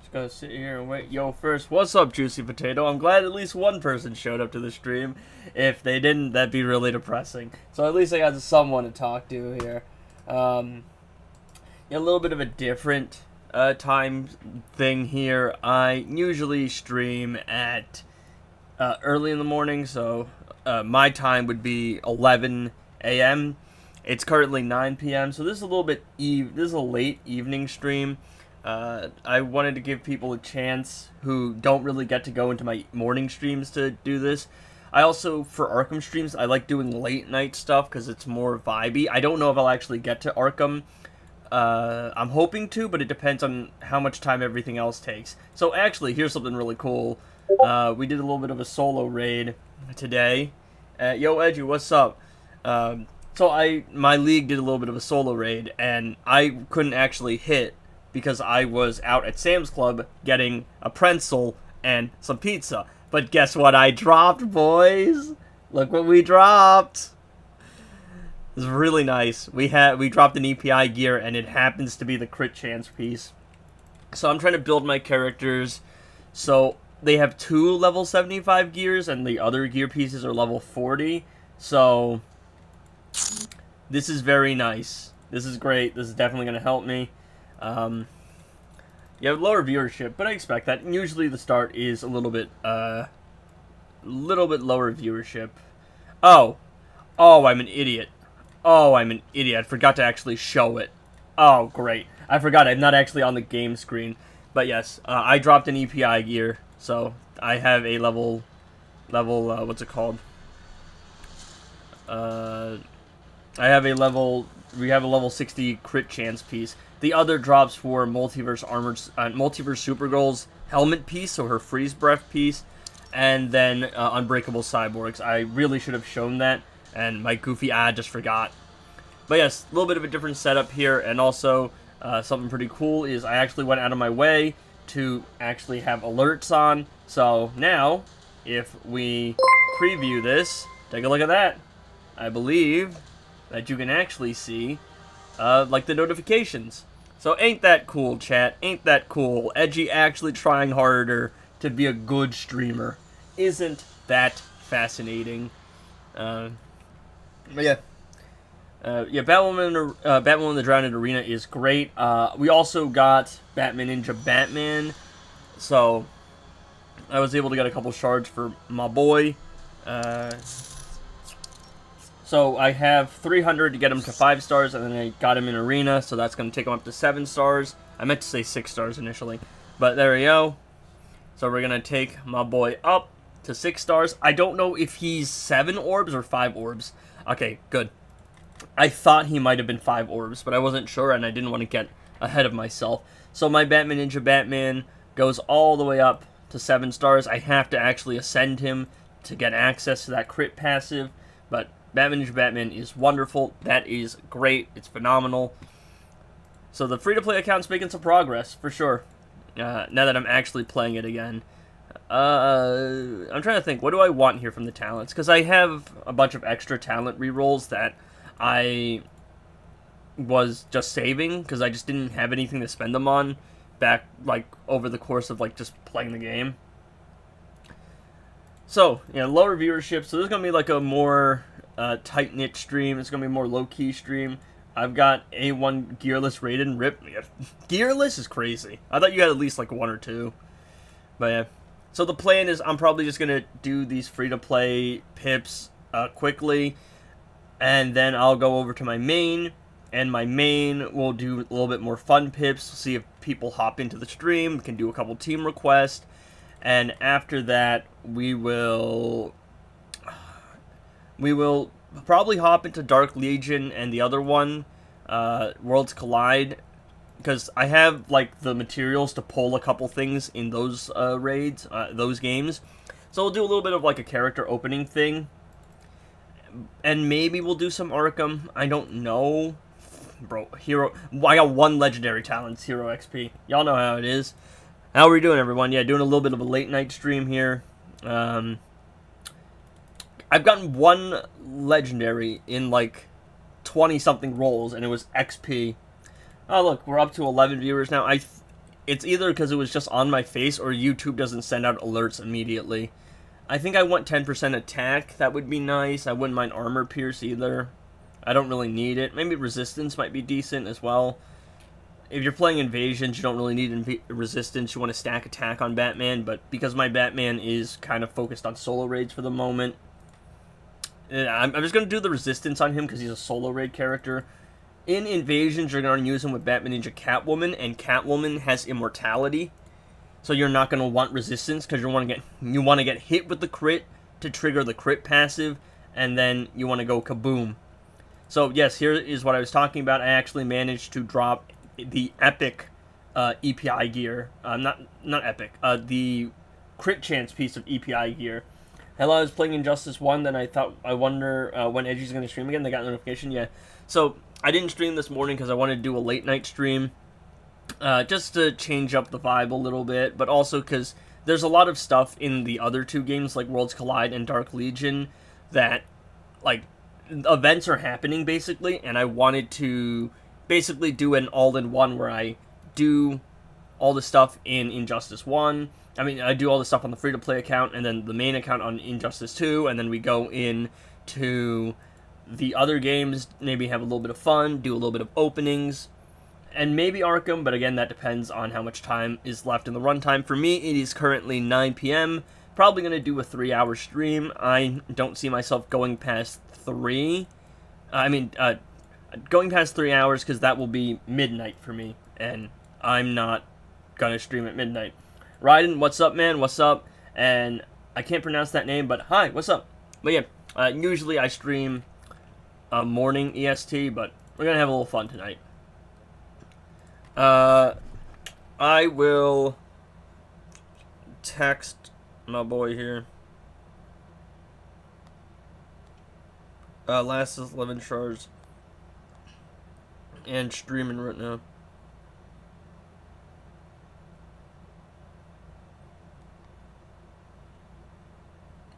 Just gotta sit here and wait. Yo, first, what's up, Juicy Potato? I'm glad at least one person showed up to the stream. If they didn't, that'd be really depressing. So at least I got someone to talk to here. A little bit of a different time thing here. I usually stream at early in the morning, so my time would be 11 a.m. It's currently 9 p.m., so this is a little bit this is a late evening stream. I wanted to give people a chance who don't really get to go into my morning streams to do this. I also, for Arkham streams, I like doing late night stuff because it's more vibey. I don't know if I'll actually get to Arkham. I'm hoping to, but it depends on how much time everything else takes. So actually, here's something really cool. We did a little bit of a solo raid today. Yo, Edgy, what's up? So my league did a little bit of a solo raid, and I couldn't actually hit because I was out at Sam's Club getting a pretzel and some pizza. But guess what I dropped, boys? Look what we dropped. It's really nice. We dropped an EPI gear, and it happens to be the crit chance piece. So I'm trying to build my characters. So they have 2 level 75 gears, and the other gear pieces are level 40. So this is very nice. This is great. This is definitely going to help me. You have lower viewership, but I expect that. Usually the start is a little bit lower viewership. Oh, I'm an idiot. I'm an idiot. I forgot to actually show it. Oh, great. I forgot. I'm not actually on the game screen. But yes, I dropped an EPI gear, so I have a level, what's it called? We have a level 60 crit chance piece. The other drops for Multiverse Supergirl's helmet piece, so her freeze breath piece, and then Unbreakable Cyborgs. I really should have shown that, and my goofy just forgot. But yes, a little bit of a different setup here, and also something pretty cool is I actually went out of my way to actually have alerts on. So now, if we preview this, take a look at that. I believe that you can actually see like the notifications. So ain't that cool, chat? Ain't that cool? Edgy actually trying harder to be a good streamer. Isn't that fascinating? But yeah. Batwoman the Drowned Arena is great. We also got Batman Ninja Batman. So I was able to get a couple shards for my boy. So I have 300 to get him to 5 stars, and then I got him in Arena, so that's going to take him up to 7 stars. I meant to say 6 stars initially, but there we go. So we're going to take my boy up to 6 stars. I don't know if he's 7 orbs or 5 orbs. Okay, good. I thought he might have been 5 orbs, but I wasn't sure, and I didn't want to get ahead of myself. So my Batman Ninja Batman goes all the way up to 7 stars. I have to actually ascend him to get access to that crit passive, but Batman Ninja Batman is wonderful. That is great. It's phenomenal. So the free-to-play account's making some progress, for sure. Now that I'm actually playing it again. I'm trying to think, what do I want here from the talents? Because I have a bunch of extra talent rerolls that I was just saving, because I just didn't have anything to spend them on back, like, over the course of, like, just playing the game. So, yeah, lower viewership. So this is going to be, like, a more tight-knit stream. It's going to be a more low-key stream. I've got A1 Gearless rated and RIP. Gearless is crazy. I thought you had at least, like, 1 or 2. But, yeah. So the plan is I'm probably just going to do these free-to-play pips quickly. And then I'll go over to my main. And my main will do a little bit more fun pips. See if people hop into the stream. We can do a couple team requests. And after that, we will probably hop into Dark Legion and the other one, Worlds Collide, because I have, like, the materials to pull a couple things in those raids, those games. So we'll do a little bit of, like, a character opening thing, and maybe we'll do some Arkham. I don't know. Bro, Hero, I got 1 legendary talent, Hero XP. Y'all know how it is. How are we doing, everyone? Yeah, doing a little bit of a late night stream here. I've gotten 1 legendary in like 20-something rolls, and it was XP. Oh, look, we're up to 11 viewers now. it's either because it was just on my face or YouTube doesn't send out alerts immediately. I think I want 10% attack. That would be nice. I wouldn't mind armor pierce either. I don't really need it. Maybe resistance might be decent as well. If you're playing invasions, you don't really need resistance. You want to stack attack on Batman, but because my Batman is kind of focused on solo raids for the moment, I'm just going to do the resistance on him because he's a solo raid character. In invasions, you're going to use him with Batman Ninja Catwoman, and Catwoman has immortality, so you're not going to want resistance because you want to get hit with the crit to trigger the crit passive, and then you want to go kaboom. So yes, here is what I was talking about. I actually managed to drop the epic EPI gear, not epic, the crit chance piece of EPI gear. Hell, I was playing Injustice 1, then I wonder when Edgy's going to stream again. They got a notification, yeah. So I didn't stream this morning because I wanted to do a late night stream, just to change up the vibe a little bit, but also because there's a lot of stuff in the other two games, like Worlds Collide and Dark Legion, that, like, events are happening, basically, and I wanted to basically do an all-in-one where I do all the stuff in Injustice 1. I mean, I do all the stuff on the free-to-play account, and then the main account on Injustice 2, and then we go in to the other games, maybe have a little bit of fun, do a little bit of openings, and maybe Arkham, but again, that depends on how much time is left in the runtime. For me, it is currently 9 p.m., probably going to do a 3-hour stream. I don't see myself going past 3. Going past 3 hours, because that will be midnight for me, and I'm not going to stream at midnight. Raiden, what's up, man? What's up? And I can't pronounce that name, but hi, what's up? But yeah, usually I stream morning EST, but we're going to have a little fun tonight. I will text my boy here. Last is 11 shards. And streaming right now.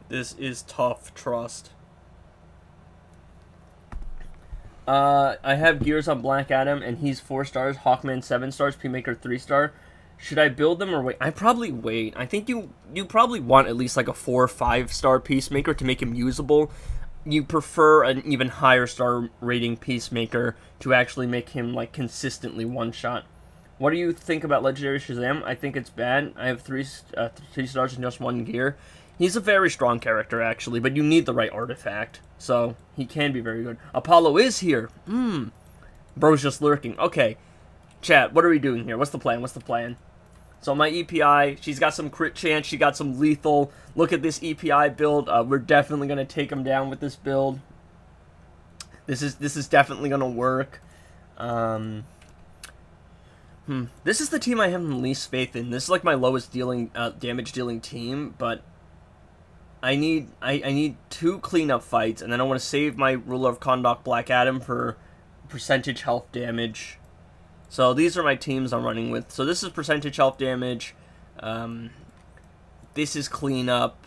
This is tough, trust. I have gears on Black Adam, and he's 4 stars. Hawkman 7 stars. Peacemaker 3 star. Should I build them or wait? I probably wait. I think you probably want at least like a 4 or 5 star Peacemaker to make him usable. You prefer an even higher star rating Peacemaker to actually make him like consistently one shot. What do you think about Legendary Shazam? I think it's bad. I have 3 stars and just 1 gear. He's a very strong character, actually, but you need the right artifact, so he can be very good. Apollo is here. Bro's just lurking. Okay, chat, what are we doing here? What's the plan? So my EPI, she's got some crit chance, she got some lethal. Look at this EPI build. We're definitely going to take him down with this build. This is definitely going to work. This is the team I have the least faith in. This is like my lowest damage dealing team, but I need 2 cleanup fights, and then I want to save my Ruler of Kahndaq Black Adam for percentage health damage. So these are my teams I'm running with. So this is percentage health damage. This is cleanup.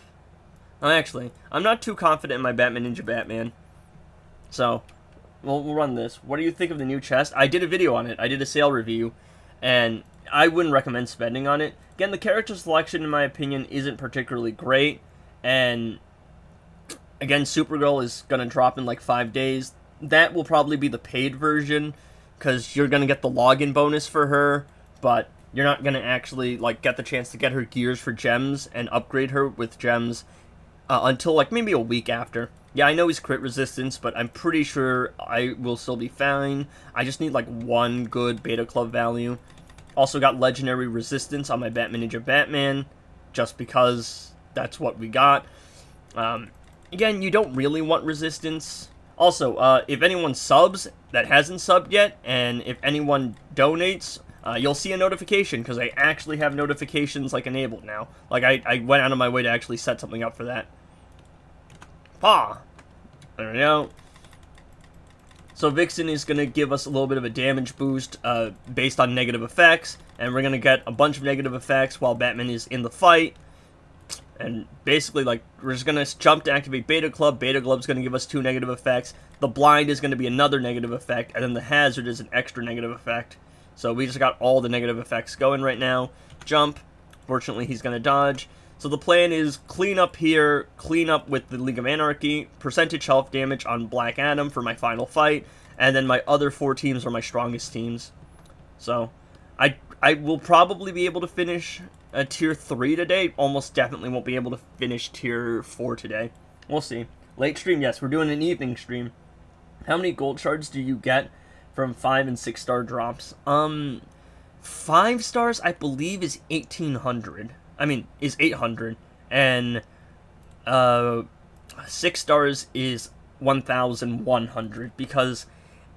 Actually, I'm not too confident in my Batman Ninja Batman. So we'll run this. What do you think of the new chest? I did a video on it. I did a sale review, and I wouldn't recommend spending on it. Again, the character selection, in my opinion, isn't particularly great. And again, Supergirl is going to drop in like 5 days. That will probably be the paid version, because you're going to get the login bonus for her, but you're not going to actually like get the chance to get her gears for gems and upgrade her with gems until like maybe a week after. Yeah, I know he's crit resistance, but I'm pretty sure I will still be fine. I just need like 1 good Beta Club value. Also got legendary resistance on my Batman Ninja Batman, just because that's what we got. Again, you don't really want resistance. Also, if anyone subs that hasn't subbed yet, and if anyone donates, you'll see a notification, because I actually have notifications like enabled now. Like I went out of my way to actually set something up for that. There we go. So Vixen is going to give us a little bit of a damage boost based on negative effects, and we're going to get a bunch of negative effects while Batman is in the fight. And basically, like, we're just going to jump to activate Beta Club. Beta Club's going to give us 2 negative effects. The Blind is going to be another negative effect, and then the Hazard is an extra negative effect. So we just got all the negative effects going right now. Jump. Fortunately, he's going to dodge. So the plan is clean up here, clean up with the League of Anarchy, percentage health damage on Black Adam for my final fight, and then my other 4 teams are my strongest teams. So I will probably be able to finish a tier 3 today. Almost definitely won't be able to finish tier 4 today. We'll see. Late stream, yes, we're doing an evening stream. How many gold shards do you get from 5 and 6 star drops? 5 stars, I believe, is 1,800. Is 800, and 6 stars is 1,100, because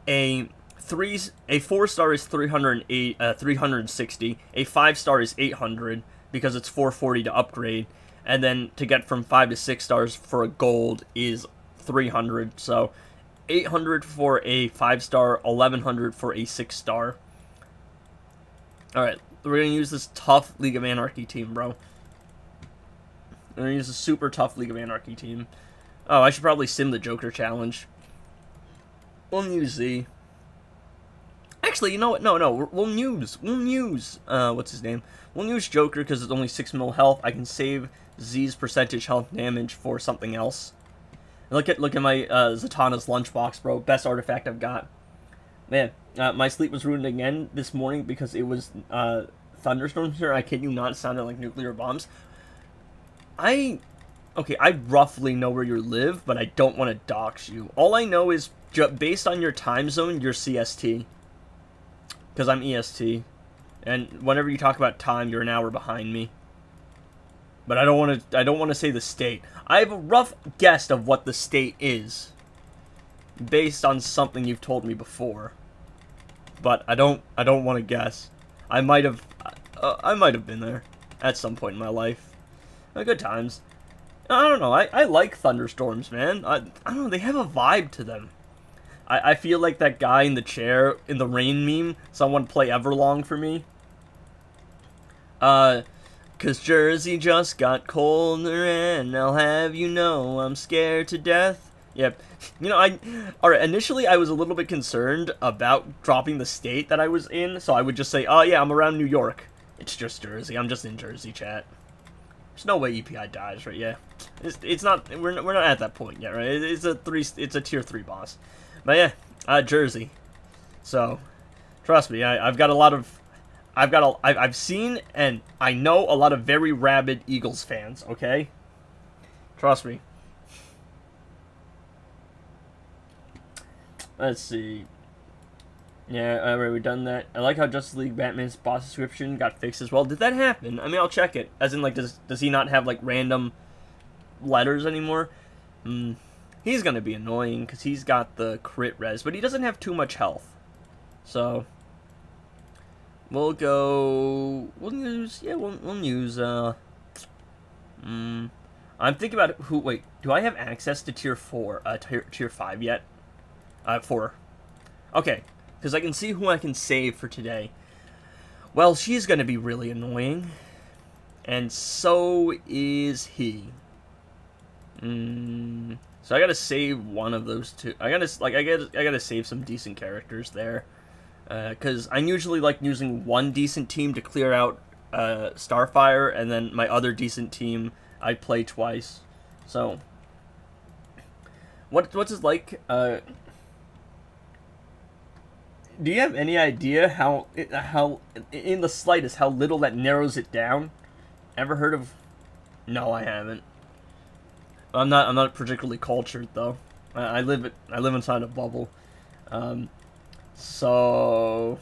a 4 star is 360, a 5 star is 800, because it's 440 to upgrade, and then to get from 5 to 6 stars for a gold is 300, so 800 for a 5 star, 1,100 for a 6 star. Alright, we're going to use this tough League of Anarchy team, bro. We're going to use a super tough League of Anarchy team. Oh, I should probably sim the Joker challenge. We'll use Z. Actually, you know what? No. We'll use, what's his name? We'll use Joker because it's only 6 mil health. I can save Z's percentage health damage for something else. Look at my Zatanna's lunchbox, bro. Best artifact I've got. Man, my sleep was ruined again this morning because it was thunderstorms here. I kid you not, it sounded like nuclear bombs. I roughly know where you live, but I don't want to dox you. All I know is, based on your time zone, you're CST. Because I'm EST. And whenever you talk about time, you're an hour behind me. But I don't want to say the state. I have a rough guess of what the state is, based on something you've told me before. But I don't want to guess. I might have been there at some point in my life. Good times. I don't know. I like thunderstorms, man. I don't know. They have a vibe to them. I feel like that guy in the chair in the rain meme. Someone play Everlong for me. 'Cause Jersey just got colder, and I'll have you know I'm scared to death. Yep. You know, alright, initially I was a little bit concerned about dropping the state that I was in, so I would just say, oh yeah, I'm around New York. It's just Jersey. I'm just in Jersey, chat. There's no way EPI dies, right? Yeah. It's not, we're not at that point yet, right? It's a tier 3 boss. But yeah, Jersey. So, trust me, I've seen and I know a lot of very rabid Eagles fans, okay? Trust me. Let's see. Yeah, alright, we've done that. I like how Justice League Batman's boss description got fixed as well. Did that happen? I mean, I'll check it. As in, like, does he not have, like, random letters anymore? He's gonna be annoying, because he's got the crit res, but he doesn't have too much health. So, we'll use, I'm thinking about wait, do I have access to tier 4, tier 5 yet? 4. Okay, because I can see who I can save for today. Well, she's gonna be really annoying. And so is he. So I gotta save one of those two. I gotta save some decent characters there. Because I'm usually like using one decent team to clear out Starfire, and then my other decent team I play twice. So what's it like? Do you have any idea how in the slightest how little that narrows it down? Ever heard of? No, I haven't. I'm not particularly cultured though. I live inside a bubble. So,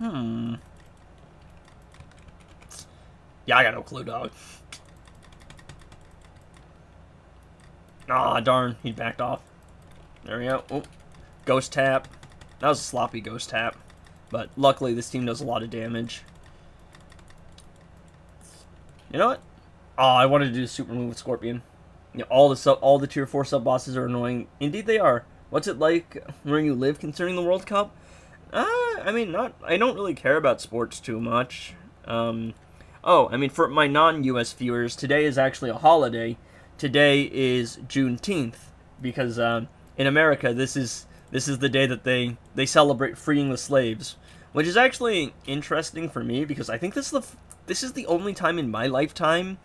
yeah, I got no clue, dog. Aw, darn, he backed off. There we go. Oh, ghost tap. That was a sloppy ghost tap, but luckily this team does a lot of damage. You know what? Oh, I wanted to do a super move with Scorpion. You know, all the tier 4 sub bosses are annoying. Indeed, they are. What's it like where you live concerning the World Cup? I mean, I don't really care about sports too much. Oh, I mean, for my non-US viewers, today is actually a holiday. Today is Juneteenth, because in America, this is the day that they celebrate freeing the slaves, which is actually interesting for me because I think this is the only time in my lifetime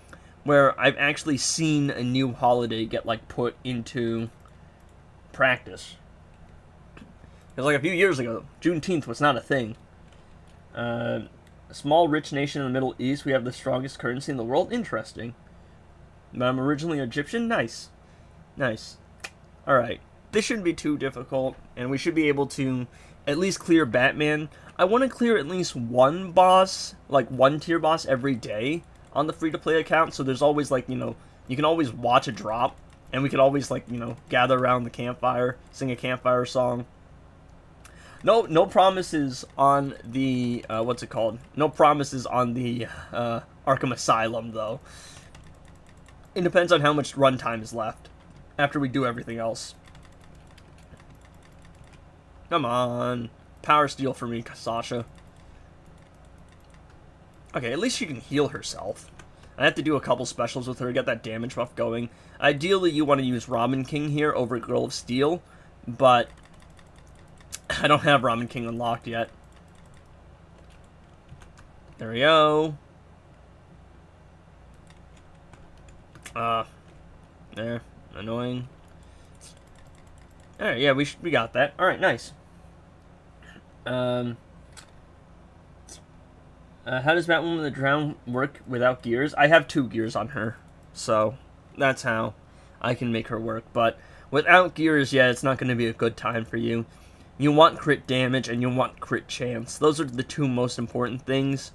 where I've actually seen a new holiday get like put into practice. Because like a few years ago, Juneteenth was not a thing. A small rich nation in the Middle East, we have the strongest currency in the world. Interesting. But I'm originally Egyptian. Nice. Nice. Alright. This shouldn't be too difficult, and we should be able to at least clear Batman. I want to clear at least one boss, like one tier boss every day on the free-to-play account, so there's always, like, you know, you can always watch a drop, and we could always, like, you know, gather around the campfire, sing a campfire song. No promises on the, what's it called? No promises on the, Arkham Asylum, though. It depends on how much runtime is left after we do everything else. Come on. Power steal for me, Sasha. Okay, at least she can heal herself. I have to do a couple specials with her, get that damage buff going. Ideally, you want to use Robin King here over Girl of Steel, but I don't have Robin King unlocked yet. There we go. There. Annoying. Alright, yeah, we got that. Alright, nice. How does Batwoman the Drown work without gears? I have 2 gears on her, so that's how I can make her work. But without gears, yeah, it's not going to be a good time for you. You want crit damage and you want crit chance. Those are the 2 most important things.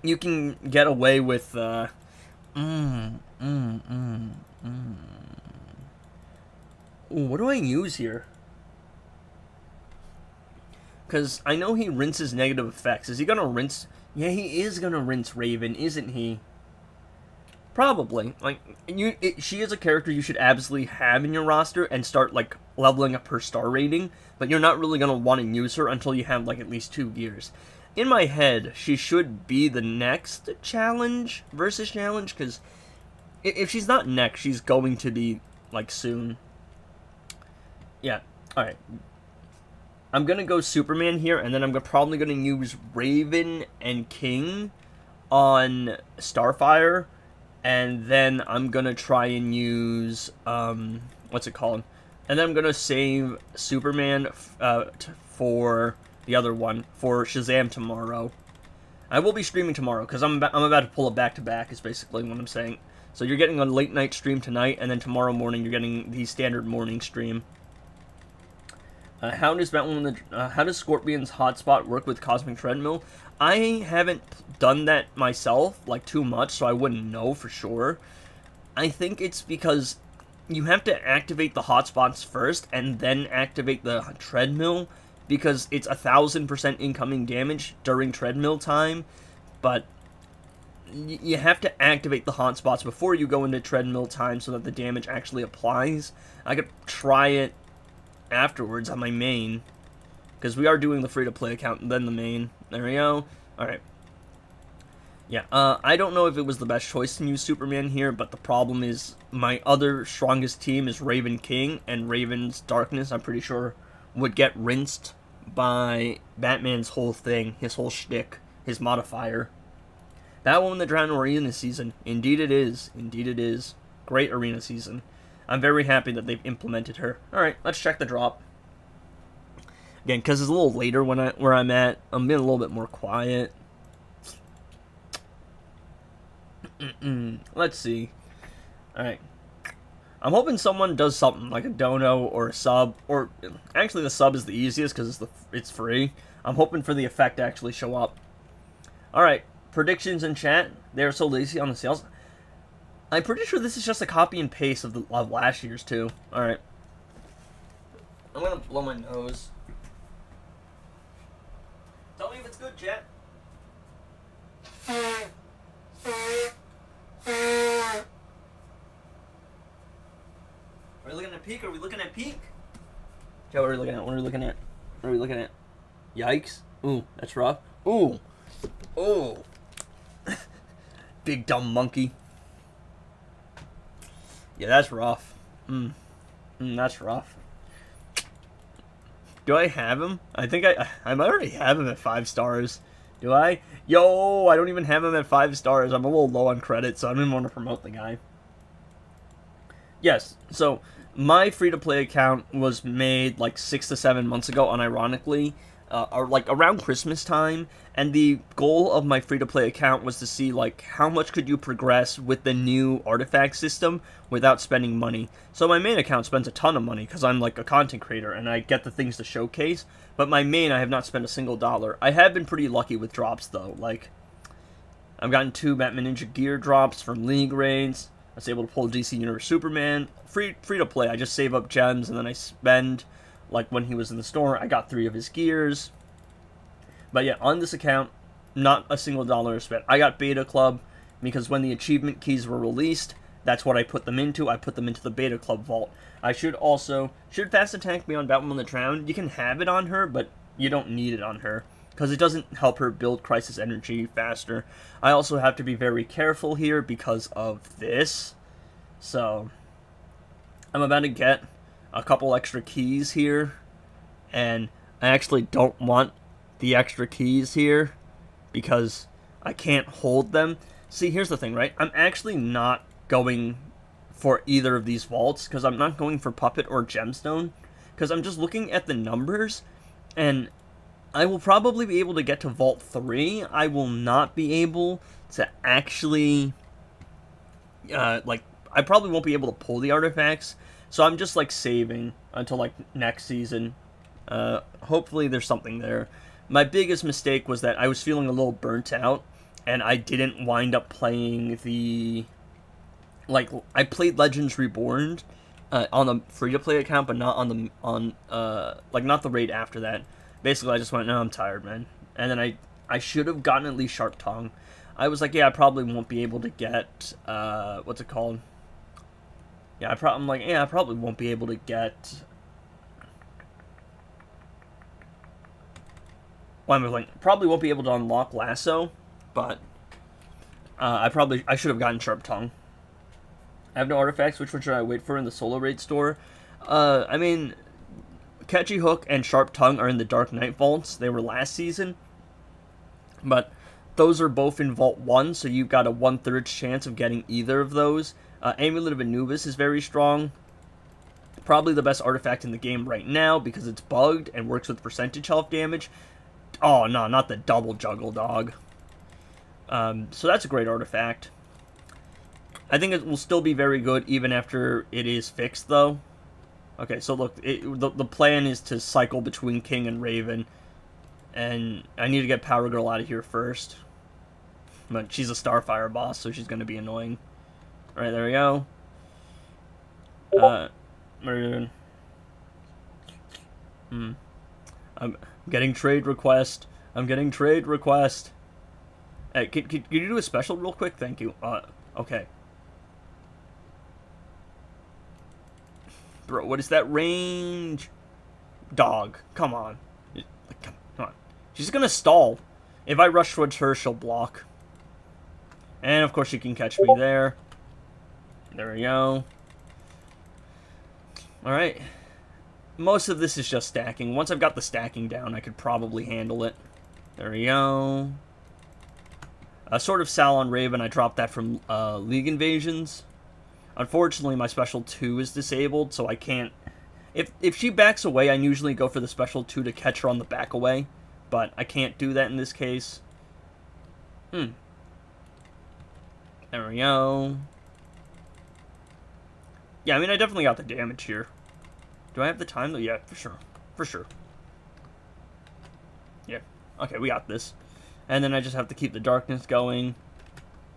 You can get away with, Ooh, what do I use here? Because I know he rinses negative effects. Is he going to rinse? Yeah, he is going to rinse Raven, isn't he? Probably. Like, she is a character you should absolutely have in your roster and start, like, leveling up her star rating. But you're not really going to want to use her until you have, like, at least 2 gears. In my head, she should be the next challenge versus challenge. Because if she's not next, she's going to be, like, soon. Yeah. Alright. I'm going to go Superman here, and then I'm probably going to use Raven and King on Starfire, and then I'm going to try and use, what's it called? And then I'm going to save Superman for the other one, for Shazam tomorrow. I will be streaming tomorrow, because I'm about to pull it back-to-back, is basically what I'm saying. So you're getting a late-night stream tonight, and then tomorrow morning you're getting the standard morning stream. How does Scorpion's hotspot work with Cosmic Treadmill? I haven't done that myself, like, too much, so I wouldn't know for sure. I think it's because you have to activate the hotspots first, and then activate the treadmill, because it's 1000% incoming damage during treadmill time, but you have to activate the hotspots before you go into treadmill time so that the damage actually applies. I could try it afterwards on my main, because we are doing the free-to-play account and then the main. There we go. Alright. Yeah, I don't know if it was the best choice to use Superman here, but the problem is my other strongest team is Raven King, and Raven's Darkness, I'm pretty sure, would get rinsed by Batman's whole thing, his whole shtick, his modifier. Batwoman the Drowned Arena season. Indeed it is. Indeed it is. Great arena season. I'm very happy that they've implemented her. Alright, let's check the drop. Again, because it's a little later where I'm at, I'm being a little bit more quiet. Let's see. Alright. I'm hoping someone does something, like a dono or a sub, or actually the sub is the easiest because it's free. I'm hoping for the effect to actually show up. Alright, predictions in chat. They're so lazy on the sales. I'm pretty sure this is just a copy and paste of last year's too. Alright. I'm gonna blow my nose. Tell me if it's good, chat. Are we looking at peak? Are we looking at peak? Joe, what are we looking at? What are we looking at? What are we looking at? Yikes. Ooh, that's rough. Ooh. Ooh. Big dumb monkey. Yeah, that's rough. That's rough. Do I have him? I think I might already have him at 5 stars. Do I? Yo, I don't even have him at 5 stars. I'm a little low on credit, so I didn't want to promote the guy. Yes, so my free-to-play account was made like 6 to 7 months ago, unironically, or like around Christmas time, and the goal of my free-to-play account was to see like how much could you progress with the new artifact system without spending money. So my main account spends a ton of money because I'm like a content creator and I get the things to showcase, but my main I have not spent a single dollar. I have been pretty lucky with drops though, like I've gotten 2 Batman Ninja gear drops from League raids. I was able to pull DC Universe Superman. Free to play, I just save up gems and then I spend, like when he was in the store, I got 3 of his gears. But yeah, on this account, not a single dollar spent. I got Beta Club because when the achievement keys were released, that's what I put them into. I put them into the Beta Club vault. I should Fast Attack be on Batwoman the Drowned? You can have it on her, but you don't need it on her, because it doesn't help her build Crisis Energy faster. I also have to be very careful here because of this. So, I'm about to get a couple extra keys here, and I actually don't want the extra keys here because I can't hold them. See, here's the thing, right? I'm actually not going for either of these vaults because I'm not going for Puppet or Gemstone, because I'm just looking at the numbers, and I will probably be able to get to Vault 3. I will not be able to actually, I probably won't be able to pull the artifacts, so I'm just, like, saving until, like, next season. Hopefully there's something there. My biggest mistake was that I was feeling a little burnt out, and I didn't wind up playing the, like, I played Legends Reborn on the free-to-play account, but not on not the raid after that. Basically, I just went, no, I'm tired, man. And then I should have gotten at least Sharp Tongue. I was like, yeah, I probably won't be able to get, what's it called? Yeah, I'm like, yeah, I probably won't be able to get, well, I'm like, probably won't be able to unlock Lasso, but I should have gotten Sharp Tongue. I have no artifacts. Which one should I wait for in the solo raid store? I mean, Catchy Hook and Sharp Tongue are in the Dark Knight vaults. They were last season, but those are both in Vault 1, so you've got a 1/3 chance of getting either of those. Amulet of Anubis is very strong. Probably the best artifact in the game right now because it's bugged and works with percentage health damage. Oh, no, not the double juggle, dog. So that's a great artifact. I think it will still be very good even after it is fixed, though. Okay, so look, the plan is to cycle between King and Raven, and I need to get Power Girl out of here first. But she's a Starfire boss, so she's going to be annoying. Alright, there we go. I'm getting trade request. I'm getting trade request. Hey, can you do a special real quick? Thank you. Okay. Bro, what is that range? Dog, come on. Come on. She's gonna stall. If I rush towards her, she'll block. And, of course, she can catch me there. There we go. Alright. Most of this is just stacking. Once I've got the stacking down, I could probably handle it. There we go. Sword of Sal on Raven, I dropped that from League Invasions. Unfortunately, my Special 2 is disabled, so I can't... If she backs away, I usually go for the Special 2 to catch her on the back away. But I can't do that in this case. There we go. Yeah, I mean, I definitely got the damage here. Do I have the time, though? Yeah, for sure. For sure. Yeah. Okay, we got this. And then I just have to keep the darkness going.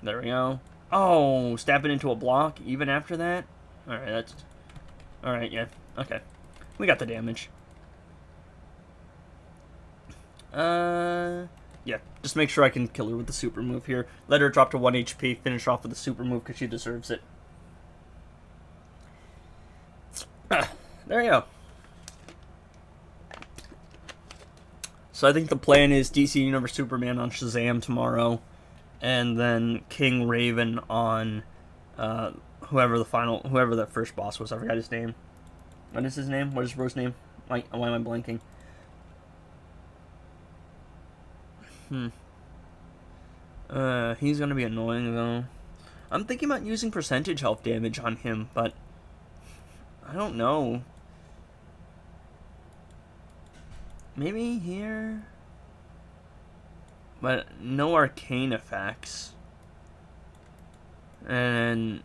There we go. Oh, stab it into a block even after that? Alright, that's... Alright, yeah. Okay. We got the damage. Yeah. Just make sure I can kill her with the super move here. Let her drop to 1 HP, finish off with the super move because she deserves it. There you go. So I think the plan is DC Universe Superman on Shazam tomorrow, and then King Raven on whoever that first boss was. I forgot his name. What is his name? What is Bro's name? Why am I blanking? He's gonna be annoying though. I'm thinking about using percentage health damage on him, but I don't know. Maybe here, but no arcane effects, and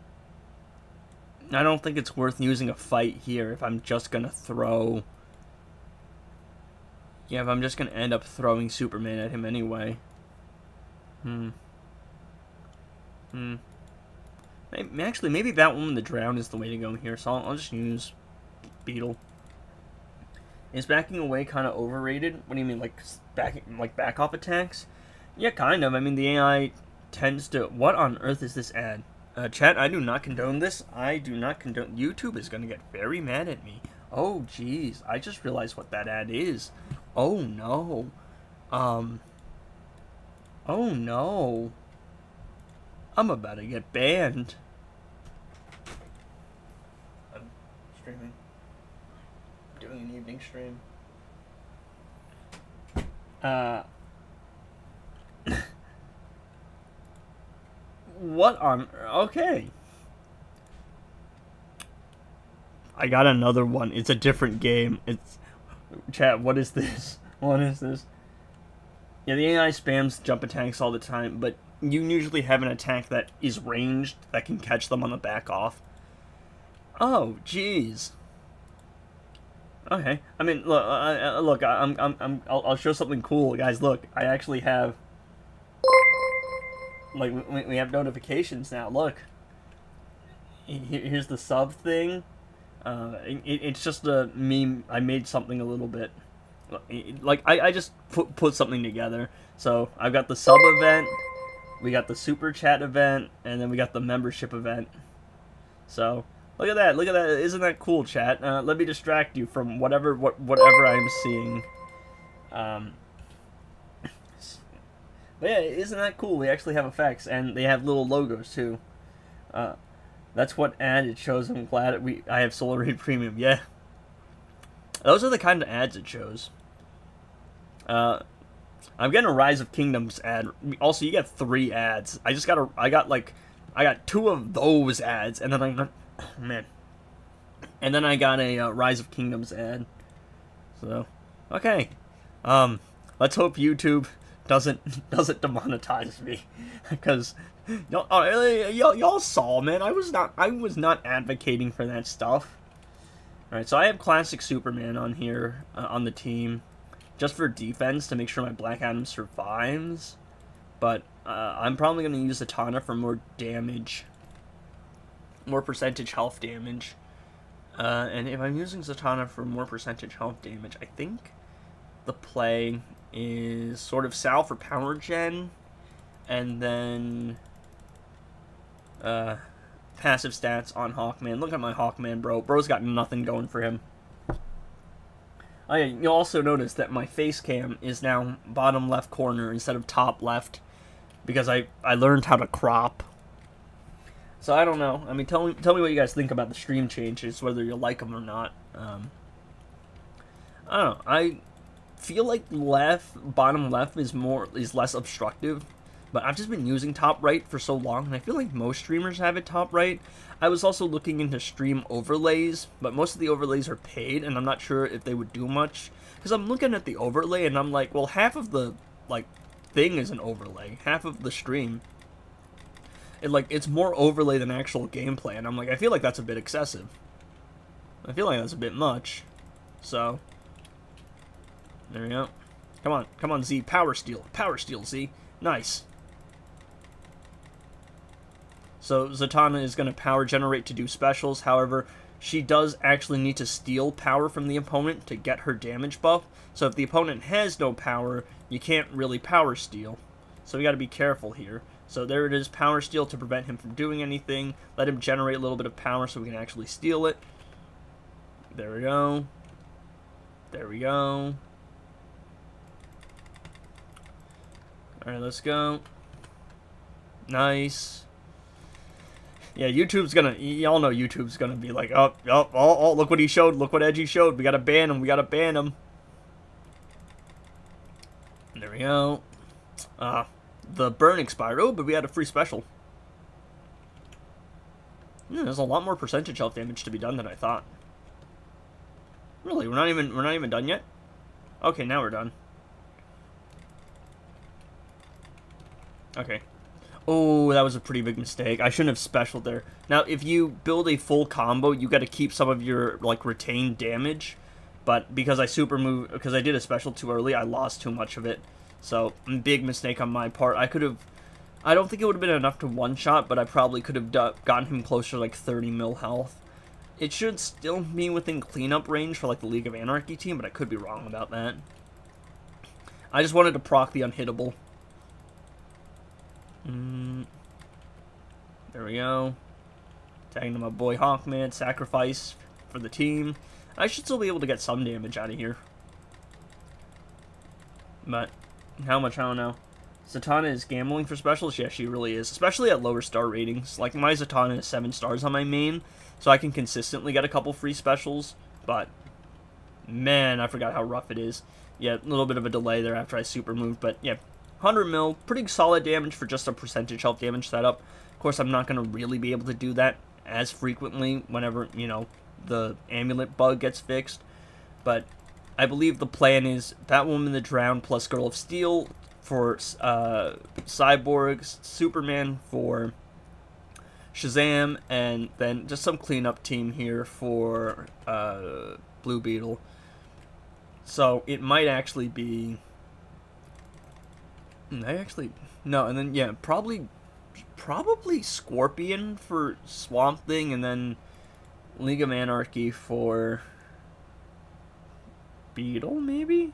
I don't think it's worth using a fight here if I'm just gonna throw. Yeah, if I'm just gonna end up throwing Superman at him anyway. Actually, maybe that one, the drown, is the way to go here, so I'll just use Beetle. Is backing away kind of overrated? What do you mean, like back off attacks? Yeah, kind of. I mean, the AI tends to. What on earth is this ad? Chat, I do not condone this. I do not condone. YouTube is gonna get very mad at me. Oh, jeez, I just realized what that ad is. Oh no. Oh no. I'm about to get banned. I'm streaming. Doing an evening stream. What on... Okay. I got another one. It's a different game. It's... Chat, what is this? What is this? Yeah, the AI spams jump attacks all the time, but you usually have an attack that is ranged that can catch them on the back off. Oh, jeez. Okay. I mean, look. I'll show something cool, guys. Look, I actually have. Like, we have notifications now. Look. Here's the sub thing. It's just a meme. I made something a little bit. Like, I just put something together. So I've got the sub event, we got the super chat event, and then we got the membership event. So. Look at that! Look at that! Isn't that cool, chat? Let me distract you from whatever I'm seeing. But yeah, isn't that cool? We actually have effects, and they have little logos too. That's what ad it shows. I'm glad I have Solar Raid Premium. Yeah, those are the kind of ads it shows. I'm getting a Rise of Kingdoms ad. Also, you get 3 ads. I got 2 of those ads, and then oh, man. And then I got a Rise of Kingdoms ad. So, okay. Let's hope YouTube doesn't demonetize me, because y'all saw, man. I was not advocating for that stuff. All right, so I have classic Superman on here on the team, just for defense to make sure my Black Adam survives. But I'm probably gonna use Zatanna for more damage. More percentage health damage. And if I'm using Zatanna for more percentage health damage, I think the play is sort of Sal for power gen, and then passive stats on Hawkman. Look at my Hawkman, bro. Bro's got nothing going for him. Oh yeah, you'll also notice that my face cam is now bottom left corner instead of top left, because I learned how to crop. So I don't know. I mean, tell me what you guys think about the stream changes, whether you like them or not. I don't know. I feel like bottom left is less obstructive, but I've just been using top right for so long, and I feel like most streamers have it top right. I was also looking into stream overlays, but most of the overlays are paid, and I'm not sure if they would do much, because I'm looking at the overlay and I'm like, well, half of the thing is an overlay, half of the stream. It's more overlay than actual gameplay, and I'm like, I feel like that's a bit excessive. I feel like that's a bit much. So, there we go. Come on, Z. Power Steal, Z. Nice. So, Zatanna is going to power generate to do specials. However, she does actually need to steal power from the opponent to get her damage buff. So, if the opponent has no power, you can't really power steal. So, we got to be careful here. So there it is, power steal to prevent him from doing anything. Let him generate a little bit of power so we can actually steal it. There we go. There we go. Alright, let's go. Nice. Yeah, YouTube's gonna, y'all know YouTube's gonna be like, oh, look what he showed, look what Edgy showed. We gotta ban him, There we go. The burn expired. Oh, but we had a free special. There's a lot more percentage health damage to be done than I thought. Really, we're not even done yet? Okay, now we're done. Okay. Oh, that was a pretty big mistake. I shouldn't have specialed there. Now, if you build a full combo, you got to keep some of your, like, retained damage. But because because I did a special too early, I lost too much of it. So, big mistake on my part. I don't think it would have been enough to one-shot, but I probably could have gotten him closer to, like, 30 mil health. It should still be within cleanup range for, like, the League of Anarchy team, but I could be wrong about that. I just wanted to proc the unhittable. There we go. Tagging to my boy Hawkman. Sacrifice for the team. I should still be able to get some damage out of here. But how much, I don't know. Zatanna is gambling for specials? Yeah, she really is. Especially at lower star ratings. Like, my Zatanna is 7 stars on my main, so I can consistently get a couple free specials. But, man, I forgot how rough it is. Yeah, a little bit of a delay there after I super moved. But, yeah, 100 mil. Pretty solid damage for just a percentage health damage setup. Of course, I'm not going to really be able to do that as frequently whenever, you know, the amulet bug gets fixed. But I believe the plan is Batwoman the Drowned plus Girl of Steel for Cyborg, Superman for Shazam, and then just some cleanup team here for Blue Beetle. So it might actually be... No, and then, yeah, probably Scorpion for Swamp Thing, and then League of Anarchy for Beetle, maybe?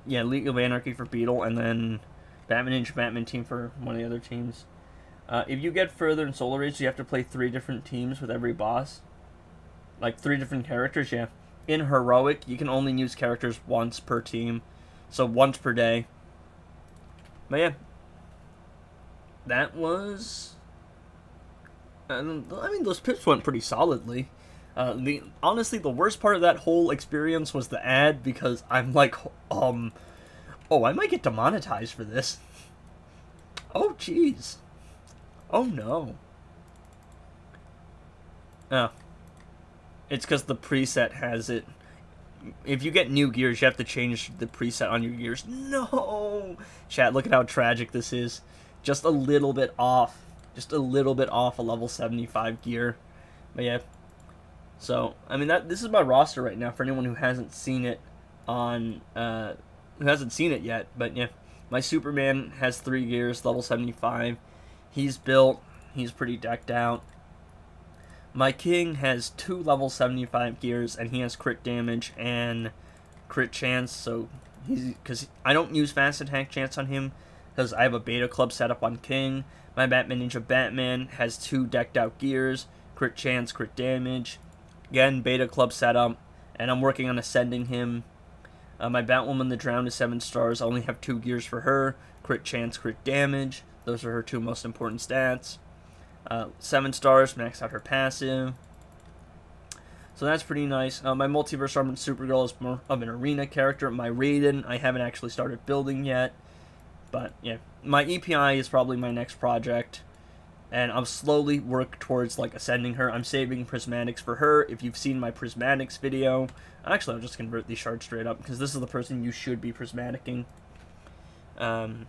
Yeah, League of Anarchy for Beetle, and then Batman Ninja Batman team for one of the other teams. If you get further in Solar Rage, you have to play 3 different teams with every boss. Like, 3 different characters, yeah. In Heroic, you can only use characters once per team. So, once per day. But yeah. That was... I mean, those pips went pretty solidly. Honestly, the worst part of that whole experience was the ad, because I'm like, oh, I might get demonetized for this. Oh, jeez. Oh, no. Oh. It's because the preset has it. If you get new gears, you have to change the preset on your gears. No! Chat, look at how tragic this is. Just a little bit off. Just a little bit off a level 75 gear. But yeah. So, I mean, this is my roster right now for anyone who hasn't seen it on, who hasn't seen it yet. But yeah, my Superman has 3 gears, level 75. He's built. He's pretty decked out. My King has 2 level 75 gears, and he has crit damage and crit chance. So, because I don't use fast attack chance on him, because I have a beta club set up on King. My Batman Ninja Batman has 2 decked out gears, crit chance, crit damage. Again, beta club setup, and I'm working on ascending him. My Batwoman the Drowned is 7 stars. I only have 2 gears for her. Crit chance, crit damage. Those are her 2 most important stats. 7 stars, max out her passive. So that's pretty nice. My Multiverse Armored Supergirl is more of an arena character. My Raiden, I haven't actually started building yet. But, yeah. My EPI is probably my next project. And I'm slowly work towards, like, ascending her. I'm saving prismatics for her. If you've seen my prismatics video... Actually, I'll just convert these shards straight up, because this is the person you should be prismaticking. And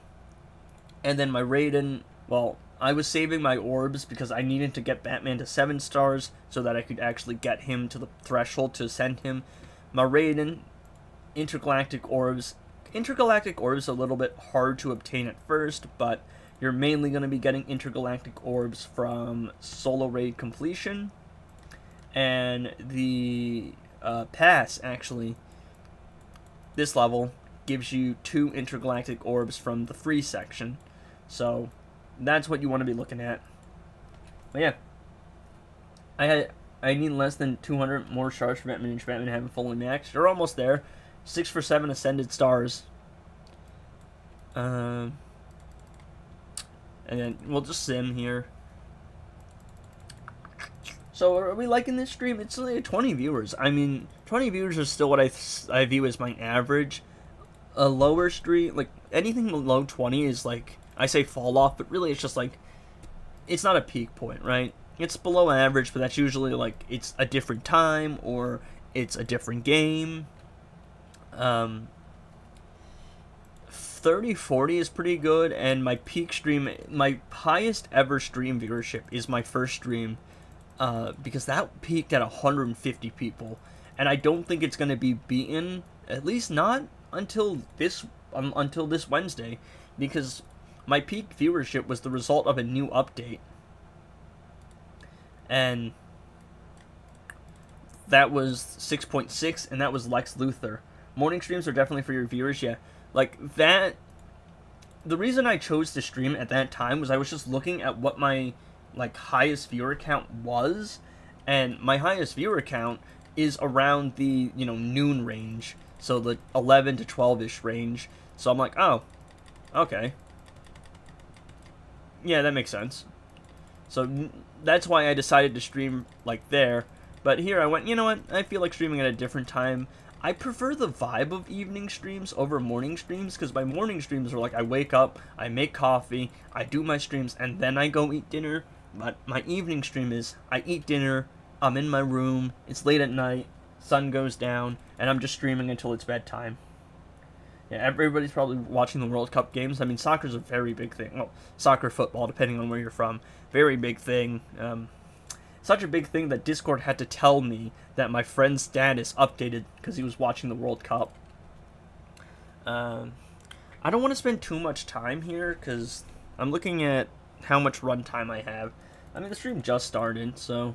then my Raiden... Well, I was saving my orbs because I needed to get Batman to 7 stars so that I could actually get him to the threshold to ascend him. My Raiden, intergalactic orbs... Intergalactic orbs are a little bit hard to obtain at first, but... You're mainly going to be getting intergalactic orbs from solo raid completion. And the pass, actually, this level, gives you 2 intergalactic orbs from the free section. So, that's what you want to be looking at. But yeah. I need less than 200 more shards for Batman and Batman to have it fully maxed. You're almost there. 6 for 7 ascended stars. And then we'll just sim here. So are we liking this stream? It's only 20 viewers. I mean, 20 viewers is still what I view as my average. a lower stream, like anything below 20 is like, I say fall off, but really it's just like, it's not a peak point, right? It's below average, but that's usually like it's a different time or it's a different game. 30-40 is pretty good, and my peak stream, my highest ever stream viewership is my first stream, because that peaked at 150 people, and I don't think it's going to be beaten, at least not until this Wednesday, because my peak viewership was the result of a new update, and that was 6.6, and that was Lex Luthor. Morning streams are definitely for your viewers, yeah. Like, that, the reason I chose to stream at that time was I was just looking at what my, like, highest viewer count was, and my highest viewer count is around the, noon range, so the 11 to 12-ish range, so I'm like, oh, okay. Yeah, that makes sense. So, that's why I decided to stream, like, there, but here I went, you know what, I feel like streaming at a different time. I prefer the vibe of evening streams over morning streams, because my morning streams are like, I wake up, I make coffee, I do my streams, and then I go eat dinner. But my evening stream is, I eat dinner, I'm in my room, it's late at night, sun goes down, and I'm just streaming until it's bedtime. Yeah, everybody's probably watching the World Cup games. I mean, soccer's a very big thing. Well, soccer, football, depending on where you're from. Very big thing. Such a big thing that Discord had to tell me that my friend's status updated because he was watching the World Cup. I don't want to spend too much time here because I'm looking at how much runtime I have. I mean, the stream just started, so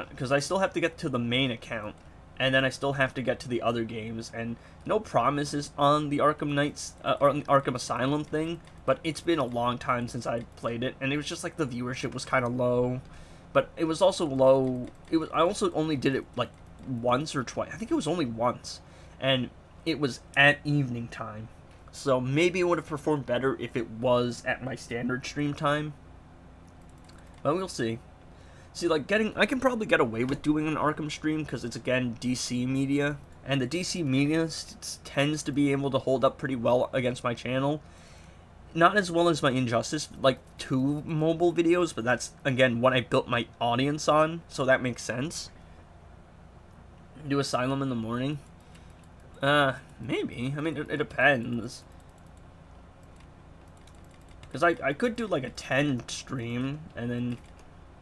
because I still have to get to the main account, and then I still have to get to the other games, and no promises on the Arkham Knights or on the Arkham Asylum thing, but it's been a long time since I played it, and it was just like the viewership was kind of low, but it was also low. I also only did it like once or twice. I think it was only once, and it was at evening time, so maybe it would have performed better if it was at my standard stream time, but we'll see. See, like, I can probably get away with doing an Arkham stream, because it's, again, DC media, and the DC media tends to be able to hold up pretty well against my channel. Not as well as my Injustice, like, 2 mobile videos, but that's, again, what I built my audience on, so that makes sense. Do Asylum in the morning? Maybe. I mean, it depends. Because I could do, like, a 10 stream, and then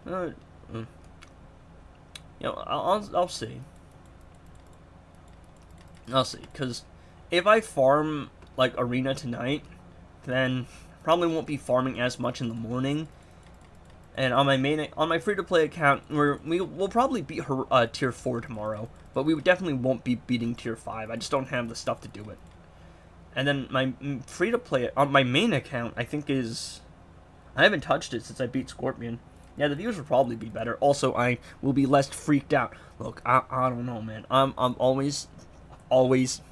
I'll see. I'll see, because if I farm, like, Arena tonight, then probably won't be farming as much in the morning. And on my free-to-play account, we'll probably beat Tier 4 tomorrow, but we definitely won't be beating Tier 5. I just don't have the stuff to do it. And then my free-to-play, on my main account, I think I haven't touched it since I beat Scorpion. Yeah, the views will probably be better. Also, I will be less freaked out. Look, I don't know, man. I'm always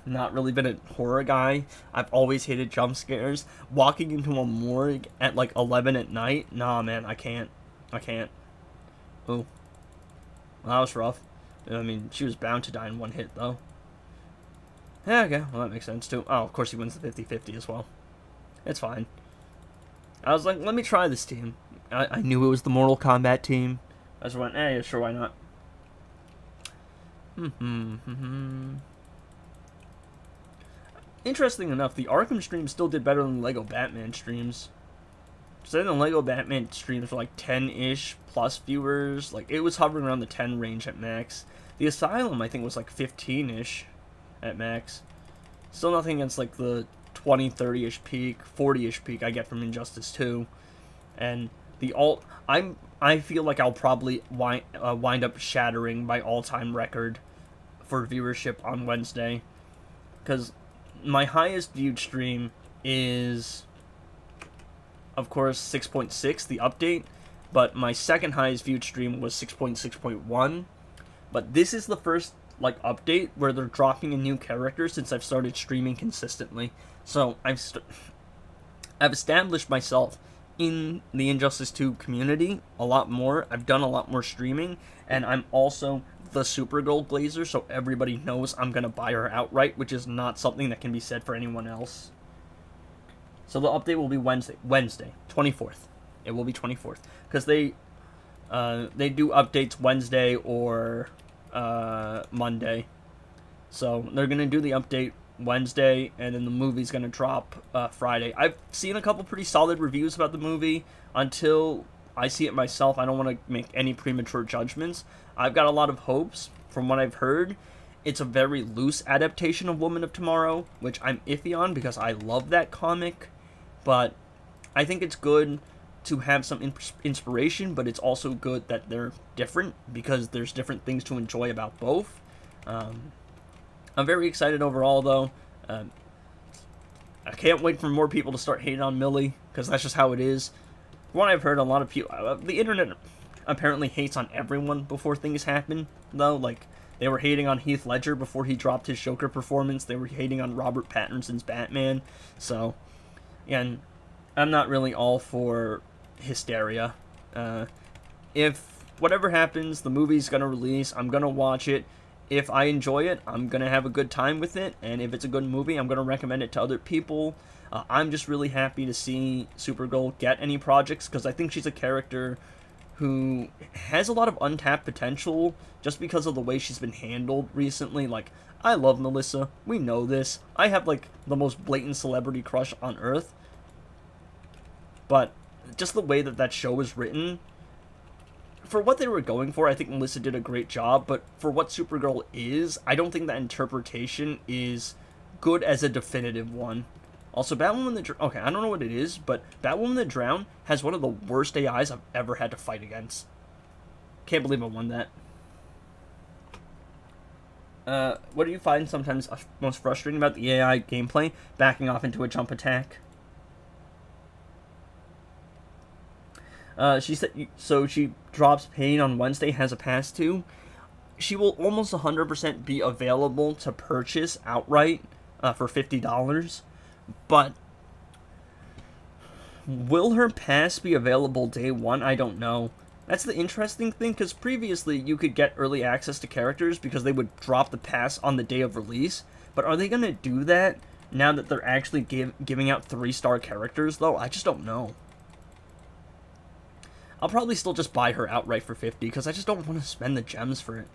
not really been a horror guy. I've always hated jump scares. Walking into a morgue at like 11 at night, nah, man, I can't. Oh, well, that was rough. I mean, she was bound to die in one hit, though. Yeah, okay, well, that makes sense, too. Oh, of course he wins the 50-50 as well. It's fine. I was like, let me try this team. I knew it was the Mortal Kombat team. I just went, yeah, sure, why not? Interesting enough, the Arkham stream still did better than the Lego Batman streams. So the Lego Batman streams were like 10-ish plus viewers. Like, it was hovering around the 10 range at max. The Asylum, I think, was like 15-ish at max. Still nothing against like the 20, 30-ish peak, 40-ish peak I get from Injustice 2. And the I feel like I'll probably wind up shattering my all-time record for viewership on Wednesday. Because my highest viewed stream is, of course, 6.6, the update. But my second highest viewed stream was 6.6.1. But this is the first like update where they're dropping a new character since I've started streaming consistently. So I've established myself in the Injustice 2 community a lot more. I've done a lot more streaming, and I'm also the Supergirl glazer, so everybody knows I'm gonna buy her outright, which is not something that can be said for anyone else. So the update will be Wednesday, 24th. It will be 24th, because they do updates Wednesday or Monday. So they're gonna do the update Wednesday, and then the movie's gonna drop Friday. I've seen a couple pretty solid reviews about the movie. Until I see it myself, I don't want to make any premature judgments. I've got a lot of hopes from what I've heard. It's a very loose adaptation of Woman of Tomorrow, which I'm iffy on because I love that comic. But I think it's good to have some inspiration, but it's also good that they're different because there's different things to enjoy about both. I'm very excited overall, though. I can't wait for more people to start hating on Millie, because that's just how it is. From what I've heard, a lot of people... the internet apparently hates on everyone before things happen, though. Like, they were hating on Heath Ledger before he dropped his Joker performance. They were hating on Robert Pattinson's Batman. So, and I'm not really all for hysteria. If whatever happens, the movie's gonna release, I'm gonna watch it. If I enjoy it, I'm gonna have a good time with it, and if it's a good movie, I'm gonna recommend it to other people. I'm just really happy to see Supergirl get any projects, because I think she's a character who has a lot of untapped potential just because of the way she's been handled recently. Like, I love Melissa, we know this. I have, like, the most blatant celebrity crush on Earth. But just the way that that show was written, for what they were going for, I think Melissa did a great job, but for what Supergirl is, I don't think that interpretation is good as a definitive one. Also, Batwoman the... Okay, I don't know what it is, but Batwoman the Drown has one of the worst AIs I've ever had to fight against. Can't believe I won that. What do you find sometimes most frustrating about the AI gameplay? Backing off into a jump attack. She said, so she drops Pain on Wednesday, has a pass to. She will almost 100% be available to purchase outright for $50. But will her pass be available day one? I don't know. That's the interesting thing, because previously you could get early access to characters because they would drop the pass on the day of release. But are they going to do that now that they're actually giving out 3-star characters, though? I just don't know. I'll probably still just buy her outright for $50, because I just don't want to spend the gems for it.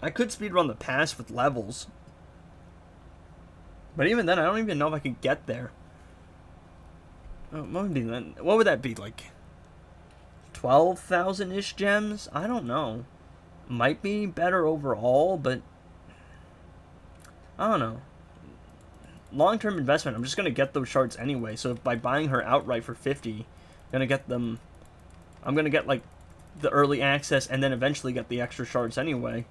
I could speedrun the pass with levels. But even then, I don't even know if I could get there. What would that be, like 12,000-ish gems? I don't know. Might be better overall, but I don't know. Long-term investment, I'm just going to get those shards anyway, so if by buying her outright for $50, I'm going to get them... I'm going to get, like, the early access and then eventually get the extra shards anyway.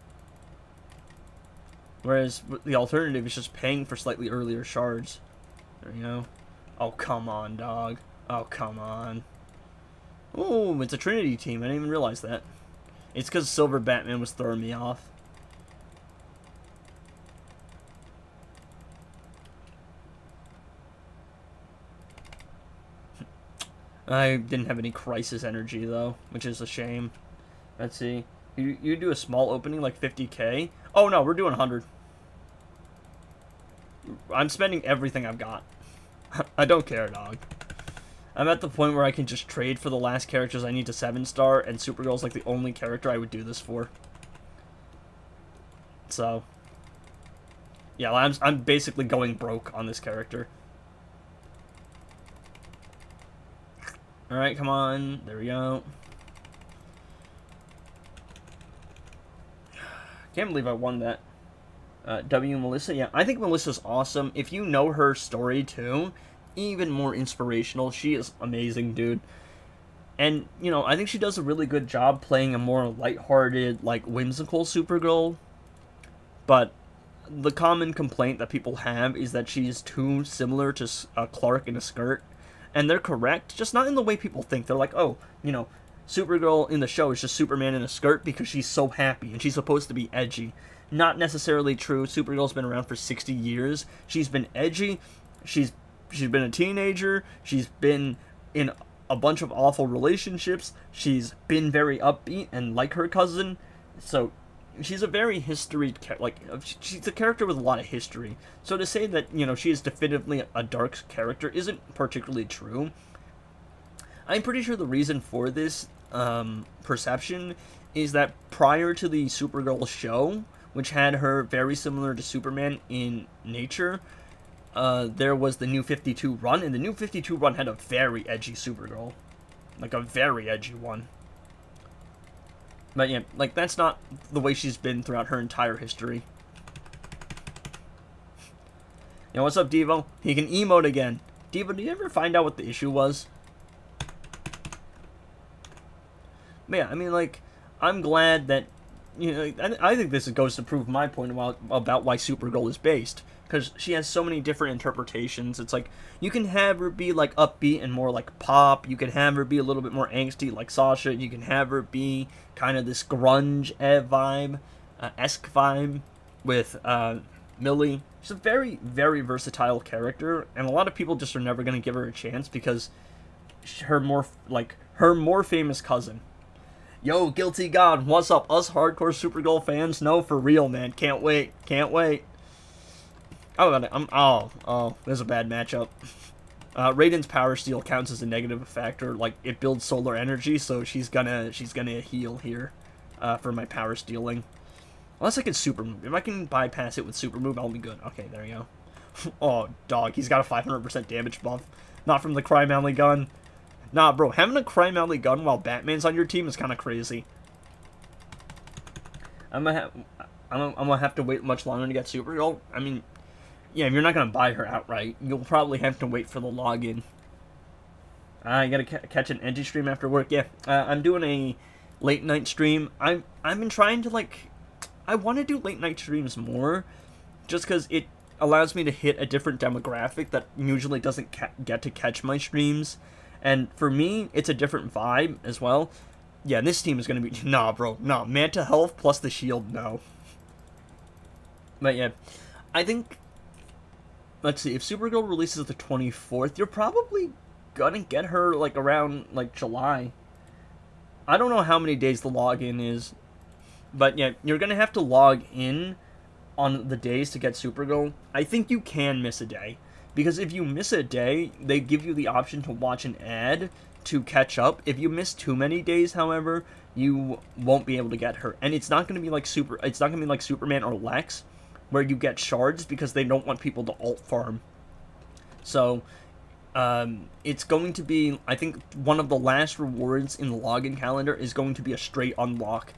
Whereas the alternative is just paying for slightly earlier shards. There you go. Oh, come on, dog. Oh, come on. Oh, it's a Trinity team. I didn't even realize that. It's because Silver Batman was throwing me off. I didn't have any crisis energy, though, which is a shame. Let's see. You do a small opening, like 50k? Oh, no, we're doing 100. I'm spending everything I've got. I don't care, dog. I'm at the point where I can just trade for the last characters I need to 7-star, and Supergirl's like the only character I would do this for. So, yeah, I'm basically going broke on this character. Alright, come on. There we go. Can't believe I won that. Melissa, yeah, I think Melissa's awesome. If you know her story too, even more inspirational. She is amazing, dude. And, you know, I think she does a really good job playing a more lighthearted, like, whimsical Supergirl. But the common complaint that people have is that she's too similar to Clark in a skirt. And they're correct, just not in the way people think. They're like, oh, you know, Supergirl in the show is just Superman in a skirt because she's so happy and she's supposed to be edgy. Not necessarily true. Supergirl's been around for 60 years. She's been edgy. She's been a teenager. She's been in a bunch of awful relationships. She's been very upbeat and like her cousin. So she's a very history, she's a character with a lot of history. So to say that, she is definitively a dark character isn't particularly true. I'm pretty sure the reason for this perception is that prior to the Supergirl show, which had her very similar to Superman in nature, there was the New 52 run, and the New 52 run had a very edgy Supergirl. Like, a very edgy one. But yeah, that's not the way she's been throughout her entire history. What's up, Devo? He can emote again. Devo, did you ever find out what the issue was? But yeah, I'm glad that, I think this goes to prove my point about why Supergirl is based. Because she has so many different interpretations. It's like, you can have her be, upbeat and more like pop. You can have her be a little bit more angsty like Sasha. You can have her be kind of this grunge esque vibe with Millie. She's a very, very versatile character. And a lot of people just are never going to give her a chance because her more famous cousin. Yo, Guilty God, what's up? Us hardcore Supergirl fans? No, for real, man. Can't wait. Oh, there's a bad matchup. Raiden's Power Steel counts as a negative factor. It builds solar energy, so she's gonna heal here for my power stealing. Unless I can super move. If I can bypass it with super move, I'll be good. Okay, there you go. Oh, dog, he's got a 500% damage buff. Not from the Crime Alley gun. Nah, bro, having a Crime Alley gun while Batman's on your team is kind of crazy. I'm gonna have to wait much longer to get Supergirl. Yeah, if you're not going to buy her outright, you'll probably have to wait for the login. You gotta catch an edgy stream after work. Yeah, I'm doing a late night stream. I've been trying to, I want to do late night streams more, just because it allows me to hit a different demographic that usually doesn't get to catch my streams. And for me, it's a different vibe as well. Yeah, this team is going to be... Nah, bro. Nah, Manta Health plus the shield, no. But yeah, I think... Let's see, if Supergirl releases the 24th, you're probably gonna get her, around, July. I don't know how many days the login is. But yeah, you're gonna have to log in on the days to get Supergirl. I think you can miss a day. Because if you miss a day, they give you the option to watch an ad to catch up. If you miss too many days, however, you won't be able to get her. And it's not gonna be like Superman or Lex, where you get shards because they don't want people to alt farm. So, it's going to be, I think, one of the last rewards in the login calendar is going to be a straight unlock.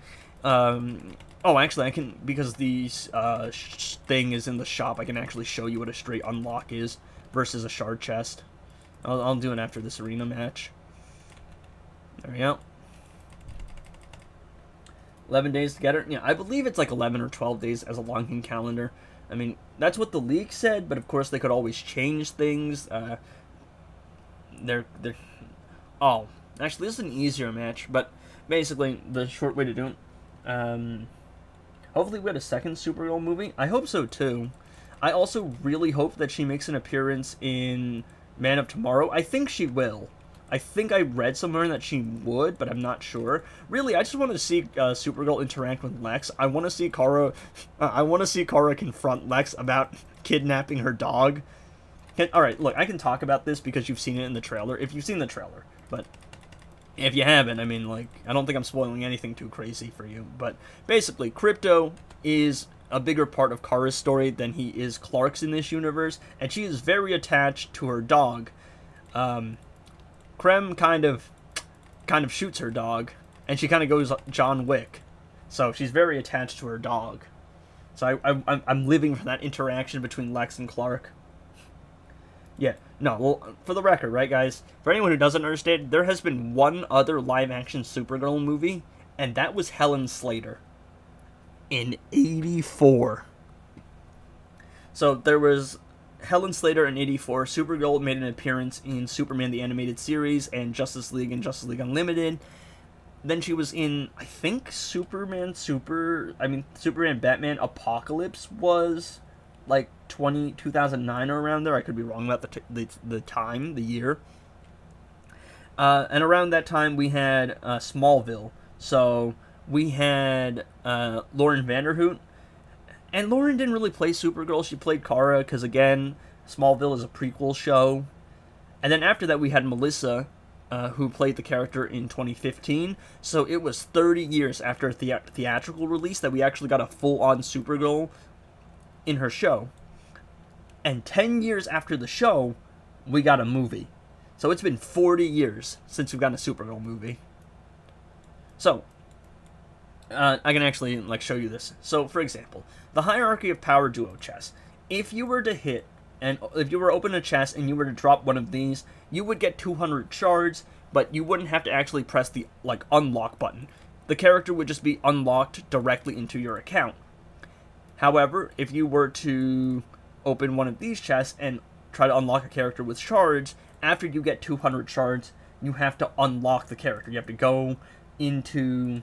Actually, I can, because the thing is in the shop, I can actually show you what a straight unlock is versus a shard chest. I'll do it after this arena match. There we go. 11 days to get her. Yeah, I believe it's 11 or 12 days as a login calendar. That's what the leak said, but of course they could always change things. Oh, actually, this is an easier match, but basically the short way to do it. Hopefully we get a second Supergirl movie. I hope so too. I also really hope that she makes an appearance in Man of Tomorrow. I think she will. I think I read somewhere that she would, but I'm not sure. Really, I just want to see Supergirl interact with Lex. I want to see Kara. I want to see Kara confront Lex about kidnapping her dog. All right, look, I can talk about this because you've seen it in the trailer. If you've seen the trailer, but if you haven't, I don't think I'm spoiling anything too crazy for you. But basically, Krypto is a bigger part of Kara's story than he is Clark's in this universe, and she is very attached to her dog. Krem kind of shoots her dog, and she kind of goes John Wick. So she's very attached to her dog. So I'm living for that interaction between Lex and Clark. Yeah, no, well, for the record, right, guys? For anyone who doesn't understand, there has been one other live-action Supergirl movie, and that was Helen Slater. In '84. So there was Helen Slater in '84. Supergirl made an appearance in Superman the Animated Series and Justice League and Justice League Unlimited. Then she was in, I think, Superman Batman Apocalypse was 2009 or around there. I could be wrong about the year. And around that time we had Smallville. So we had Lauren Vanderhoot. And Lauren didn't really play Supergirl. She played Kara because, again, Smallville is a prequel show. And then after that, we had Melissa, who played the character in 2015. So it was 30 years after a theatrical release that we actually got a full-on Supergirl in her show. And 10 years after the show, we got a movie. So it's been 40 years since we've gotten a Supergirl movie. So, I can actually show you this. So, for example, the hierarchy of power duo chess. If you were to hit, and if you were to open a chest and you were to drop one of these, you would get 200 shards, but you wouldn't have to actually press the unlock button. The character would just be unlocked directly into your account. However, if you were to open one of these chests and try to unlock a character with shards, after you get 200 shards, you have to unlock the character. You have to go into,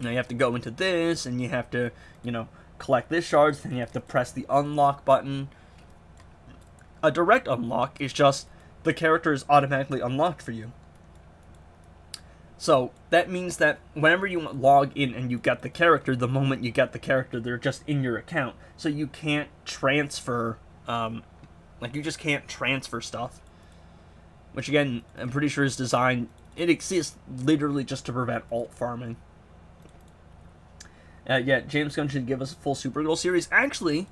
you have to go into this, and you have to, collect this shards, then you have to press the unlock button. A direct unlock is just the character is automatically unlocked for you. So that means that whenever you log in and you get the character, the moment you get the character, they're just in your account. So you can't transfer, you just can't transfer stuff. Which again, I'm pretty sure is designed, it exists literally just to prevent alt farming. Yeah, James Gunn should give us a full Supergirl series. Actually,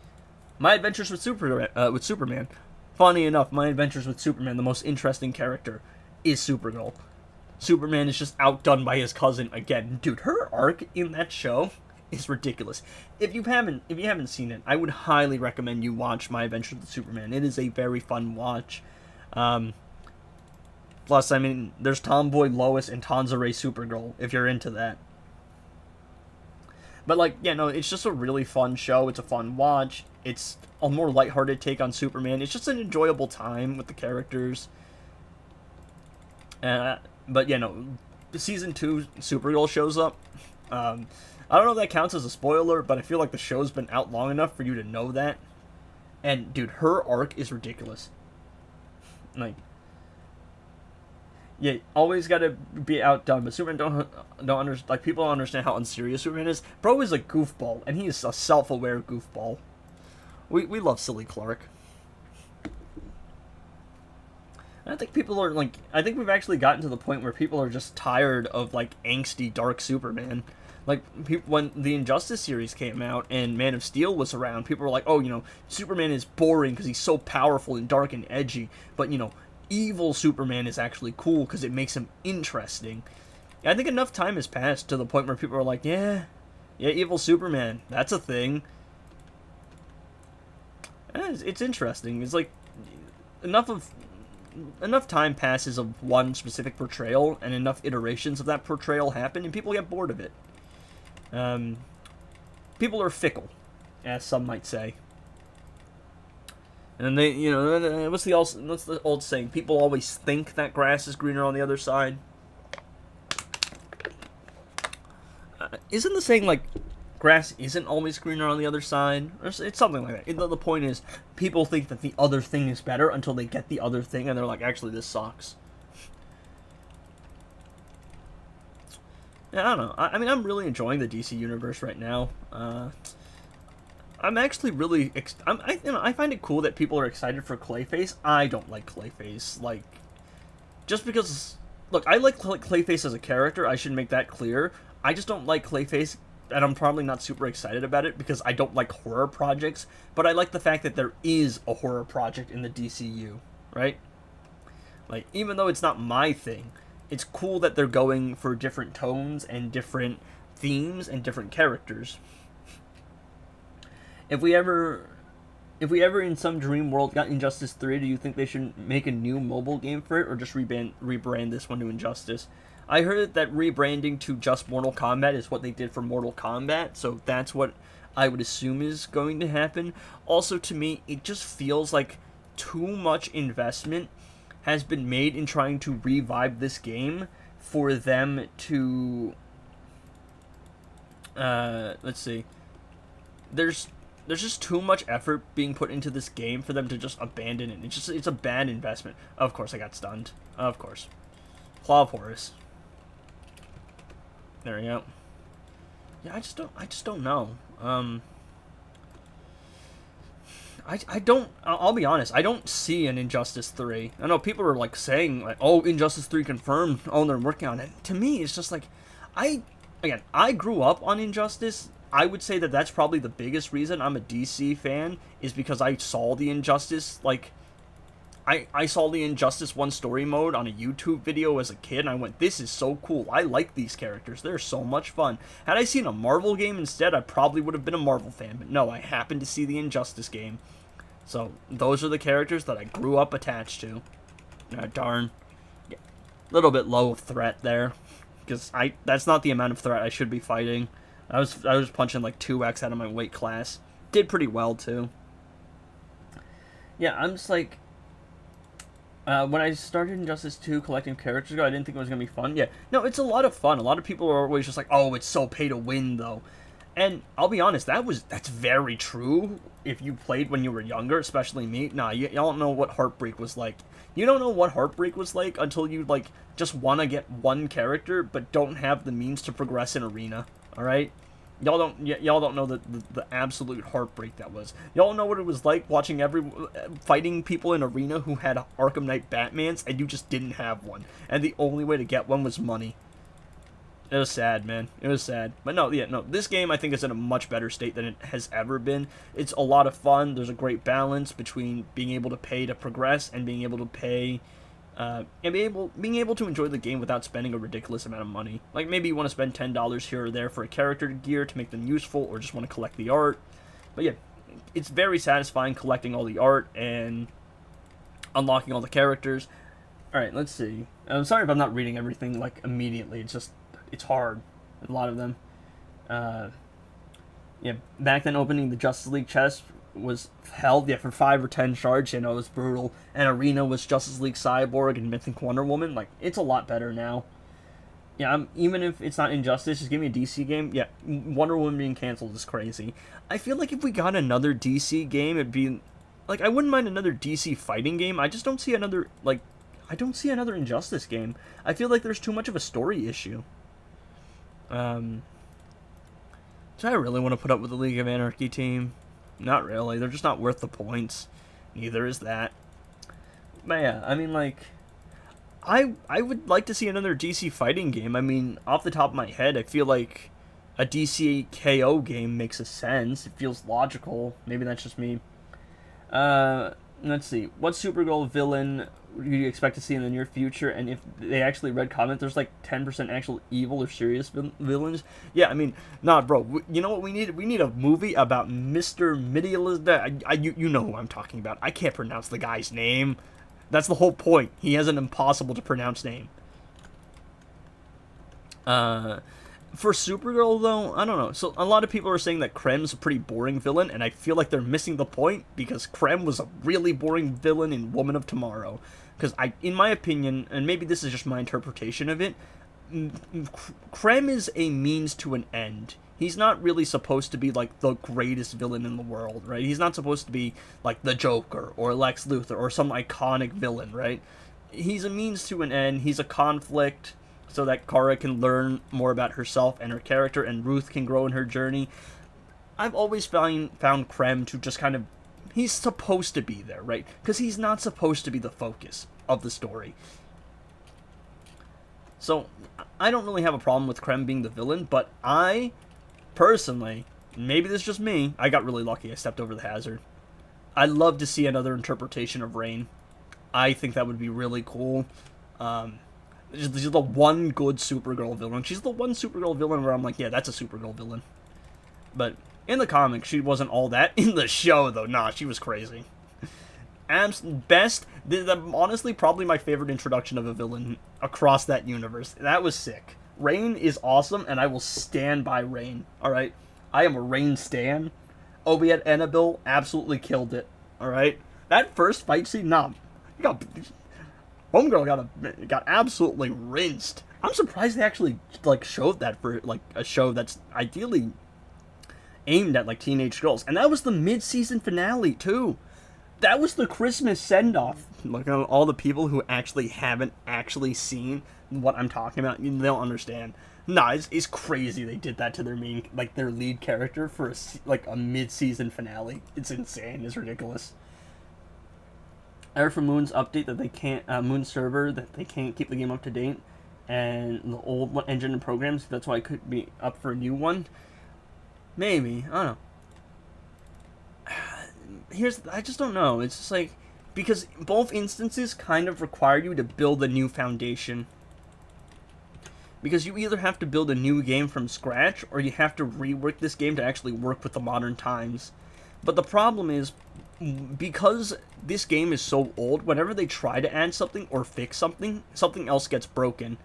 My Adventures with Superman. Funny enough, My Adventures with Superman, the most interesting character, is Supergirl. Superman is just outdone by his cousin again. Dude, her arc in that show is ridiculous. If you haven't seen it, I would highly recommend you watch My Adventures with Superman. It is a very fun watch. Plus, there's Tomboy Lois and Tanzare Supergirl, if you're into that. But, it's just a really fun show. It's a fun watch. It's a more lighthearted take on Superman. It's just an enjoyable time with the characters. But, Season 2 Supergirl shows up. I don't know if that counts as a spoiler, but I feel like the show's been out long enough for you to know that. And, dude, her arc is ridiculous. Yeah, always gotta be outdone, but Superman don't understand. People don't understand how unserious Superman is. Bro is a goofball, and he is a self-aware goofball. We love silly Clark. And I think people are I think we've actually gotten to the point where people are just tired of angsty dark Superman. When the Injustice series came out and Man of Steel was around, people were like, oh, Superman is boring because he's so powerful and dark and edgy, but evil Superman is actually cool because it makes him interesting. I think enough time has passed to the point where people are like, yeah, evil Superman, that's a thing. And it's interesting. It's enough time passes of one specific portrayal, and enough iterations of that portrayal happen, and people get bored of it. People are fickle, as some might say. And they, what's the old saying? People always think that grass is greener on the other side. Isn't the saying grass isn't always greener on the other side? Or it's something like that. The point is, people think that the other thing is better until they get the other thing, and they're like, actually, this sucks. Yeah, I don't know. I'm really enjoying the DC universe right now. I'm actually really, I find it cool that people are excited for Clayface. I don't like Clayface, just because, look, I like Clayface as a character, I should make that clear. I just don't like Clayface, and I'm probably not super excited about it because I don't like horror projects, but I like the fact that there is a horror project in the DCU, right? Even though it's not my thing, it's cool that they're going for different tones and different themes and different characters. If we ever in some dream world got Injustice 3, do you think they should make a new mobile game for it, or just rebrand this one to Injustice? I heard that rebranding to just Mortal Kombat is what they did for Mortal Kombat, so that's what I would assume is going to happen. Also, to me, it just feels like too much investment has been made in trying to revive this game for them to... let's see. There's just too much effort being put into this game for them to just abandon it. It's a bad investment. Of course I got stunned. Of course. Claw of Horus. There we go. Yeah, I just don't know. I don't. I'll be honest. I don't see an Injustice 3. I know people are like saying like, "Oh, Injustice 3 confirmed." Oh, and they're working on it. To me, it's just like, I again, I grew up on Injustice. I would say that that's probably the biggest reason I'm a DC fan is because I saw the Injustice like I saw the Injustice 1 story mode on a YouTube video as a kid, and I went, this is so cool. I like these characters. They're so much fun. Had I seen a Marvel game instead, I probably would have been a Marvel fan. But no, I happened to see the Injustice game. So, those are the characters that I grew up attached to. Darn. Yeah. Little bit low of threat there. Because that's not the amount of threat I should be fighting. I was punching like 2x out of my weight class. Did pretty well, too. Yeah, I'm just like... when I started Injustice 2 collecting characters ago, I didn't think it was going to be fun. Yeah, no, it's a lot of fun. A lot of people are always just like, oh, it's so pay to win, though. And I'll be honest, that's very true if you played when you were younger, especially me. Nah, y'all don't know what Heartbreak was like. You don't know what Heartbreak was like until you, like, just want to get one character, but don't have the means to progress in Arena, alright? Y'all don't know the absolute heartbreak that was. Y'all know what it was like watching fighting people in Arena who had Arkham Knight Batmans, and you just didn't have one. And the only way to get one was money. It was sad, man. It was sad. But no, this game I think is in a much better state than it has ever been. It's a lot of fun. There's a great balance between being able to pay to progress and being able to pay, and being able to enjoy the game without spending a ridiculous amount of money. Like, maybe you want to spend $10 here or there for a character gear to make them useful, or just want to collect the art. But yeah, it's very satisfying collecting all the art and unlocking all the characters. Alright, let's see. I'm sorry if I'm not reading everything, like, immediately. It's hard. A lot of them. Yeah, back then opening the Justice League chest was held, for 5 or 10 shards, it was brutal. And Arena was Justice League Cyborg and Mythic Wonder Woman. Like, it's a lot better now. Yeah, even if it's not Injustice, just give me a DC game. Yeah, Wonder Woman being canceled is crazy. I feel like if we got another DC game, it'd be... Like, I wouldn't mind another DC fighting game. I just don't see another, like... I don't see another Injustice game. I feel like there's too much of a story issue. Do I really want to put up with the League of Anarchy team? Not really. They're just not worth the points. Neither is that. But yeah, I mean, like... I would like to see another DC fighting game. I mean, off the top of my head, I feel like a DC KO game makes a sense. It feels logical. Maybe that's just me. Let's see. What Supergirl villain do you expect to see in the near future? And if they actually read comments, there's like 10% actual evil or serious villains. Yeah, I mean, nah, bro. You know what we need? We need a movie about Mr. Midialist. You know who I'm talking about. I can't pronounce the guy's name. That's the whole point. He has an impossible to pronounce name. For Supergirl, though, I don't know. So, a lot of people are saying that Krem's a pretty boring villain, and I feel like they're missing the point, because Krem was a really boring villain in Woman of Tomorrow. Because, in my opinion, and maybe this is just my interpretation of it, Krem is a means to an end. He's not really supposed to be, like, the greatest villain in the world, right? He's not supposed to be, like, the Joker, or Lex Luthor, or some iconic villain, right? He's a means to an end. He's a conflict, so that Kara can learn more about herself and her character, and Ruth can grow in her journey. I've always found Krem to just kind of... He's supposed to be there, right? Because he's not supposed to be the focus of the story. So, I don't really have a problem with Krem being the villain, but I, personally, maybe this is just me, I got really lucky. I stepped over the hazard. I'd love to see another interpretation of Reign. I think that would be really cool. She's the one good Supergirl villain. She's the one Supergirl villain where I'm like, yeah, that's a Supergirl villain. But in the comics, she wasn't all that. In the show, though, nah, she was crazy. Honestly, probably my favorite introduction of a villain across that universe. That was sick. Reign is awesome, and I will stand by Reign, alright? I am a Reign stan. Obiet Annabelle absolutely killed it, alright? That first fight scene, nah, Homegirl got absolutely rinsed. I'm surprised they actually, like, showed that for, like, a show that's ideally aimed at, like, teenage girls. And that was the mid-season finale, too. That was the Christmas send-off. Look at all the people who actually haven't actually seen what I'm talking about. They'll understand. Nah, it's crazy they did that to their their lead character for a mid-season finale. It's insane. It's ridiculous. I heard from Moon's update that they can't, Moon server, that they can't keep the game up to date, and the old engine and programs, that's why it could be up for a new one. Maybe, I don't know. I just don't know. It's just like, because both instances kind of require you to build a new foundation. Because you either have to build a new game from scratch, or you have to rework this game to actually work with the modern times. But the problem is, because this game is so old, whenever they try to add something or fix something, something else gets broken.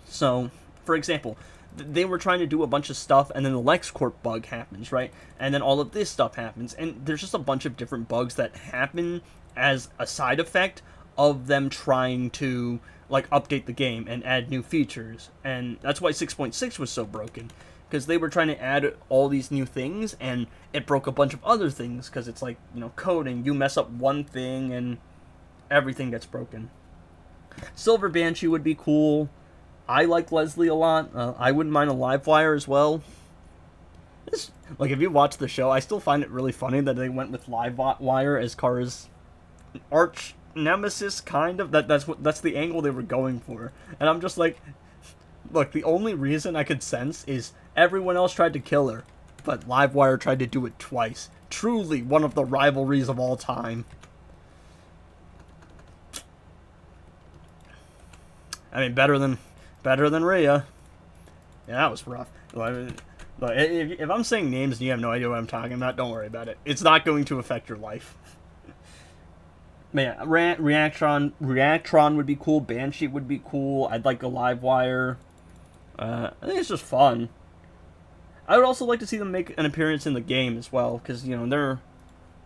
So, for example, they were trying to do a bunch of stuff, and then the LexCorp bug happens, right? And then all of this stuff happens, and there's just a bunch of different bugs that happen as a side effect of them trying to, like, update the game and add new features. And that's why 6.6 was so broken, because they were trying to add all these new things, and it broke a bunch of other things, because it's like, you know, coding. You mess up one thing, and everything gets broken. Silver Banshee would be cool. I like Leslie a lot. I wouldn't mind a Livewire as well. Like, if you watch the show, I still find it really funny that they went with Livewire as Kara's arch nemesis, kind of. That's the angle they were going for. And I'm just like, look, the only reason I could sense is everyone else tried to kill her, but Livewire tried to do it twice. Truly one of the rivalries of all time. I mean, better than Rhea. Yeah, that was rough. If I'm saying names and you have no idea what I'm talking about, don't worry about it. It's not going to affect your life. But yeah, Reactron would be cool. Banshee would be cool. I'd like a Livewire. I think it's just fun. I would also like to see them make an appearance in the game as well, because, you know,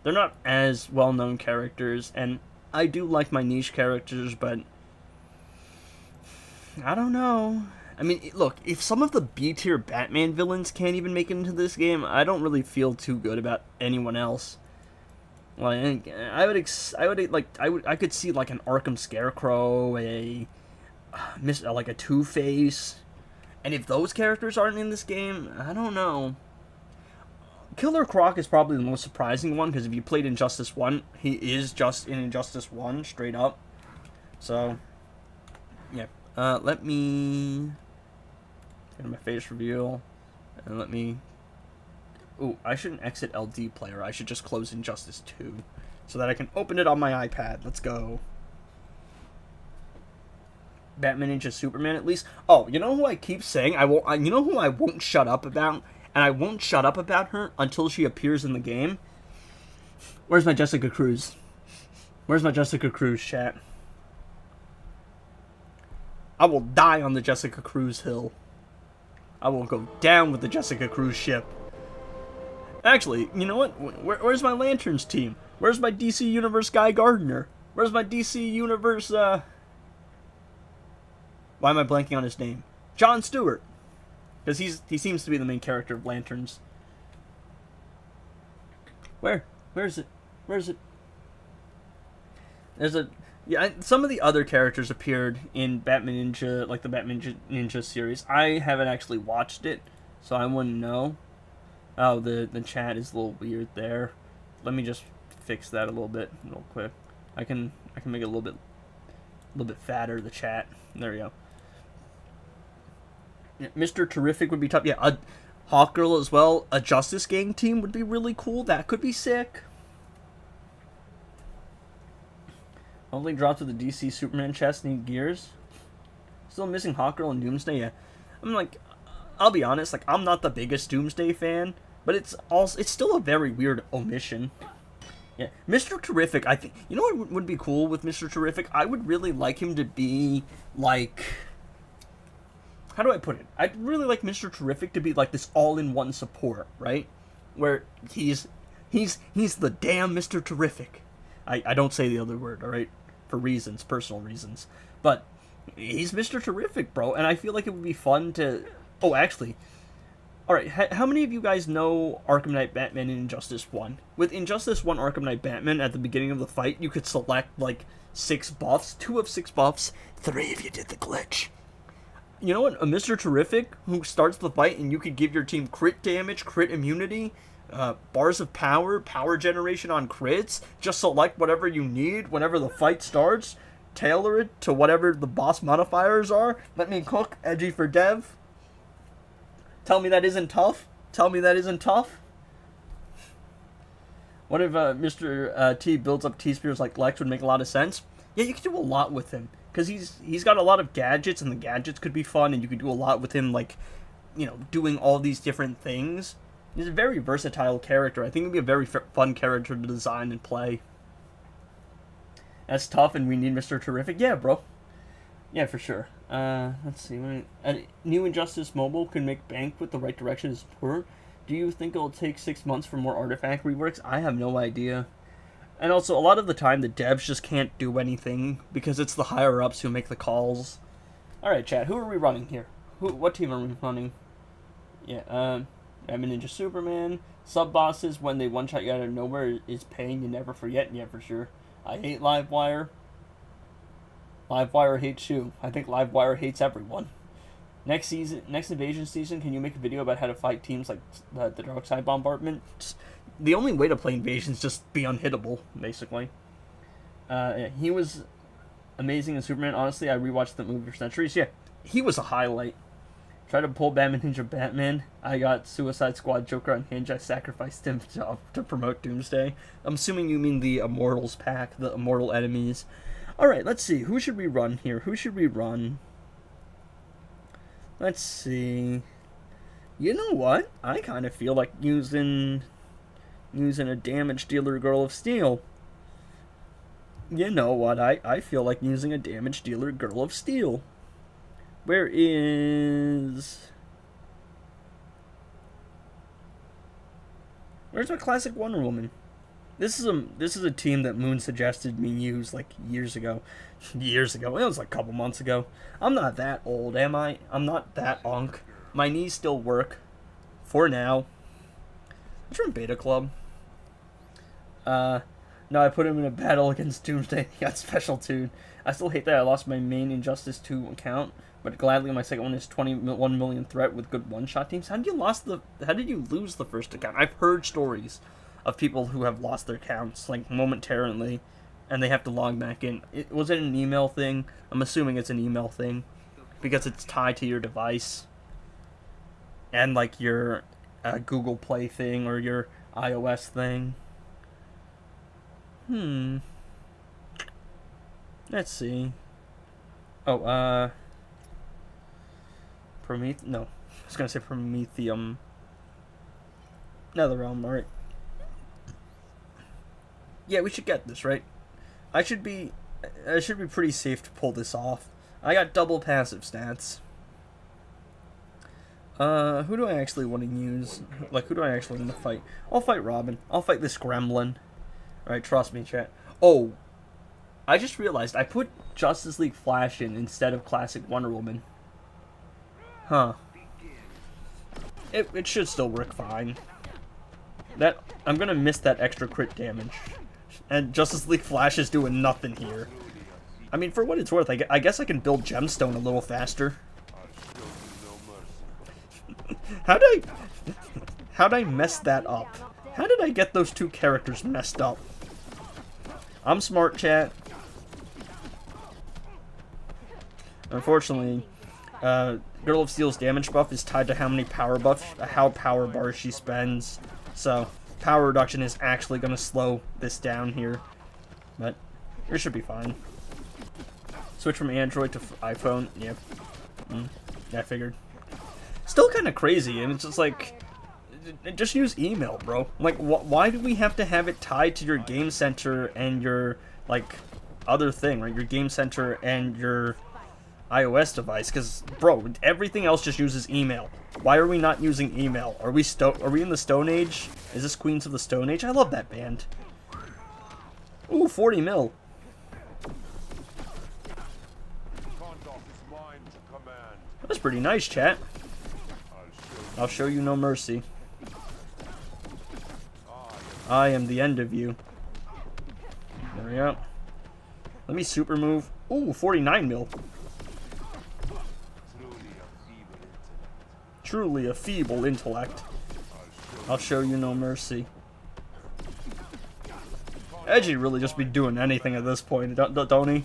they're not as well-known characters, and I do like my niche characters, but I don't know. I mean, look, if some of the B-tier Batman villains can't even make it into this game, I don't really feel too good about anyone else. Like, I could see like an Arkham Scarecrow, a Two-Face, and if those characters aren't in this game, I don't know. Killer Croc is probably the most surprising one, because if you played Injustice 1, he is just in Injustice 1, straight up. So, yeah. Let me get my face reveal, and let me... Ooh, I shouldn't exit LD player. I should just close Injustice 2, so that I can open it on my iPad. Let's go. Batman Ninja Superman, at least. Oh, you know who I keep saying you know who I won't shut up about, and I won't shut up about her until she appears in the game? Where's my Jessica Cruz? Where's my Jessica Cruz, chat? I will die on the Jessica Cruz hill. I will go down with the Jessica Cruz ship. Actually, you know what? Where's my Lanterns team? Where's my DC Universe Guy Gardner? Where's my DC Universe, Why am I blanking on his name? Jon Stewart. Because he seems to be the main character of Lanterns. Where is it? Where is it? There's a... Yeah, some of the other characters appeared in Batman Ninja, like the Batman Ninja series. I haven't actually watched it, so I wouldn't know. Oh, the chat is a little weird there. Let me just fix that a little bit, real quick. I can make it a little bit fatter, the chat. There we go. Yeah, Mr. Terrific would be tough. Yeah, a Hawkgirl as well. A Justice Gang team would be really cool. That could be sick. Only dropped with the DC Superman chest need gears. Still missing Hawkgirl and Doomsday. Yeah, I'm like, I'll be honest. Like, I'm not the biggest Doomsday fan, but it's still a very weird omission. Yeah, Mr. Terrific. I think, you know what would be cool with Mr. Terrific? I would really like him to be like, how do I put it? I'd really like Mr. Terrific to be like this all-in-one support, right? Where he's the damn Mr. Terrific. I don't say the other word, all right? For reasons, personal reasons. But he's Mr. Terrific, bro, and I feel like it would be fun to... Oh, actually, alright, how many of you guys know Arkham Knight Batman in Injustice 1? With Injustice 1 Arkham Knight Batman, at the beginning of the fight, you could select, like, 6 buffs, 2 of 6 buffs, 3 if you did the glitch. You know what? A Mr. Terrific who starts the fight and you could give your team crit damage, crit immunity, bars of power, power generation on crits. Just select whatever you need whenever the fight starts. Tailor it to whatever the boss modifiers are. Let me cook. Edgy for dev. Tell me that isn't tough. Tell me that isn't tough. What if Mr. T builds up T-Spears like Lex? Would make a lot of sense. Yeah, you could do a lot with him. Because he's got a lot of gadgets, and the gadgets could be fun, and you could do a lot with him, like, you know, doing all these different things. He's a very versatile character. I think it'd be a very fun character to design and play. That's tough, and we need Mr. Terrific. Yeah, bro. Yeah, for sure. Let's see. New Injustice Mobile can make bank with the right direction as per. Do you think it'll take 6 months for more artifact reworks? I have no idea. And also, a lot of the time, the devs just can't do anything because it's the higher-ups who make the calls. Alright, chat, who are we running here? What team are we running? Yeah, I'm a Ninja Superman. Sub-bosses, when they one-shot you out of nowhere, is pain you never forget. Yeah, for sure. I hate Livewire. Livewire hates you. I think Livewire hates everyone. Next invasion season, can you make a video about how to fight teams like the Dark Side Bombardment? The only way to play Invasion is just be unhittable, basically. Yeah, he was amazing in Superman. Honestly, I rewatched the movie for centuries. Yeah, he was a highlight. Tried to pull Batman Ninja Batman. I got Suicide Squad Joker on Hinge. I sacrificed him to promote Doomsday. I'm assuming you mean the Immortals pack, the Immortal Enemies. Alright, let's see. Who should we run here? Who should we run? Let's see. You know what? I kind of feel like using a damage dealer Girl of Steel. You know what? I feel like using a damage dealer Girl of Steel. Where's my classic Wonder Woman? This is a team that Moon suggested me use like years ago. Years ago. It was like a couple months ago. I'm not that old, am I? I'm not that onk. My knees still work. For now. It's from Beta Club. No, I put him in a battle against Doomsday. He got special tuned. I still hate that I lost my main Injustice 2 account, but gladly my second one is 21 million threat with good one-shot teams. How did you lose the first account? I've heard stories of people who have lost their accounts, like, momentarily, and they have to log back in. Was it an email thing? I'm assuming it's an email thing, because it's tied to your device, and, like, your Google Play thing, or your iOS thing. Let's see. Oh, no. I was gonna say Prometheum. Netherrealm, alright. Yeah, we should get this, right? I should be pretty safe to pull this off. I got double passive stats. Who do I actually want to use? Like, who do I actually want to fight? I'll fight Robin. I'll fight this gremlin. Alright, trust me, chat. Oh, I just realized I put Justice League Flash in instead of Classic Wonder Woman. Huh. It should still work fine. I'm gonna miss that extra crit damage. And Justice League Flash is doing nothing here. I mean, for what it's worth, I guess I can build Gemstone a little faster. How'd I mess that up? How did I get those two characters messed up? I'm smart, chat. Unfortunately, Girl of Steel's damage buff is tied to how power bars she spends. So, power reduction is actually going to slow this down here. But, it should be fine. Switch from Android to iPhone. Yep. Yeah, I figured. Still kind of crazy, and it's just like, just use email, bro. Like, why do we have to have it tied to your Game Center and your, like, other thing, right? Your Game Center and your iOS device, because, bro, everything else just uses email. Why are we not using email? Are we in the Stone Age? Is this Queens of the Stone Age? I love that band. Ooh, 40 mil. That's pretty nice, chat. I'll show you no mercy. I am the end of you. There we go. Let me super move. Ooh, 49 mil. truly a feeble intellect. I'll show you no mercy. Edgy really just be doing anything at this point, don't he?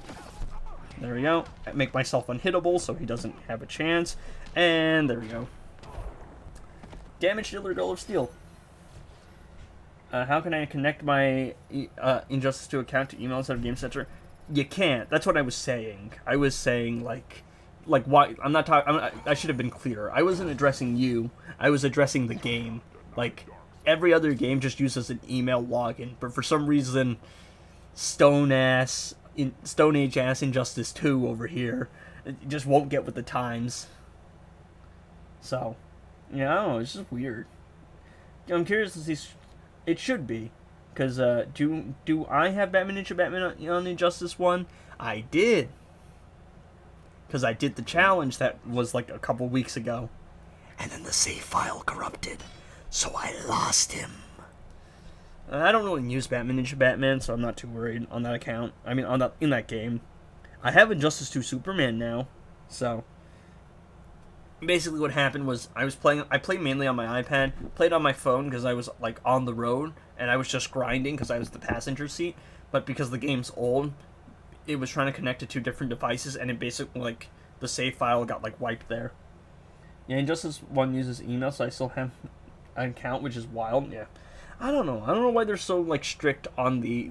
There we go. I make myself unhittable so he doesn't have a chance. And there we go. Damage dealer, Girl of Steel. How can I connect my Injustice 2 account to email instead of Game Center? You can't. That's what I was saying. I was saying, like why? I'm not talking. I should have been clearer. I wasn't addressing you. I was addressing the game. Like, every other game just uses an email login, but for some reason, Stone Age ass Injustice 2 over here, it just won't get with the times. So, yeah, I don't know. It's just weird. I'm curious to see. It should be, because do I have Batman Ninja Batman on Injustice 1? I did, because I did the challenge that was like a couple weeks ago, and then the save file corrupted, so I lost him. I don't really use Batman Ninja Batman, so I'm not too worried on that account. I mean, in that game, I have Injustice 2 Superman now, so. Basically what happened was I played mainly on my iPad, played on my phone because I was like on the road and I was just grinding because I was the passenger seat, but because the game's old, it was trying to connect to two different devices and it basically like the save file got like wiped there. Yeah, Injustice 1 uses email, so I still have an account, which is wild. Yeah. I don't know why they're so like strict on the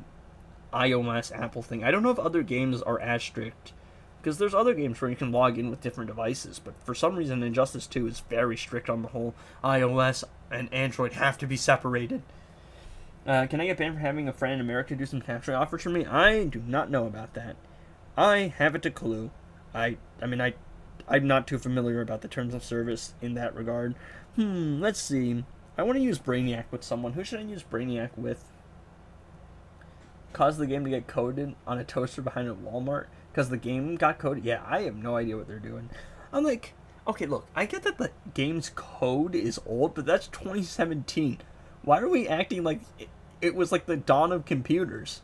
iOS Apple thing. I don't know if other games are as strict. Because there's other games where you can log in with different devices, but for some reason Injustice 2 is very strict on the whole iOS and Android have to be separated. Can I get banned for having a friend in America do some capturing offers for me? I do not know about that. I haven't a clue. I'm not too familiar about the terms of service in that regard. Let's see. I want to use Brainiac with someone. Who should I use Brainiac with? Cause the game to get coded on a toaster behind a Walmart? Because the game got coded? Yeah, I have no idea what they're doing. I'm like, okay, look, I get that the game's code is old, but that's 2017. Why are we acting like it was like the dawn of computers?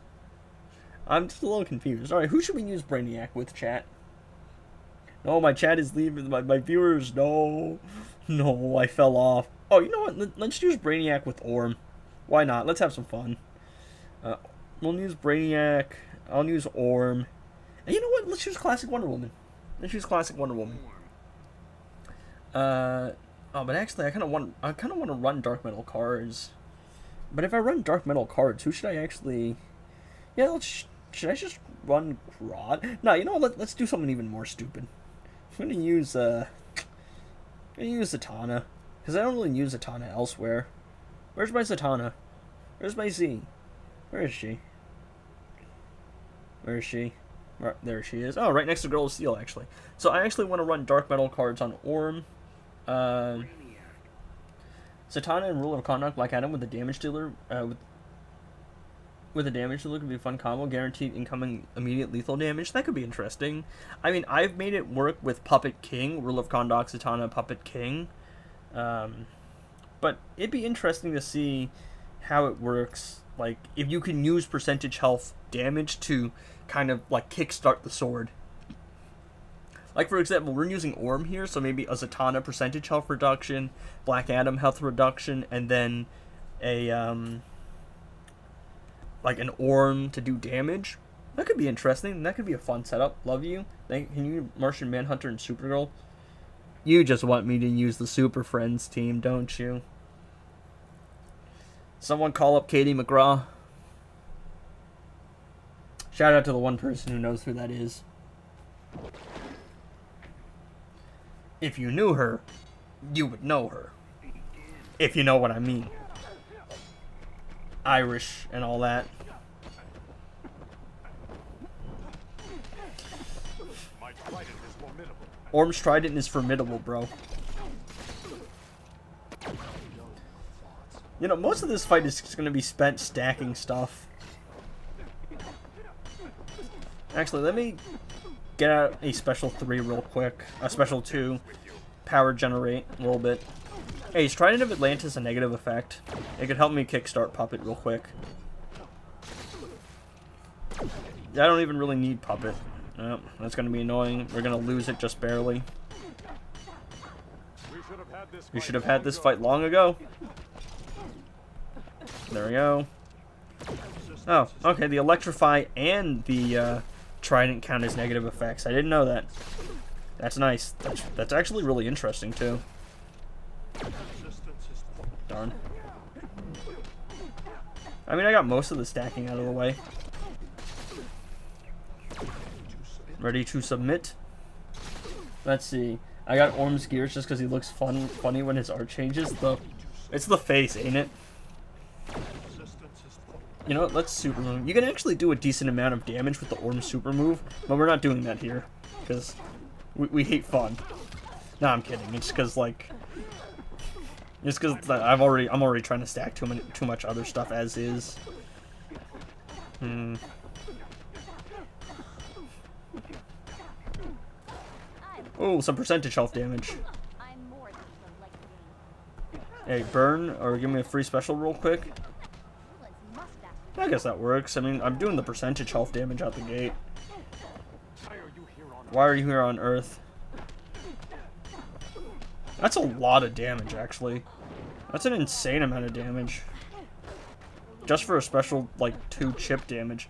I'm just a little confused. Alright, who should we use Brainiac with, chat? No, my chat is leaving. My viewers, no. No, I fell off. Oh, you know what? Let's use Brainiac with Orm. Why not? Let's have some fun. We'll use Brainiac. I'll use Orm. And you know what? Let's use Classic Wonder Woman. But actually, I kind of want to run Dark Metal cards. But if I run Dark Metal cards, who should I actually? Yeah, should I just run Grodd? No, you know what? Let's do something even more stupid. I'm gonna use Zatanna, because I don't really use Zatanna elsewhere. Where's my Zatanna? Where's my Z? Where is she? Right, there she is. Oh, right next to Girl of Steel, actually. So I actually want to run Dark Metal cards on Orm. Zatanna and Ruler of Conduct, Black Adam with a damage dealer. With a damage dealer could be a fun combo. Guaranteed incoming immediate lethal damage. That could be interesting. I mean, I've made it work with Puppet King. Ruler of Conduct, Zatanna, Puppet King. But it'd be interesting to see how it works. Like, if you can use percentage health damage to kind of like kickstart the sword. Like, for example, we're using Orm here, so maybe a Zatanna percentage health reduction, Black Adam health reduction, and then a like an Orm to do damage. That could be interesting. That could be a fun setup. Love you. Can you Martian Manhunter and Supergirl? You just want me to use the Super Friends team, don't you? Someone call up Katie McGraw. Shout out to the one person who knows who that is. If you knew her, you would know her. If you know what I mean. Irish and all that. Orm's Trident is formidable, bro. You know, most of this fight is going to be spent stacking stuff. Actually, let me get out a special 3 real quick. A special 2. Power generate a little bit. Hey, is Trident of Atlantis a negative effect? It could help me kickstart Puppet real quick. I don't even really need Puppet. Oh, that's going to be annoying. We're going to lose it just barely. We should have had this fight long ago. There we go. Oh, okay, the Electrify and the Trident count as negative effects. I didn't know that. That's nice. That's actually really interesting, too. Darn. I mean, I got most of the stacking out of the way. Ready to submit? Let's see. I got Orm's Gears just because he looks funny when his art changes. It's the face, ain't it? You know what? Let's super move. You can actually do a decent amount of damage with the Orm super move, but we're not doing that here because we hate fun. No, I'm kidding. It's because like, it's because I'm already trying to stack too much other stuff as is. Oh, some percentage health damage. Hey, burn or give me a free special real quick. I guess that works. I mean, I'm doing the percentage health damage out the gate. Why are you here on Earth? That's a lot of damage, actually. That's an insane amount of damage. Just for a special, like, 2 chip damage.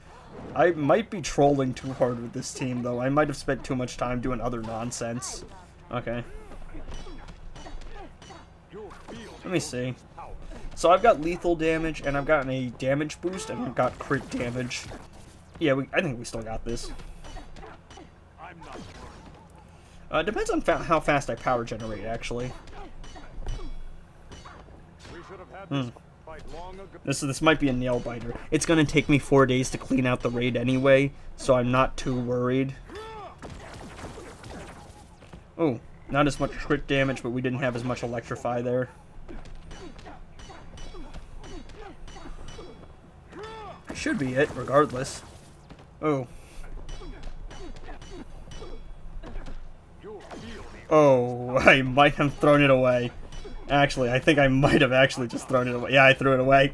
I might be trolling too hard with this team, though. I might have spent too much time doing other nonsense. Okay. Let me see. So I've got lethal damage, and I've gotten a damage boost, and I've got crit damage. Yeah, I think we still got this. Depends on how fast I power generate, actually. This might be a nail biter. It's gonna take me 4 days to clean out the raid anyway, so I'm not too worried. Oh, not as much crit damage, but we didn't have as much Electrify there. Should be it, regardless. Oh. Oh, I might have thrown it away. Actually, I think I might have actually just thrown it away. Yeah, I threw it away.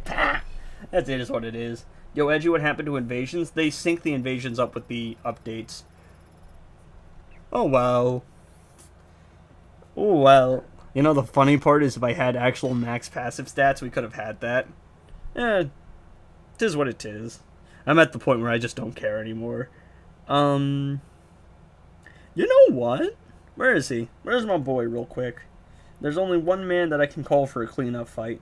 That's it, is what it is. Yo, Edgy, what happened to invasions? They sync the invasions up with the updates. Oh, wow. Oh, well. You know, the funny part is if I had actual max passive stats, we could have had that. Eh, 'tis what it is. I'm at the point where I just don't care anymore. You know what? Where is he? Where's my boy, real quick? There's only one man that I can call for a cleanup fight.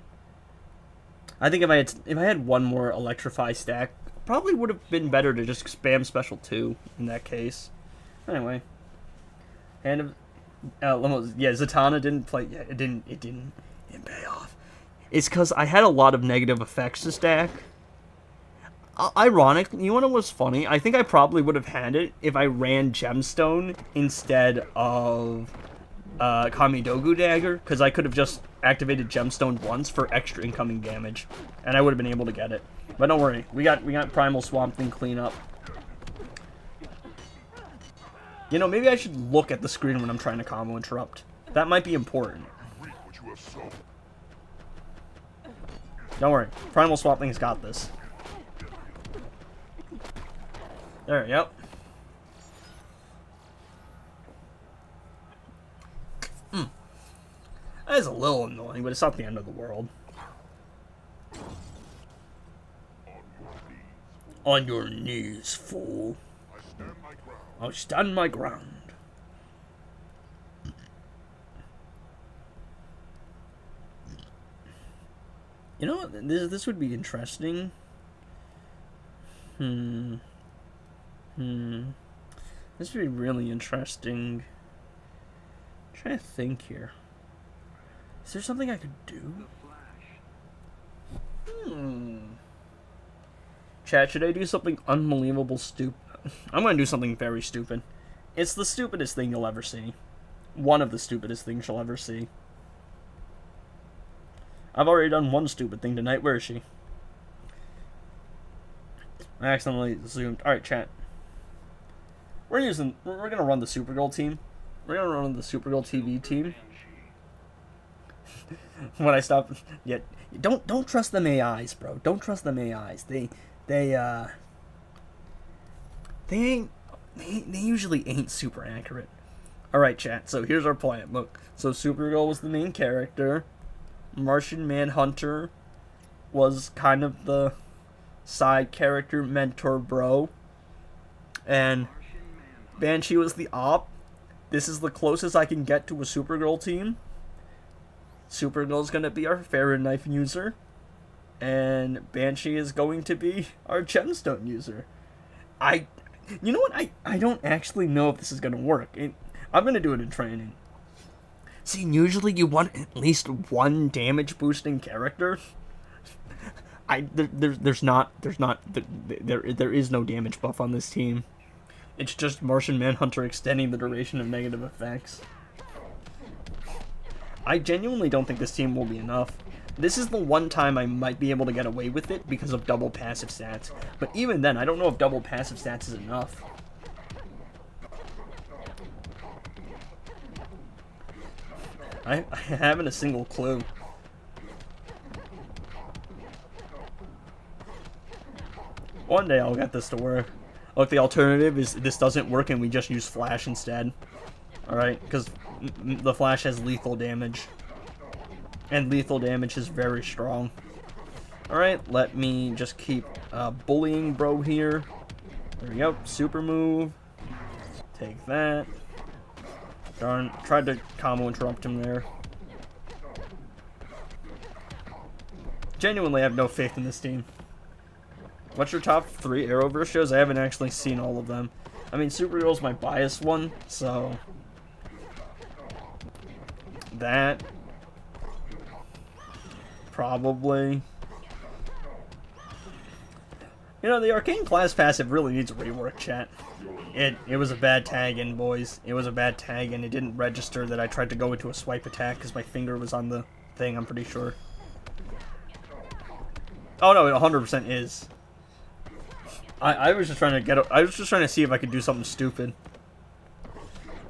I think if I had one more Electrify stack, probably would have been better to just spam special 2 in that case. Anyway, yeah, Zatanna didn't play. Yeah, it didn't pay off. It's because I had a lot of negative effects to stack. Ironically, you know what was funny? I think I probably would have had it if I ran Gemstone instead of Kamidogu Dagger, because I could have just activated Gemstone once for extra incoming damage, and I would have been able to get it. But don't worry, we got Primal Swamp Thing cleanup. You know, maybe I should look at the screen when I'm trying to combo interrupt. That might be important. Don't worry, Primal Swamp Thing's got this. There, yep. That is a little annoying, but it's not the end of the world. On your knees, fool. I'll stand my ground. You know what? This would be interesting. This would be really interesting. I'm trying to think here. Is there something I could do? Chat, should I do something unbelievable stupid? I'm gonna do something very stupid. It's the stupidest thing you'll ever see. One of the stupidest things you'll ever see. I've already done one stupid thing tonight. Where is she? I accidentally zoomed. Alright, chat. We're gonna run the Supergirl team. We're gonna run the Supergirl TV team. When I stop, yeah, don't trust them AIs, bro. Don't trust them AIs. They usually ain't super accurate. Alright, chat, so here's our plan. Look, so Supergirl was the main character. Martian Manhunter was kind of the side character, mentor, bro. And Banshee was the op. This is the closest I can get to a Supergirl team. Supergirl's gonna be our Fahrenheit user. And Banshee is going to be our gemstone user. You know what? I don't actually know if this is gonna work. I'm gonna do it in training. See, usually you want at least one damage boosting character. There is no damage buff on this team. It's just Martian Manhunter extending the duration of negative effects. I genuinely don't think this team will be enough. This is the one time I might be able to get away with it because of double passive stats. But even then, I don't know if double passive stats is enough. I haven't a single clue. One day I'll get this to work. Look, the alternative is this doesn't work and we just use Flash instead. Alright, because the Flash has lethal damage. And lethal damage is very strong. Alright, let me just keep bullying bro here. There we go, super move. Take that. Darn, tried to combo interrupt him there. Genuinely, I have no faith in this team. What's your top 3 Arrowverse shows? I haven't actually seen all of them. I mean, Supergirl's my biased one, so... that... probably... You know, the Arcane class passive really needs a rework, chat. It was a bad tag in, boys. It was a bad tag, and it didn't register that I tried to go into a swipe attack because my finger was on the thing, I'm pretty sure. Oh no, it 100% is. I was just trying to see if I could do something stupid.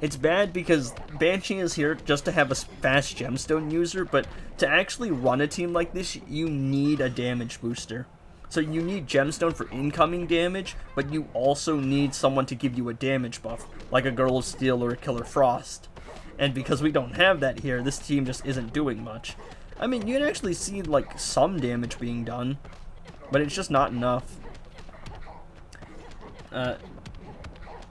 It's bad because Banshee is here just to have a fast gemstone user, but to actually run a team like this, you need a damage booster. So you need gemstone for incoming damage, but you also need someone to give you a damage buff, like a Girl of Steel or a Killer Frost. And because we don't have that here, this team just isn't doing much. I mean, you can actually see, like, some damage being done, but it's just not enough.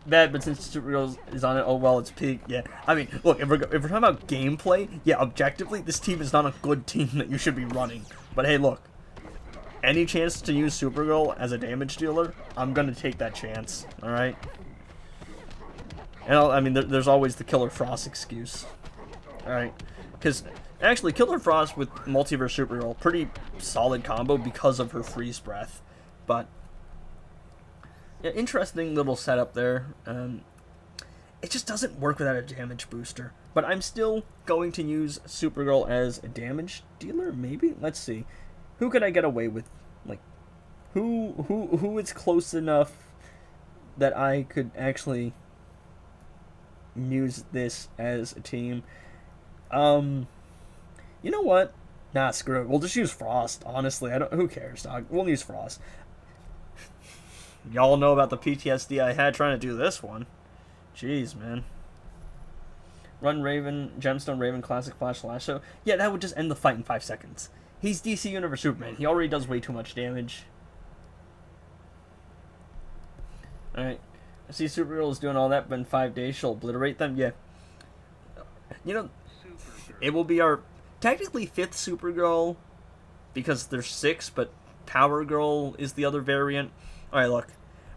Bad, but since Supergirl is on it, oh well, it's peak. Yeah, I mean, look, if we're talking about gameplay, yeah, objectively, this team is not a good team that you should be running. But hey, look, any chance to use Supergirl as a damage dealer, I'm gonna take that chance. All right. And I mean, there's always the Killer Frost excuse. All right, because actually, Killer Frost with Multiverse Supergirl, pretty solid combo because of her freeze breath, but. Yeah, interesting little setup there. It just doesn't work without a damage booster. But I'm still going to use Supergirl as a damage dealer, maybe? Let's see. Who could I get away with? Like, who is close enough that I could actually use this as a team? You know what? Nah, screw it. We'll just use Frost, honestly. Who cares, dog? We'll use Frost. Y'all know about the PTSD I had trying to do this one. Jeez, man. Run Raven, Gemstone Raven, Classic Flash Lasso. Yeah, that would just end the fight in 5 seconds. He's DC Universe Superman. He already does way too much damage. Alright. I see Supergirl is doing all that, but in 5 days she'll obliterate them. Yeah. You know, it will be our technically 5th Supergirl because there's 6, but Power Girl is the other variant. Alright, look.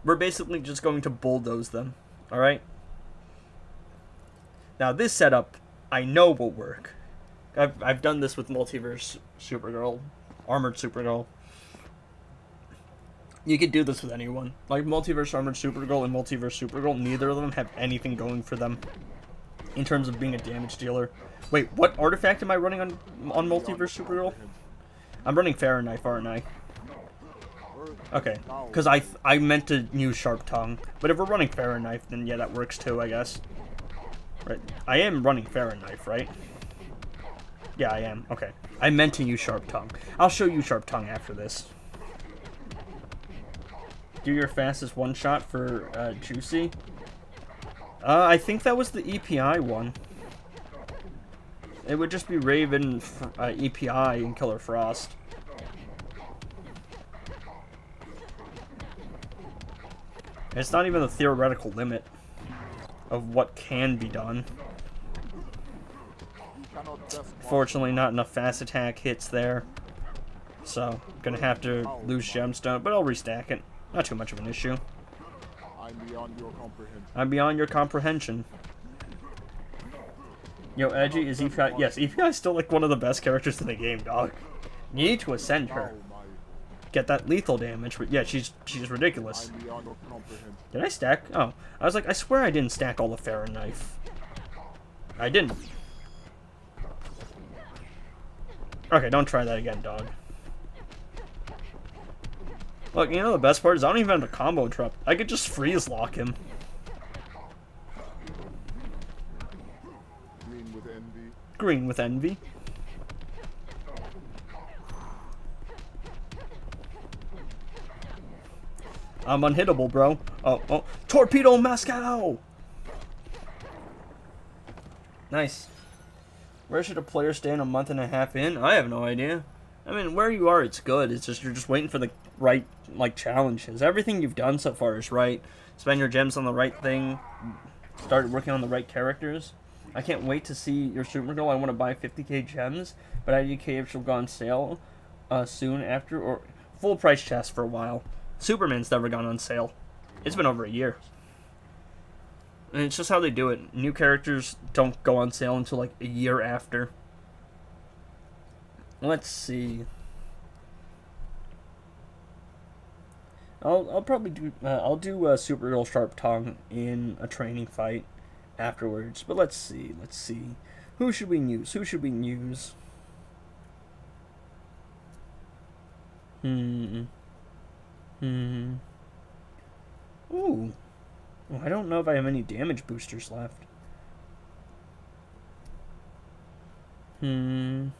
We're basically just going to bulldoze them. Alright? Now, this setup, I know will work. I've done this with Multiverse Supergirl, Armored Supergirl. You could do this with anyone. Like, Multiverse Armored Supergirl and Multiverse Supergirl, neither of them have anything going for them in terms of being a damage dealer. Wait, what artifact am I running on Multiverse Supergirl? I'm running Fahrenheit, aren't I? Okay, because I meant to use Sharp Tongue, but if we're running Fahrenheit, then yeah, that works too, I guess. Right, I am running Fahrenheit, right? Yeah, I am. Okay, I meant to use Sharp Tongue. I'll show you Sharp Tongue after this. Do your fastest one shot for Juicy. I think that was the EPI one. It would just be Raven, EPI, and Killer Frost. It's not even the theoretical limit of what can be done. Fortunately, not enough fast attack hits there. So, gonna have to lose gemstone, but I'll restack it. Not too much of an issue. I'm beyond your comprehension. I'm beyond your comprehension. Yo, Edgy, is EPI... Yes, EPI is still like one of the best characters in the game, dog. You need to ascend her. Get that lethal damage. But yeah, she's ridiculous. Did I stack? Oh, I was like, I swear I didn't stack all the Farron knife. I didn't. Okay, don't try that again, dog. Look, you know the best part is I don't even have to combo interrupt. I could just freeze lock him. Green with envy. Green with envy. I'm unhittable, bro. Oh. Torpedo Moscow! Nice. Where should a player stand a month and a half in? I have no idea. I mean, where you are, it's good. It's just you're just waiting for the right, like, challenges. Everything you've done so far is right. Spend your gems on the right thing. Start working on the right characters. I can't wait to see your Supergirl. I want to buy 50k gems, but IDK she'll go on sale soon after, or full price chest for a while. Superman's never gone on sale. It's been over a year. And it's just how they do it. New characters don't go on sale until like a year after. Let's see. I'll probably do Supergirl Sharp Tongue in a training fight afterwards. But let's see. Who should we use? Ooh. Well, I don't know if I have any damage boosters left. I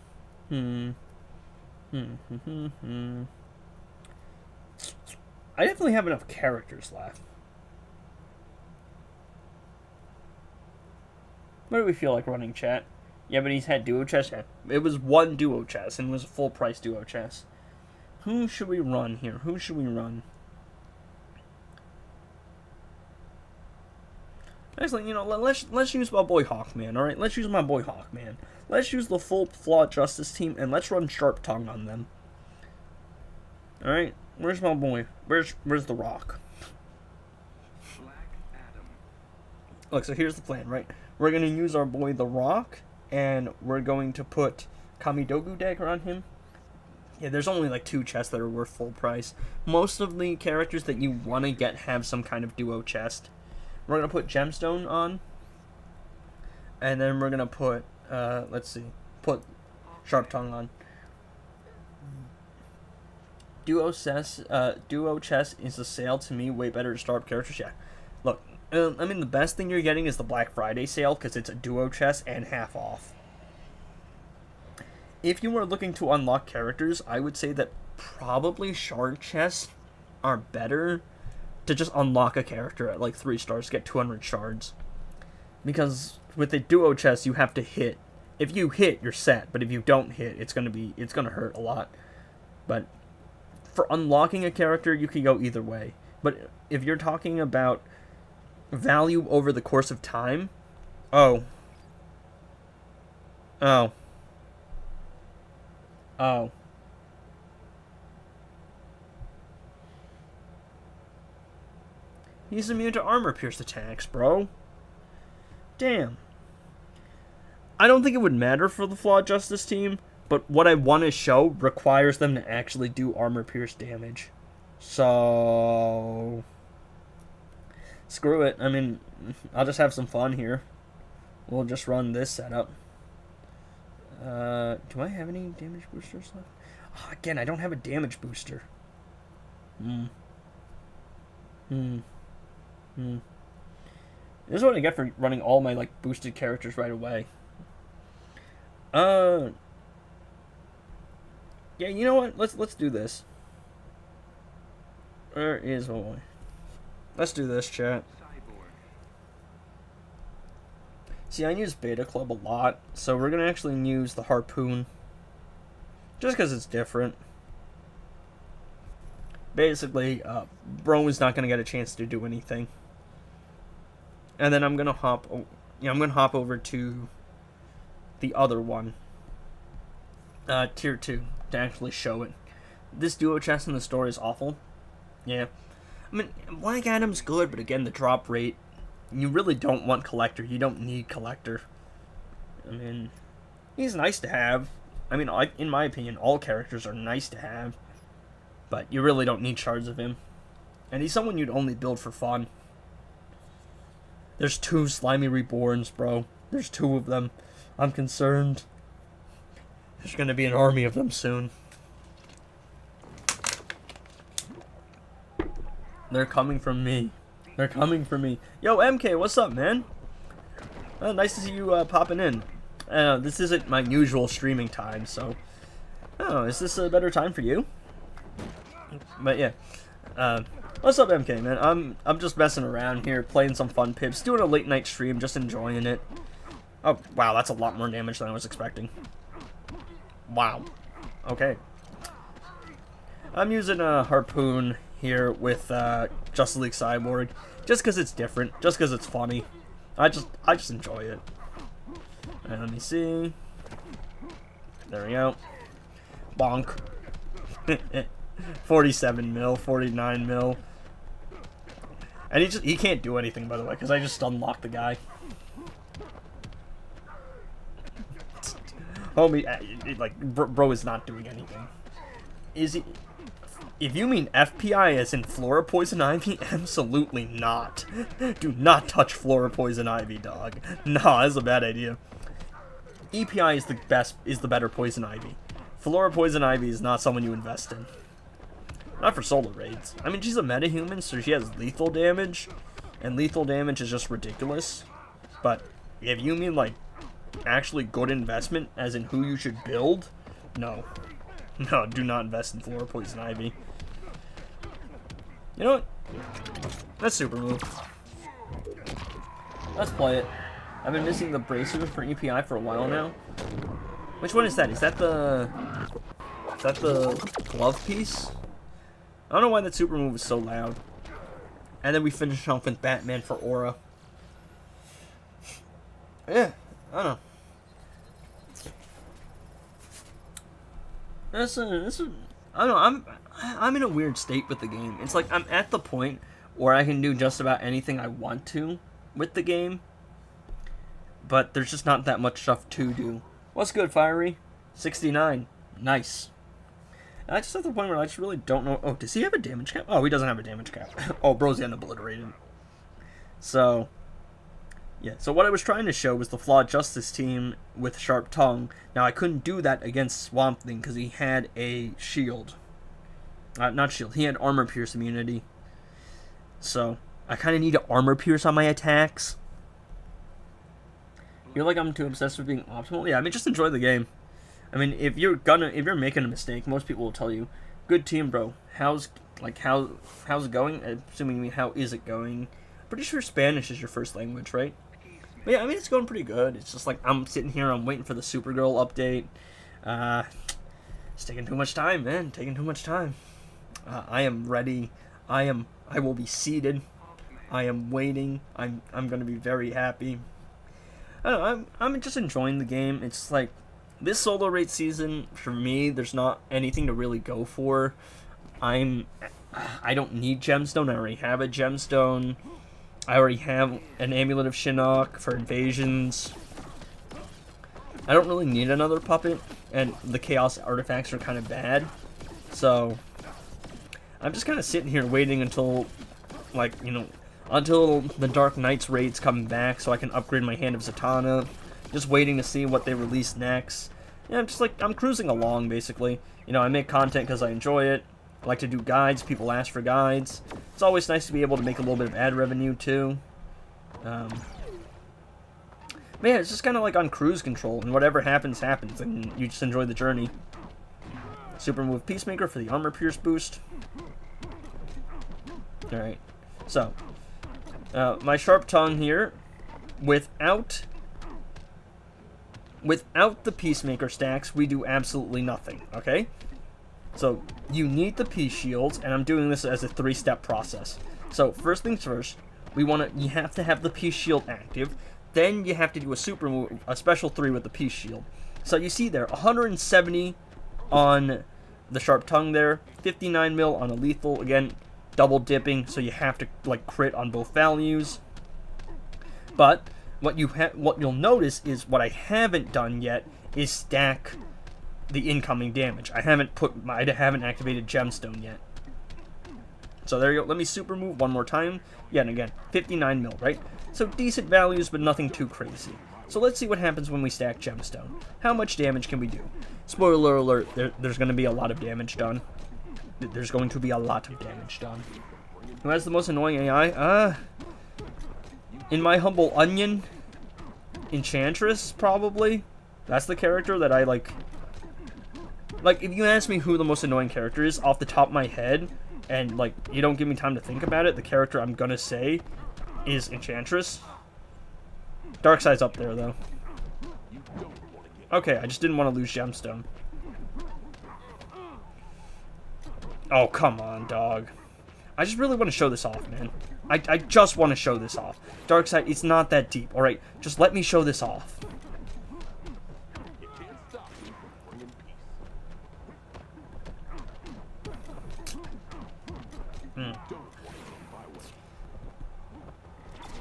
definitely have enough characters left. What do we feel like running, chat? Yeah, but he's had duo chests. Yeah. It was one duo chest, and it was a full price duo chest. Who should we run here? Actually, you know, let's use my boy Hawkman, alright? Let's use my boy Hawkman. Let's use the full Flawed Justice team, and let's run Sharp Tongue on them. Alright? Where's my boy? Where's the Rock? Look, so here's the plan, right? We're going to use our boy the Rock, and we're going to put Kamidogu Dagger on him. Yeah, there's only like 2 chests that are worth full price. Most of the characters that you want to get have some kind of duo chest. We're going to put Gemstone on. And then we're going to put, put Sharp Tongue on. Duo chest is a sale to me. Way better to start characters. Yeah. Look, I mean, the best thing you're getting is the Black Friday sale because it's a duo chest and half off. If you are looking to unlock characters, I would say that probably shard chests are better to just unlock a character at like 3 stars, get 200 shards. Because with a duo chest, you have to hit. If you hit, you're set, but if you don't hit, it's gonna hurt a lot. But for unlocking a character, you can go either way. But if you're talking about value over the course of time, oh. He's immune to armor-pierced attacks, bro. Damn. I don't think it would matter for the Flawed Justice team, but what I want to show requires them to actually do armor-pierced damage. So... screw it. I mean, I'll just have some fun here. We'll just run this setup. Do I have any damage boosters left? Oh, again, I don't have a damage booster. This is what I get for running all my, like, boosted characters right away. Yeah, you know what? Let's do this. Where is my boy? Let's do this, chat. See, I use Beta Club a lot, so we're going to actually use the Harpoon. Just because it's different. Basically, Bro is not going to get a chance to do anything. And then I'm going to hop over to the other one. Tier 2, to actually show it. This duo chest in the store is awful. Yeah. I mean, Black Adam's good, but again, the drop rate, you really don't want Collector. You don't need Collector. I mean, he's nice to have. I mean, in my opinion, all characters are nice to have. But you really don't need shards of him. And he's someone you'd only build for fun. There's 2 Slimy Reborns, bro. There's 2 of them. I'm concerned. There's gonna be an army of them soon. They're coming from me. They're coming for me. Yo, MK, what's up, man? Nice to see you popping in. This isn't my usual streaming time, so... Oh, is this a better time for you? But yeah. What's up, MK, man? I'm just messing around here, playing some fun pips, doing a late night stream, just enjoying it. Oh, wow, that's a lot more damage than I was expecting. Wow. Okay. I'm using a Harpoon here with Justice League Cyborg, just because it's different, just because it's funny. I just enjoy it. And let me see. There we go. Bonk. 47 mil, 49 mil. And he can't do anything, by the way, because I just unlocked the guy. Homie, bro is not doing anything. Is he? If you mean FPI as in Flora Poison Ivy, absolutely not. Do not touch Flora Poison Ivy, dog. Nah, that's a bad idea. EPI is the better Poison Ivy. Flora Poison Ivy is not someone you invest in. Not for solo raids. I mean, she's a metahuman, so she has lethal damage, and lethal damage is just ridiculous. But if you mean, like, actually good investment, as in who you should build, no. No, do not invest in Flora Poison Ivy. You know what? That's super move. Let's play it. I've been missing the bracer for EPI for a while now. Which one is that? Is that the glove piece? I don't know why that super move is so loud. And then we finish off with Batman for Aura. Yeah, I don't know. I don't know, I'm in a weird state with the game. It's like I'm at the point where I can do just about anything I want to with the game. But there's just not that much stuff to do. What's good, Fiery? 69. Nice. And I just at the point where I just really don't know. Oh, does he have a damage cap? Oh, he doesn't have a damage cap. Oh, bro's getting obliterated. So, yeah. So what I was trying to show was the Flawed Justice team with Sharp Tongue. Now, I couldn't do that against Swamp Thing because he had a shield. Not shield. He had Armor Pierce immunity. So, I kind of need to Armor Pierce on my attacks. Feel like I'm too obsessed with being optimal? Yeah, I mean, just enjoy the game. I mean, if you're making a mistake, most people will tell you, "Good team, bro. How's it going?" Assuming you mean how is it going? Pretty sure Spanish is your first language, right? But yeah, I mean, it's going pretty good. It's just like I'm sitting here, I'm waiting for the Supergirl update. It's taking too much time, man. Taking too much time. I am ready. I will be seated. I am waiting. I'm gonna be very happy. I don't know, I'm just enjoying the game. It's like, this solo raid season, for me, there's not anything to really go for. I don't need Gemstone. I already have a Gemstone. I already have an Amulet of Shinnok for invasions. I don't really need another puppet, and the Chaos artifacts are kind of bad. So, I'm just kind of sitting here waiting until, like, you know, until the Dark Knights raids come back so I can upgrade my Hand of Zatanna. Just waiting to see what they release next. Yeah, I'm cruising along, basically. You know, I make content because I enjoy it. I like to do guides. People ask for guides. It's always nice to be able to make a little bit of ad revenue, too. But yeah, it's just kind of like on cruise control, and whatever happens, happens, and you just enjoy the journey. Super move Peacemaker for the Armor Pierce boost. Alright, so, my Sharp Tongue here, without Without the Peacemaker stacks, we do absolutely nothing, okay? So, you need the Peace Shields, and I'm doing this as a 3-step process. So, first things first, you have to have the Peace Shield active, then you have to do a super move, a special 3 with the Peace Shield. So you see there, 170 on the Sharp Tongue there, 59 mil on a lethal, again, double dipping, so you have to like crit on both values. But what you'll notice is what I haven't done yet is stack the incoming damage. I haven't activated Gemstone yet. So there you go. Let me super move one more time. Yeah, and again, 59 mil, right? So decent values, but nothing too crazy. So let's see what happens when we stack Gemstone. How much damage can we do? Spoiler alert, there's going to be a lot of damage done. There's going to be a lot of damage done. Who has the most annoying AI? In my humble onion, Enchantress, probably. That's the character that I like. Like, if you ask me who the most annoying character is off the top of my head, and like you don't give me time to think about it, the character I'm gonna say is Enchantress. Darkseid's up there though. Okay, I just didn't want to lose Gemstone. Oh, come on, dog. I just really want to show this off, man. I just want to show this off. Darkseid, it's not that deep, alright? Just let me show this off.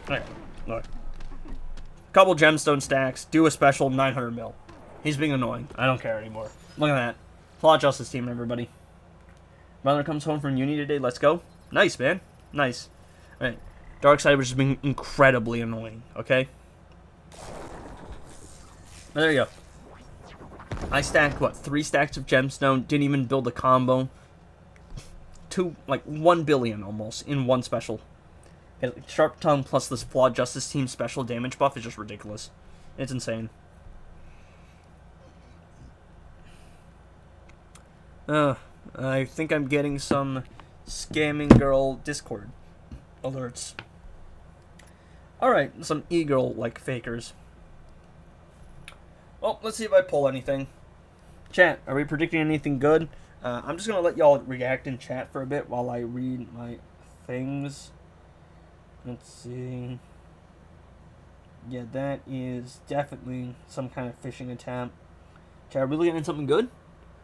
Alright, look. Couple Gemstone stacks, do a special 900 mil. He's being annoying. I don't care anymore. Look at that. Plot Justice team, everybody. Brother comes home from uni today. Let's go. Nice, man. Nice. Alright. Darkseid was just being incredibly annoying, okay? There you go. I stacked, what, 3 stacks of Gemstone. Didn't even build a combo. 1 billion almost in one special. Sharp Tongue plus this Flawed Justice team special damage buff is just ridiculous. It's insane. I think I'm getting some scamming girl Discord alerts. Alright, some e-girl like fakers. Well, let's see if I pull anything. Chat, are we predicting anything good? I'm just gonna let y'all react in chat for a bit while I read my things. Let's see. Yeah, that is definitely some kind of phishing attempt. Chat, are we looking at something good?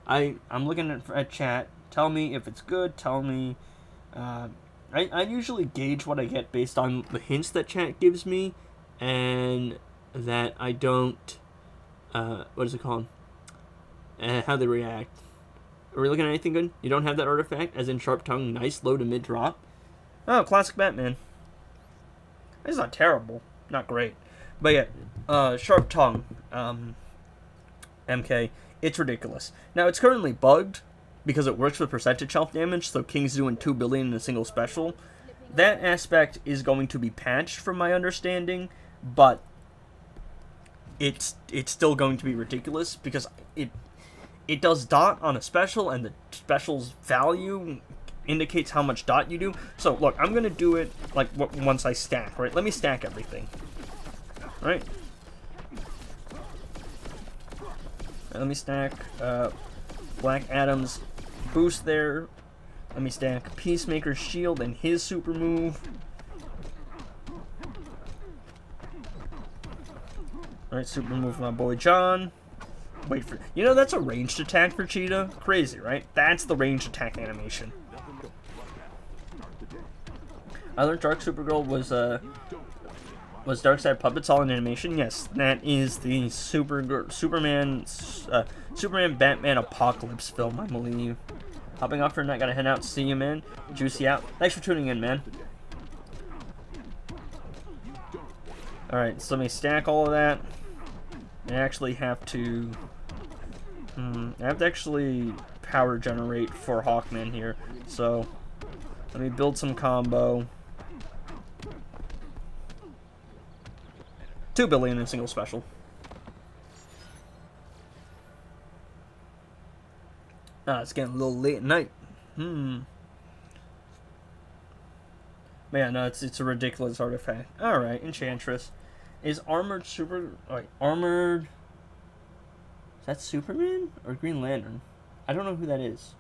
I'm looking at chat. Tell me if it's good. Tell me. I usually gauge what I get based on the hints that chat gives me, and that I don't. What is it called? How they react. Are we looking at anything good? You don't have that artifact, as in Sharp Tongue. Nice low to mid drop. Oh, classic Batman. It's not terrible, not great, but yeah, Sharp Tongue, MK. It's ridiculous. Now, it's currently bugged because it works with percentage health damage, so King's doing 2 billion in a single special. That aspect is going to be patched from my understanding, but it's still going to be ridiculous because it does dot on a special, and the special's value indicates how much dot you do. So, look, I'm going to do it like once I stack, right? Let me stack everything. Right? Let me stack Black Adam's boost there. Let me stack Peacemaker's shield and his super move. Alright, super move for my boy John. Wait for... You know, that's a ranged attack for Cheetah. Crazy, right? That's the ranged attack animation. I learned Dark Supergirl was Darkseid Puppets all in animation. Yes, that is the Superman Batman Apocalypse film, I believe. Hopping off for a night, gotta head out. See you, man. Juicy out. Thanks for tuning in, man. Alright, so let me stack all of that. I actually have to... I have to actually power generate for Hawkman here. So, let me build some combo. 2 billion in a single special. It's getting a little late at night. But yeah, no, it's a ridiculous artifact. Alright, Enchantress. Is armored Is that Superman or Green Lantern? I don't know who that is.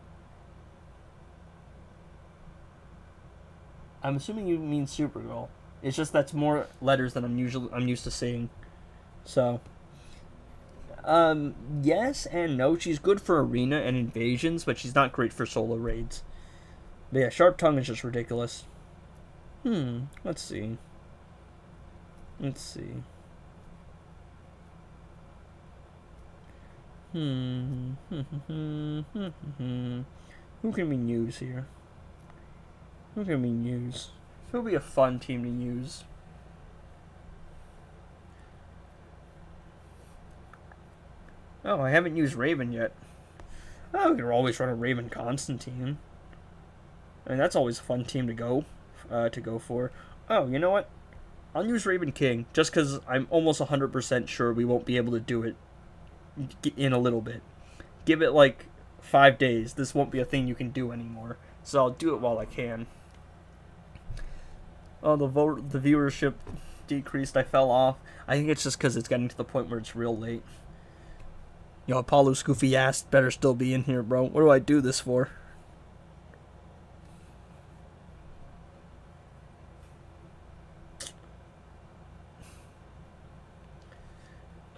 I'm assuming you mean Supergirl. It's just that's more letters than I'm used to seeing. So, yes and no. She's good for arena and invasions, but she's not great for solo raids. But yeah, Sharp Tongue is just ridiculous. Let's see. Let's see. Who can we use here? Who can we use? Who would be a fun team to use? Oh, I haven't used Raven yet. Oh, we could always run a Raven Constantine. I mean, that's always a fun team to go for. Oh, you know what? I'll use Raven King, just because I'm almost 100% sure we won't be able to do it in a little bit. Give it like 5 days. This won't be a thing you can do anymore. So I'll do it while I can. Oh, the viewership decreased. I fell off. I think it's just because it's getting to the point where it's real late. Yo, Apollo Scoofy ass better still be in here, bro. What do I do this for?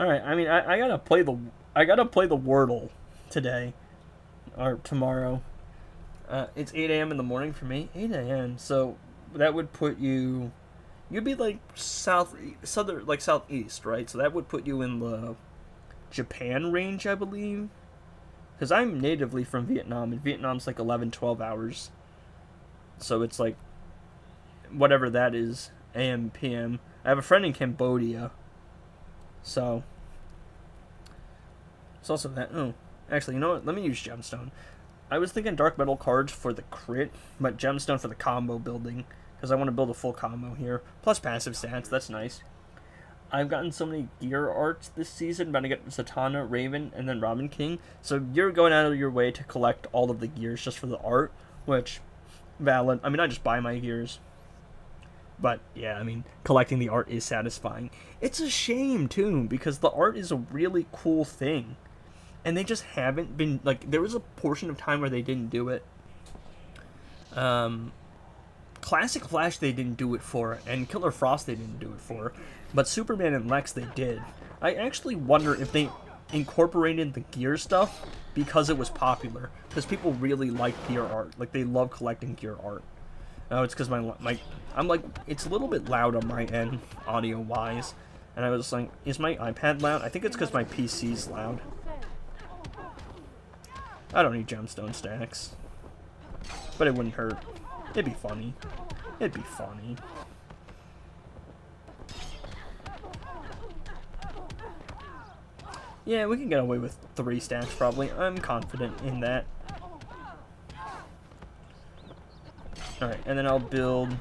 All right. I mean, I gotta play the Wordle today or tomorrow. It's 8 a.m. in the morning for me. 8 a.m. So that would put you. You'd be like southeast, right? So that would put you in the Japan range, I believe. Because I'm natively from Vietnam, and Vietnam's like 11, 12 hours. So it's like whatever that is, AM, PM. I have a friend in Cambodia. So it's also that. Oh, actually, you know what? Let me use Gemstone. I was thinking Dark Metal cards for the crit, but Gemstone for the combo building. Because I want to build a full combo here. Plus passive stats, that's nice. I've gotten so many gear arts this season. I'm about to get Zatanna, Raven, and then Robin King. So you're going out of your way to collect all of the gears just for the art, which, valid. I mean, I just buy my gears. But, yeah, I mean, collecting the art is satisfying. It's a shame, too, because the art is a really cool thing. And they just haven't been, like, there was a portion of time where they didn't do it. Classic Flash they didn't do it for, and Killer Frost they didn't do it for, but Superman and Lex they did. I actually wonder if they incorporated the gear stuff because it was popular, because people really like gear art, like they love collecting gear art. Oh, it's because I'm like, it's a little bit loud on my end, audio wise, and I was like, is my iPad loud? I think it's because my PC's loud. I don't need gemstone stacks, but it wouldn't hurt. It'd be funny. It'd be funny. Yeah, we can get away with 3 stacks probably. I'm confident in that. Alright, and then I'll build...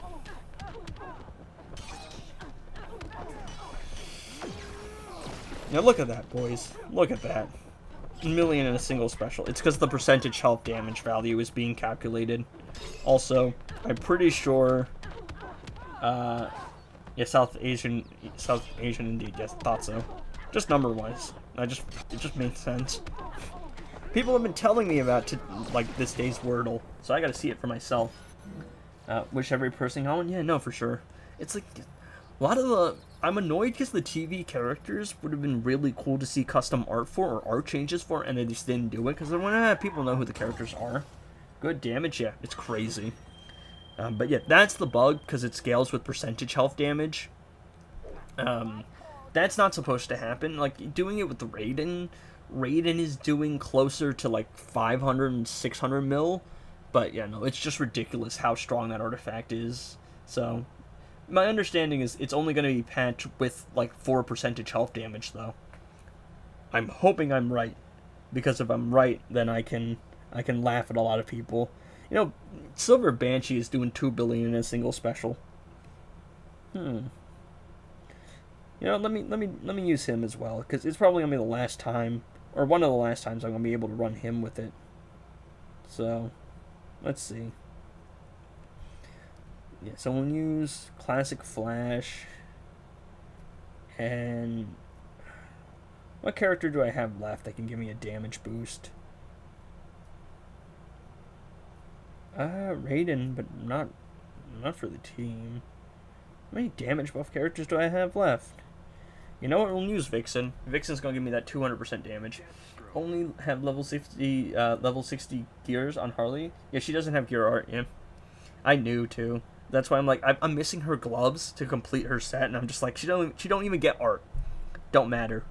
Now look at that, boys. Look at that. A million in a single special. It's because the percentage health damage value is being calculated. Also, I'm pretty sure, yeah, South Asian indeed, yes, thought so. Just number-wise, it just made sense. People have been telling me about, like, this day's Wordle, so I gotta see it for myself. Wish every person on? Yeah, no, for sure. It's like, a lot of the, I'm annoyed because the TV characters would have been really cool to see custom art for, or art changes for, and they just didn't do it, because they want to have people know who the characters are. Good damage, yeah, it's crazy. But yeah, that's the bug, because it scales with percentage health damage. That's not supposed to happen. Like, doing it with the Raiden is doing closer to, like, 500 and 600 mil. But, yeah, no, it's just ridiculous how strong that artifact is. So, my understanding is it's only going to be patched with, like, 4 percentage health damage, though. I'm hoping I'm right, because if I'm right, then I can laugh at a lot of people. You know, Silver Banshee is doing 2 billion in a single special. You know, let me use him as well, because it's probably gonna be the last time, or one of the last times I'm gonna be able to run him with it. So, let's see. Yeah, so we'll use Classic Flash, and What character do I have left that can give me a damage boost? Raiden, but not for the team. How many damage buff characters do I have left? You know what? We'll use Vixen. Vixen's gonna give me that 200% damage. Only have level 60 gears on Harley. Yeah, she doesn't have gear art. Yeah, I knew too. That's why I'm like, I'm missing her gloves to complete her set, and I'm just like, she don't even get art. Don't matter.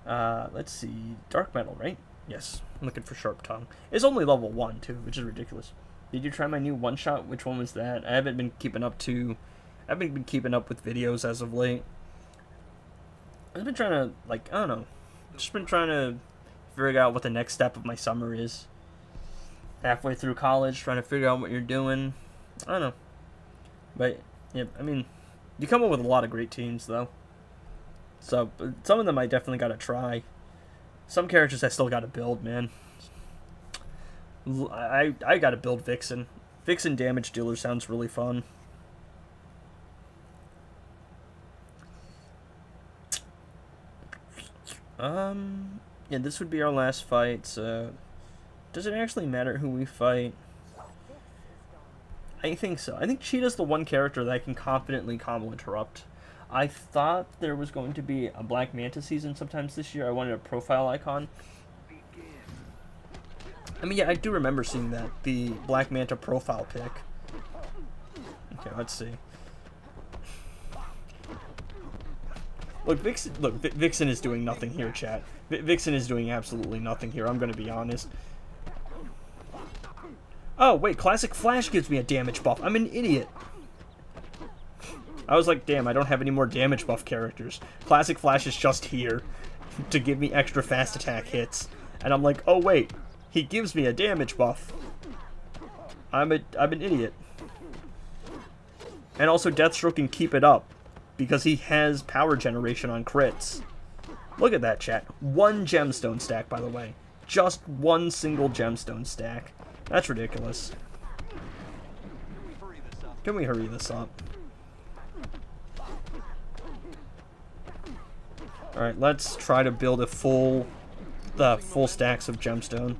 Let's see, Dark Metal, right? Yes, I'm looking for Sharp Tongue. It's only level 1 too, which is ridiculous. Did you try my new one shot? Which one was that? I haven't been keeping up with videos as of late. I've been trying to, like, I don't know, just been trying to figure out what the next step of my summer is. Halfway through college, trying to figure out what you're doing. I don't know. But, yeah, I mean, you come up with a lot of great teams, though. So, some of them I definitely gotta try. Some characters I still gotta build, man. I gotta build Vixen. Vixen damage dealer sounds really fun. Yeah, this would be our last fight, so... Does it actually matter who we fight? I think so. I think Cheetah's the one character that I can confidently combo interrupt. I thought there was going to be a Black Manta season sometimes this year. I wanted a profile icon. I mean, yeah, I do remember seeing that. The Black Manta profile pic. Okay, let's see. Look, Vixen is doing nothing here, chat. Vixen is doing absolutely nothing here, I'm going to be honest. Oh, wait, Classic Flash gives me a damage buff. I'm an idiot. I was like, damn, I don't have any more damage buff characters. Classic Flash is just here to give me extra fast attack hits. And I'm like, oh, wait, he gives me a damage buff. I'm an idiot. And also, Deathstroke can keep it up, because he has power generation on crits. Look at that, chat. 1 gemstone stack, by the way. Just 1 single gemstone stack. That's ridiculous. Can we hurry this up? Alright, let's try to build a full stacks of gemstone.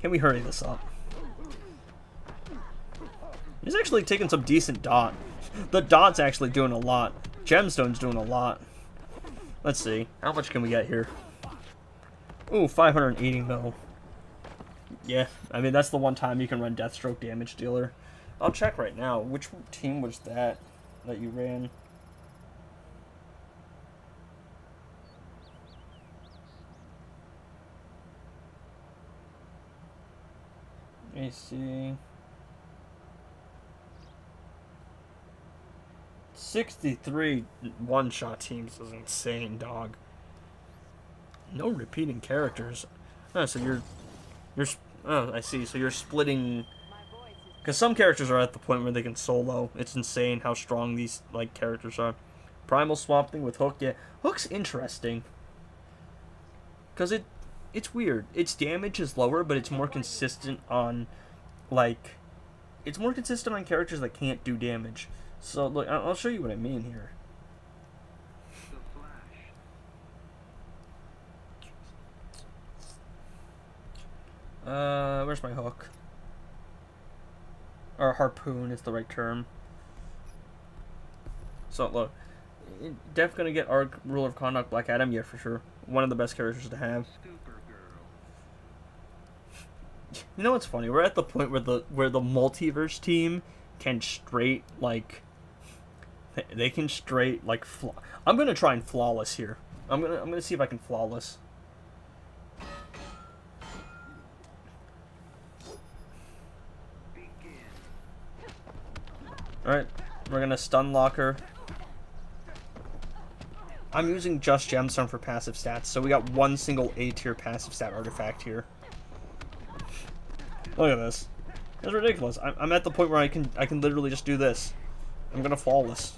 Can we hurry this up? He's actually taking some decent dot. The dot's actually doing a lot. Gemstone's doing a lot. Let's see. How much can we get here? Ooh, 580 mil. Yeah, I mean, that's the one time you can run Deathstroke damage dealer. I'll check right now. Which team was that you ran? Let me see. 63 one-shot teams is insane, dog. No repeating characters. Oh, so you're oh, I see. So you're splitting, because some characters are at the point where they can solo. It's insane how strong these like characters are. Primal Swamp Thing with Hook. Yeah, Hook's interesting, because it's weird. Its damage is lower, but it's more consistent on characters that can't do damage. So, look, I'll show you what I mean here. Where's my hook? Or harpoon is the right term. So, look. Def gonna get Arc, Rule of Conduct, Black Adam? Yeah, for sure. One of the best characters to have. You know what's funny? We're at the point where the multiverse team can straight, like... They can straight, like, I'm gonna try and flawless here. I'm gonna see if I can flawless. Alright, we're gonna stun lock her. I'm using just Gemstone for passive stats, so we got 1 single A-tier passive stat artifact here. Look at this. It's ridiculous. I'm at the point where I can literally just do this. I'm gonna flawless.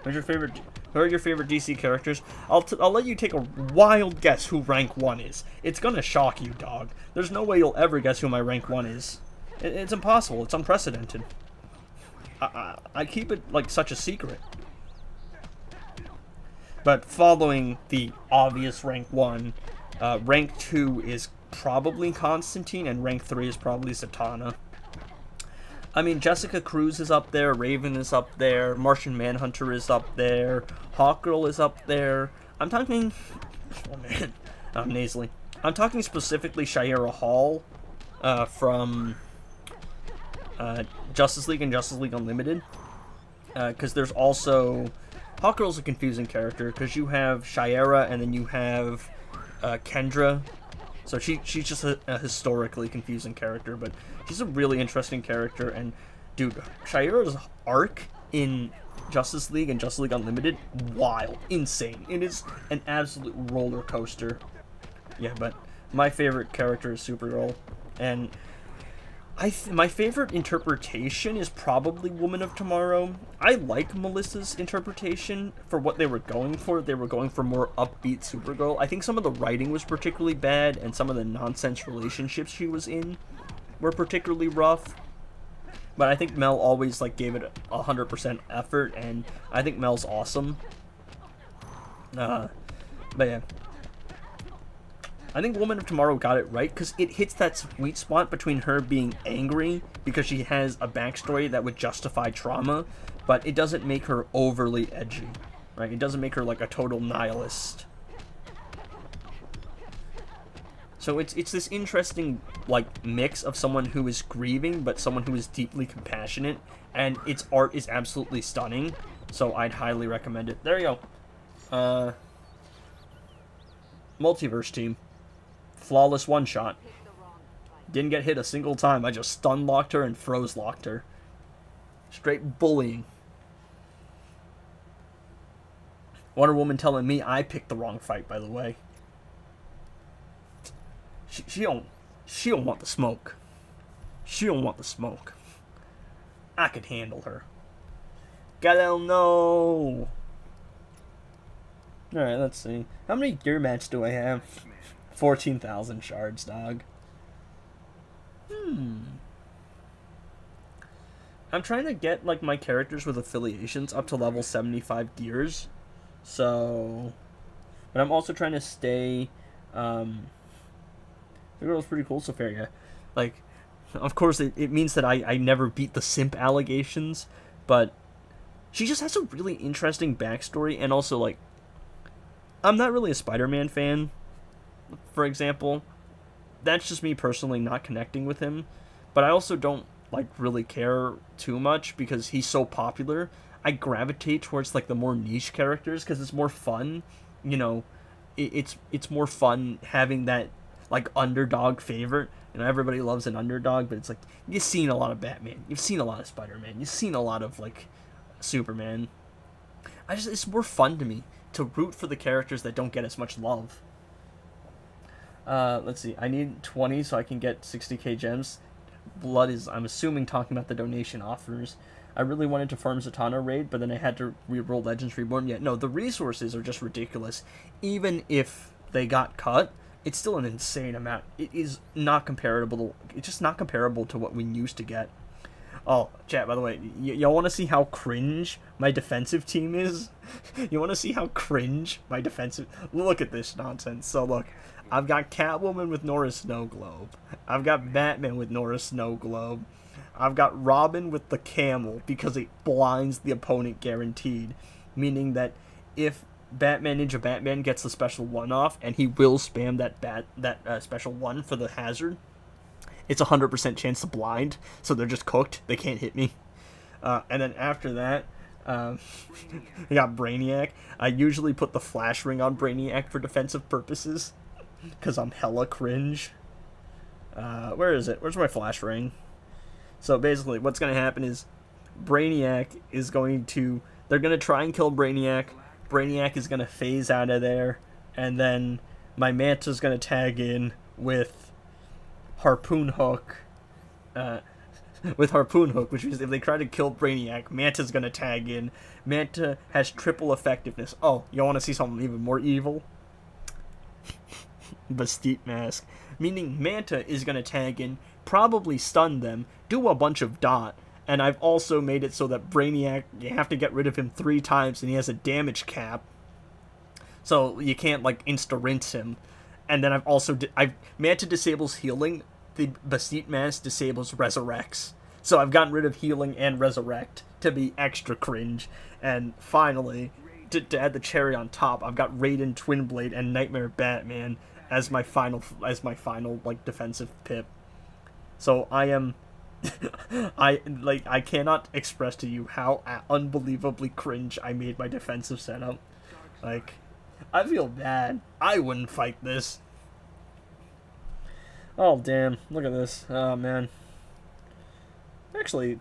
Who are your favorite DC characters? I'll let you take a wild guess who rank 1 is. It's gonna shock you, dog. There's no way you'll ever guess who my rank 1 is. It's impossible. It's unprecedented. I keep it like such a secret. But following the obvious rank 1, rank 2 is probably Constantine, and rank 3 is probably Zatanna. I mean, Jessica Cruz is up there, Raven is up there, Martian Manhunter is up there, Hawkgirl is up there. I'm talking... Oh man, I'm nasally. I'm talking specifically Shayera Hall from Justice League and Justice League Unlimited. Because there's also... Hawkgirl's a confusing character, because you have Shayera and then you have Kendra. So she's just a historically confusing character, but she's a really interesting character. And dude, Shayera's arc in Justice League and Justice League Unlimited, wild, insane. It is an absolute roller coaster. Yeah, but my favorite character is Supergirl, and my favorite interpretation is probably Woman of Tomorrow. I like Melissa's interpretation for what they were going for. They were going for more upbeat Supergirl. I think some of the writing was particularly bad, and some of the nonsense relationships she was in were particularly rough. But I think Mel always like gave it 100% effort, and I think Mel's awesome. But yeah. I think Woman of Tomorrow got it right, because it hits that sweet spot between her being angry because she has a backstory that would justify trauma, but it doesn't make her overly edgy, right? It doesn't make her like a total nihilist. So it's this interesting like mix of someone who is grieving but someone who is deeply compassionate, and its art is absolutely stunning. So I'd highly recommend it. There you go. Multiverse team. Flawless one-shot. Didn't get hit a single time. I just stun-locked her and froze-locked her. Straight bullying. Wonder Woman telling me I picked the wrong fight, by the way. She don't want the smoke. She don't want the smoke. I could handle her. Gotta know. Alright, let's see. How many gear mats do I have? 14,000 shards, dog. I'm trying to get like my characters with affiliations up to level 75 gears. So, but I'm also trying to stay. The girl's pretty cool so far, yeah. Like, of course, it means that I never beat the simp allegations, but she just has a really interesting backstory, and also like, I'm not really a Spider-Man fan. For example, that's just me personally not connecting with him, but I also don't like really care too much because he's so popular. I gravitate towards like the more niche characters because it's more fun, you know. It's more fun having that like underdog favorite. You know, everybody loves an underdog, but it's like you've seen a lot of Batman, you've seen a lot of Spider-Man, you've seen a lot of like Superman. It's more fun to me to root for the characters that don't get as much love. Let's see. I need 20 so I can get 60k gems. Blood is, I'm assuming, talking about the donation offers. I really wanted to farm Zatanna raid, but then I had to reroll Legends Reborn. Yeah, no, the resources are just ridiculous. Even if they got cut, it's still an insane amount. It is not comparable. It's just not comparable to what we used to get. Oh, chat, by the way, y'all want to see how cringe my defensive team is? You want to see how cringe my defensive... Look at this nonsense. So, look. I've got Catwoman with Nora Snowglobe. I've got Batman with Nora Snowglobe. I've got Robin with the camel because it blinds the opponent guaranteed. Meaning that if Batman Ninja Batman gets the special one off, and he will spam that special one for the hazard, it's 100% chance to blind, so they're just cooked. They can't hit me. And then after that, I got Brainiac. I usually put the flash ring on Brainiac for defensive purposes, because I'm hella cringe. Where is it? Where's my flash ring? So basically, what's going to happen is Brainiac is going to... They're going to try and kill Brainiac. Brainiac is going to phase out of there. And then my Manta's going to tag in with Harpoon Hook. Which means if they try to kill Brainiac, Manta's going to tag in. Manta has triple effectiveness. Oh, you want to see something even more evil? Bastille Mask. Meaning Manta is going to tag in, probably stun them, do a bunch of dot, And I've also made it so that Brainiac, you have to get rid of him 3 times, and he has a damage cap. So you can't, like, insta-rinse him. And then I've Manta disables healing. The Basit Mask disables resurrects. So I've gotten rid of healing and resurrect to be extra cringe. And finally, to add the cherry on top, I've got Raiden Twinblade and Nightmare Batman as my final like defensive pip. So I am I cannot express to you how unbelievably cringe I made my defensive setup. Like, I feel bad. I wouldn't fight this. Oh damn, look at this. Oh man. Actually,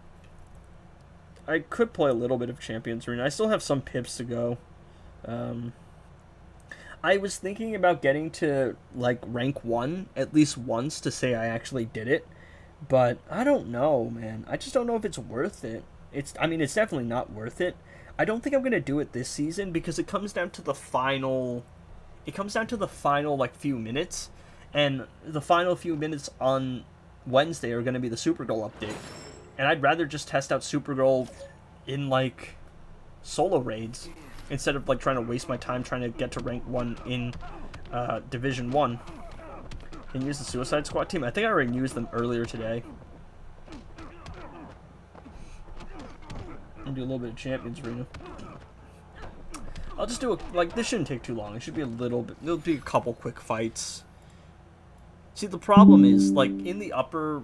I could play a little bit of Champions Arena. I still have some pips to go. I was thinking about getting to, like, rank 1 at least once to say I actually did it. But I don't know, man. I just don't know if it's worth it. It's definitely not worth it. I don't think I'm going to do it this season because it comes down to the final... It comes down to the final, like, few minutes. And the final few minutes on Wednesday are going to be the Supergirl update. And I'd rather just test out Supergirl in, like, solo raids instead of, like, trying to waste my time trying to get to rank 1 in Division 1. Can you use the Suicide Squad team? I think I already used them earlier today. I'll do a little bit of Champions Arena. I'll just do this shouldn't take too long. It should be a little bit, there'll be a couple quick fights. See, the problem is, like, in the upper...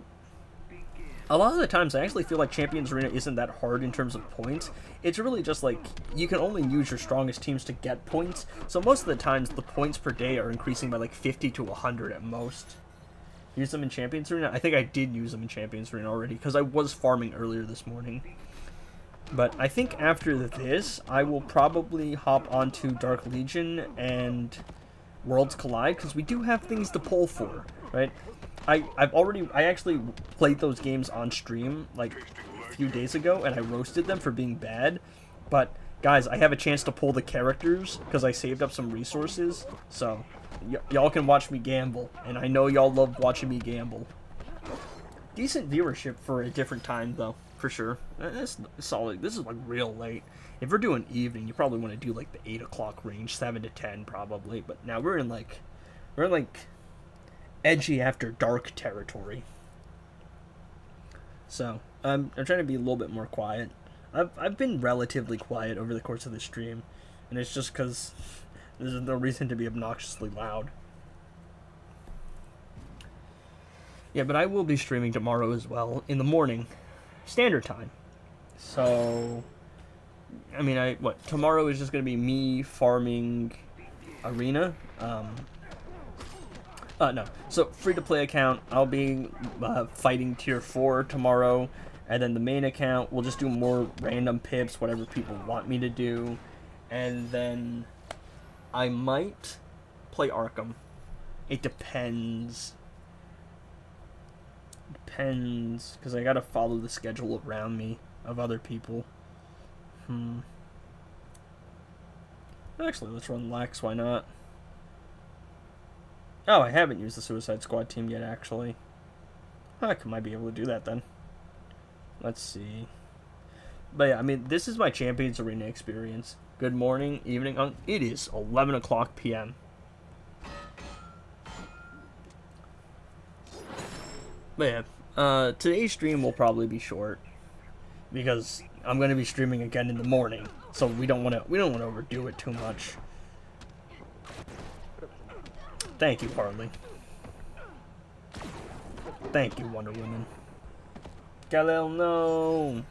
A lot of the times, I actually feel like Champions Arena isn't that hard in terms of points. It's really just, like, you can only use your strongest teams to get points. So most of the times, the points per day are increasing by, like, 50 to 100 at most. Use them in Champions Arena? I think I did use them in Champions Arena already, because I was farming earlier this morning. But I think after this, I will probably hop onto Dark Legion and Worlds Collide, because we do have things to pull for, right? I actually played those games on stream, like, a few days ago, and I roasted them for being bad. But, guys, I have a chance to pull the characters, because I saved up some resources, so y'all can watch me gamble, and I know y'all love watching me gamble. Decent viewership for a different time, though, for sure. That's solid. This is, like, real late. If we're doing evening, you probably want to do, like, the 8 o'clock range, 7 to 10, probably. But now we're in, like, edgy after dark territory. So, I'm trying to be a little bit more quiet. I've been relatively quiet over the course of the stream, and it's just because there's no reason to be obnoxiously loud. Yeah, but I will be streaming tomorrow as well, in the morning, standard time. So, I mean, tomorrow is just going to be me farming Arena, no. So, free-to-play account, I'll be fighting Tier 4 tomorrow, and then the main account, we'll just do more random pips, whatever people want me to do, and then I might play Arkham. It depends. Depends, because I gotta follow the schedule around me of other people. Actually, let's run Lax, why not? Oh, I haven't used the Suicide Squad team yet, actually. I might be able to do that, then. Let's see. But yeah, I mean, this is my Champions Arena experience. Good morning, evening. It is 11 o'clock p.m. But yeah, today's stream will probably be short. Because I'm going to be streaming again in the morning. So we don't want to overdo it too much. Thank you, Harley. Thank you, Wonder Woman. Kal-El, no!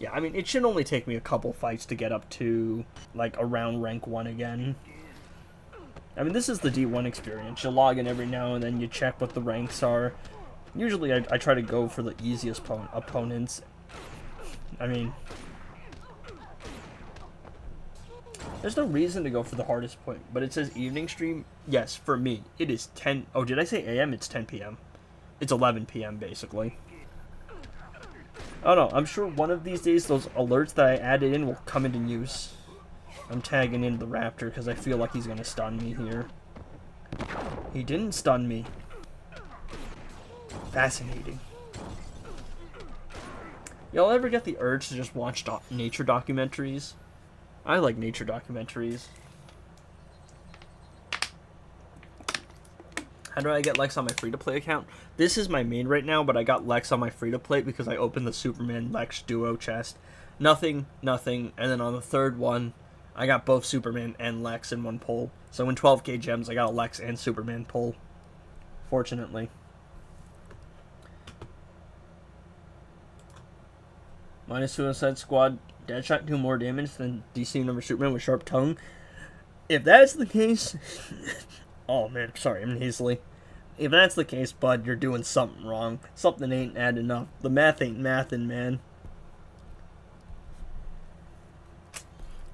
Yeah, I mean, it should only take me a couple fights to get up to, like, around rank 1 again. I mean, this is the D1 experience. You log in every now and then, you check what the ranks are. Usually, I try to go for the easiest opponents. I mean... There's no reason to go for the hardest point, but it says evening stream. Yes, for me, it is 10... Oh, did I say AM? It's 10 p.m. It's 11 p.m., basically. Oh, no, I'm sure one of these days those alerts that I added in will come into use. I'm tagging in the Raptor because I feel like he's going to stun me here. He didn't stun me. Fascinating. Y'all ever get the urge to just watch nature documentaries? I like nature documentaries. How do I get Lex on my free-to-play account? This is my main right now, but I got Lex on my free-to-play because I opened the Superman Lex duo chest. Nothing, and then on the third one, I got both Superman and Lex in one pull. So in 12k gems, I got a Lex and Superman pull. Fortunately. Minus Suicide Squad, Deadshot do more damage than DC Universe Superman with Sharp Tongue. If that's the case... oh man, sorry, I'm nasally. If that's the case, bud, you're doing something wrong. Something ain't adding up. The math ain't mathin', man.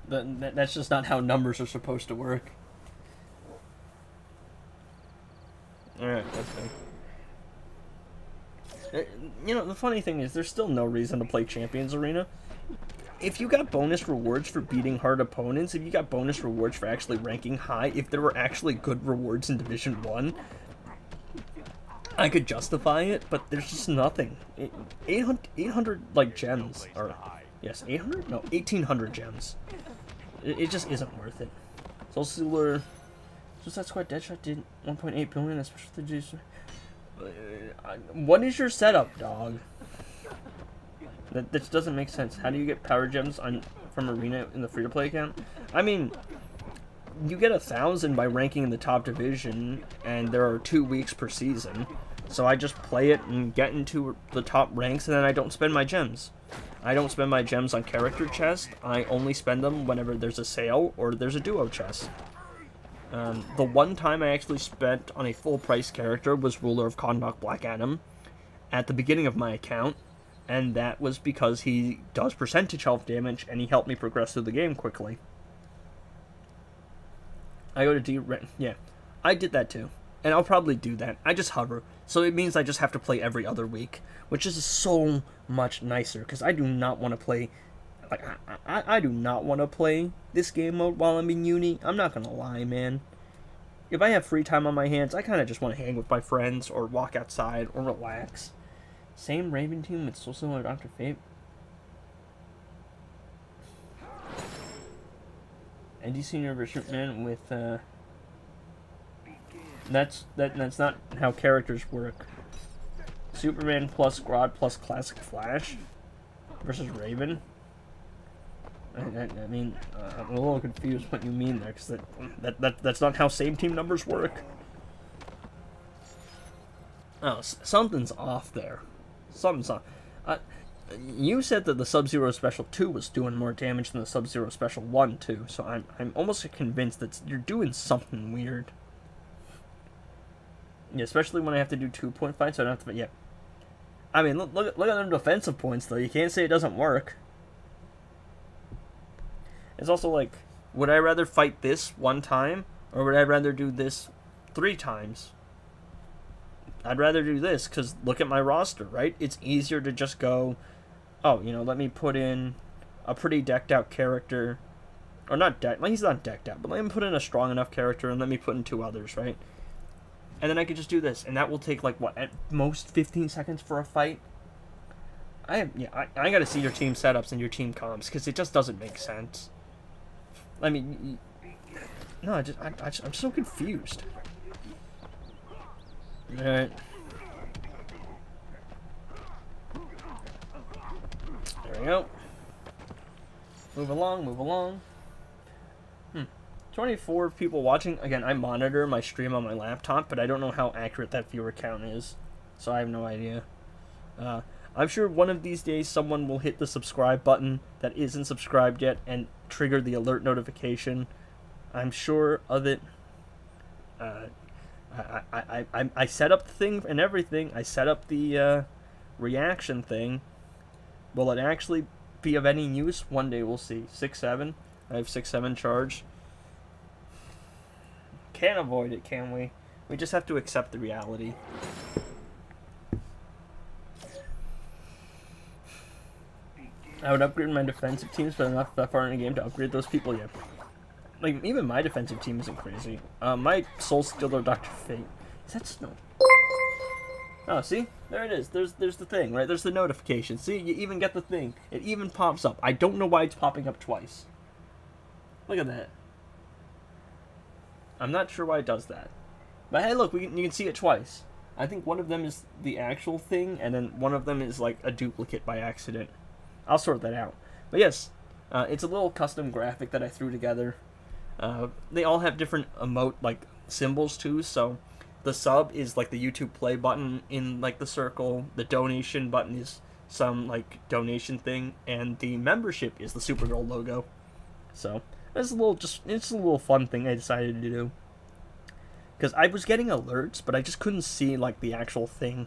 That's just not how numbers are supposed to work. Alright, that's fine. You know, the funny thing is, there's still no reason to play Champions Arena. If you got bonus rewards for beating hard opponents, if you got bonus rewards for actually ranking high, if there were actually good rewards in Division 1, I could justify it, but there's just nothing. 800 like, gems. Or, yes, 800? No, 1,800 gems. It just isn't worth it. Soul Stealer... Suicide Squad Deadshot did 1.8 billion, especially the what is your setup, dog? That doesn't make sense. How do you get power gems from Arena in the free-to-play account? I mean, you get 1,000 by ranking in the top division, and there are 2 weeks per season. So I just play it and get into the top ranks, and then I don't spend my gems. I don't spend my gems on character chests. I only spend them whenever there's a sale or there's a duo chest. The one time I actually spent on a full-price character was Ruler of Kahndaq Black Adam at the beginning of my account, and that was because he does percentage health damage, and he helped me progress through the game quickly. I go to D... Yeah, I did that too, and I'll probably do that. I just hover, so it means I just have to play every other week, which is so much nicer, because I do not want to play... Like, I do not want to play this game mode while I'm in uni. I'm not going to lie, man. If I have free time on my hands, I kind of just want to hang with my friends, or walk outside, or relax. Same Raven team with so similar Dr. Fate. And DC Universe Superman with, That's not how characters work. Superman plus Grodd plus Classic Flash versus Raven. I mean, I'm a little confused what you mean there, because that's not how same team numbers work. Oh, something's off there. Something's off. You said that the Sub-Zero Special 2 was doing more damage than the Sub-Zero Special 1 too, so I'm almost convinced that you're doing something weird. Yeah, especially when I have to do 2-point fights, so I don't have to. Yeah. I mean, look at them defensive points though. You can't say it doesn't work. It's also like, would I rather fight this 1 time, or would I rather do this 3 times? I'd rather do this, because look at my roster, right? It's easier to just go, oh, you know, let me put in a pretty decked out character, or not decked, well, he's not decked out, but let me put in a strong enough character, and let me put in 2 others, right? And then I could just do this, and that will take, like, what, at most 15 seconds for a fight? I gotta see your team setups and your team comps, because it just doesn't make sense. I mean, no, I'm so confused. Alright. There we go. Move along. 24 people watching. Again, I monitor my stream on my laptop, but I don't know how accurate that viewer count is. So I have no idea. I'm sure one of these days someone will hit the subscribe button that isn't subscribed yet and trigger the alert notification. I'm sure of it. I set up the thing and everything. I set up the reaction thing. Will it actually be of any use? One day we'll see. 6-7. I have 6-7 charged. Can't avoid it, can we? We just have to accept the reality. I would upgrade my defensive teams, but I'm not that far in the game to upgrade those people yet. Like, even my defensive team isn't crazy. My Soul Stealer Dr. Fate. Is that Snow? Oh, see? There it is. There's the thing, right? There's the notification. See? You even get the thing. It even pops up. I don't know why it's popping up twice. Look at that. I'm not sure why it does that. But hey, look, you can see it twice. I think one of them is the actual thing, and then one of them is like a duplicate by accident. I'll sort that out. But yes, it's a little custom graphic that I threw together. They all have different emote, like, symbols too, so the sub is like the YouTube play button in like the circle, the donation button is some like donation thing, and the membership is the Supergirl logo. So it's a little fun thing I decided to do. Because I was getting alerts, but I just couldn't see like the actual thing.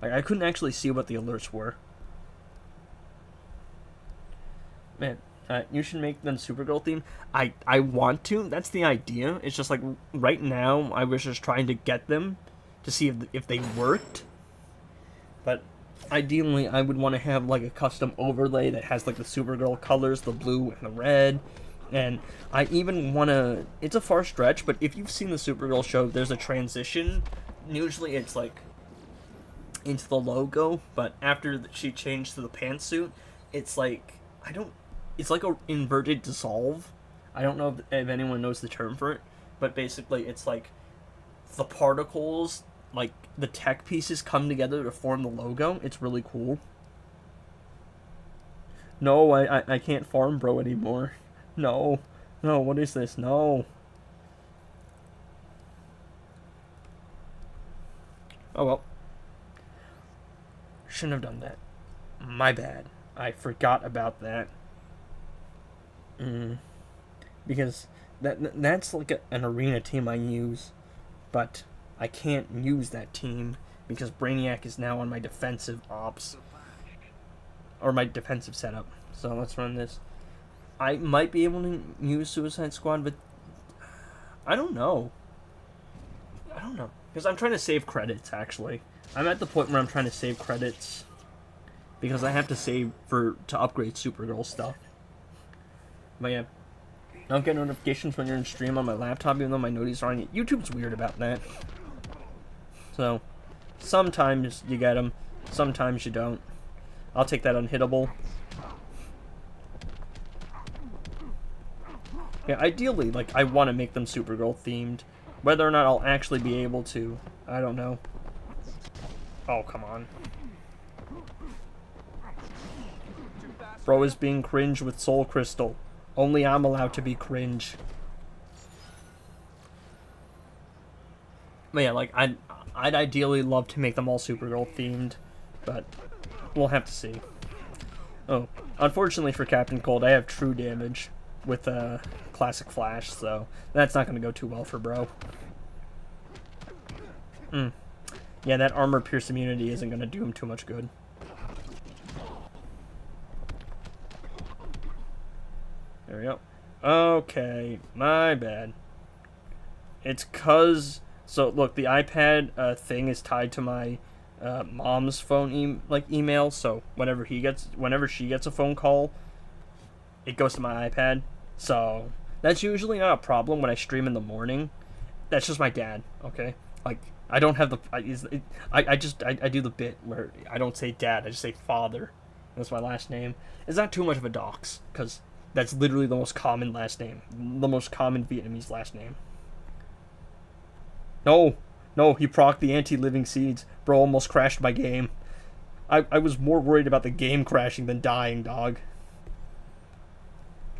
Like I couldn't actually see what the alerts were. Man, you should make them Supergirl theme. I want to. That's the idea. It's just like right now I was just trying to get them to see if they worked. But ideally I would want to have like a custom overlay that has like the Supergirl colors, the blue and the red. And I even want to... It's a far stretch, but if you've seen the Supergirl show, there's a transition. Usually it's like into the logo, but after she changed to the pantsuit, it's like... It's like a inverted dissolve. I don't know if anyone knows the term for it, but basically it's like the particles, like the tech pieces come together to form the logo. It's really cool. No, I can't farm bro anymore. No, what is this? No. Oh well. Shouldn't have done that. My bad. I forgot about that. Because that's like an arena team I use, but I can't use that team because Brainiac is now on my defensive ops. Or my defensive setup. So let's run this. I might be able to use Suicide Squad, but I don't know. Because I'm trying to save credits, actually. I'm at the point where I'm trying to save credits because I have to save to upgrade Supergirl stuff. But yeah, I don't get notifications when you're in stream on my laptop, even though my notices are on. YouTube's weird about that. So, sometimes you get them, sometimes you don't. I'll take that unhittable. Yeah, ideally, like, I want to make them Supergirl themed. Whether or not I'll actually be able to, I don't know. Oh, come on. Bro is being cringe with Soul Crystal. Only I'm allowed to be cringe. But yeah, like, I'd ideally love to make them all Supergirl themed, but we'll have to see. Oh, unfortunately for Captain Cold, I have true damage with Classic Flash, so that's not going to go too well for bro. Yeah, that armor pierce immunity isn't going to do him too much good. There we go. Okay, my bad. It's cause... So, look, the iPad thing is tied to my mom's phone email, so whenever she gets a phone call, it goes to my iPad. So, that's usually not a problem when I stream in the morning. That's just my dad, okay? Like, I don't have the... I do the bit where I don't say dad, I just say father. That's my last name. It's not too much of a dox, because that's literally the most common last name. The most common Vietnamese last name. No, he procced the anti-living seeds. Bro almost crashed my game. I was more worried about the game crashing than dying, dog.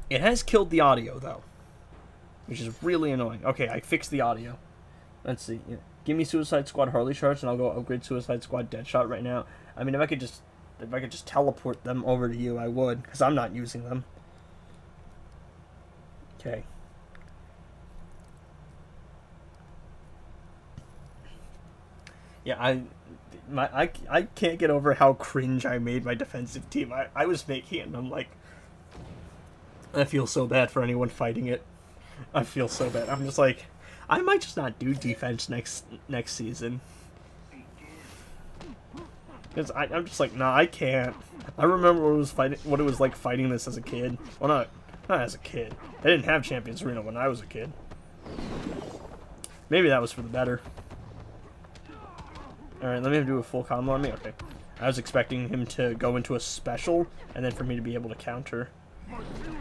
It has killed the audio, though, which is really annoying. Okay, I fixed the audio. Let's see. Yeah. Give me Suicide Squad Harley shards, and I'll go upgrade Suicide Squad Deadshot right now. I mean, if I could just teleport them over to you, I would, because I'm not using them. Okay. Yeah, I can't get over how cringe I made my defensive team. I was making it, and I'm like, I feel so bad for anyone fighting it. I feel so bad. I'm just like, I might just not do defense next season. Because I'm just like, nah, I can't. I remember what it was like fighting this as a kid. Well, not as a kid. I didn't have Champions Arena when I was a kid. Maybe that was for the better. Alright, let me do a full combo on me. Okay. I was expecting him to go into a special, and then for me to be able to counter.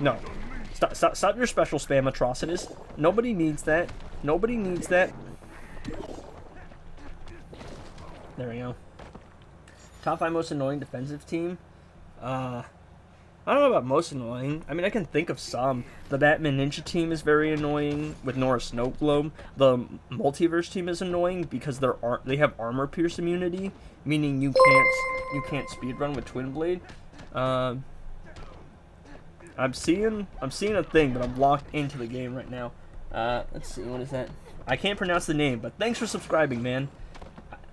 No. Stop your special spam, Atrocitus. Nobody needs that. Nobody needs that. There we go. Top 5 most annoying defensive team? I don't know about most annoying. I mean, I can think of some. The Batman Ninja team is very annoying with Nora Snowglobe. The Multiverse team is annoying because they have armor pierce immunity, meaning you can't speedrun with Twin Blade. I'm seeing a thing, but I'm locked into the game right now. Let's see, what is that? I can't pronounce the name, but thanks for subscribing, man.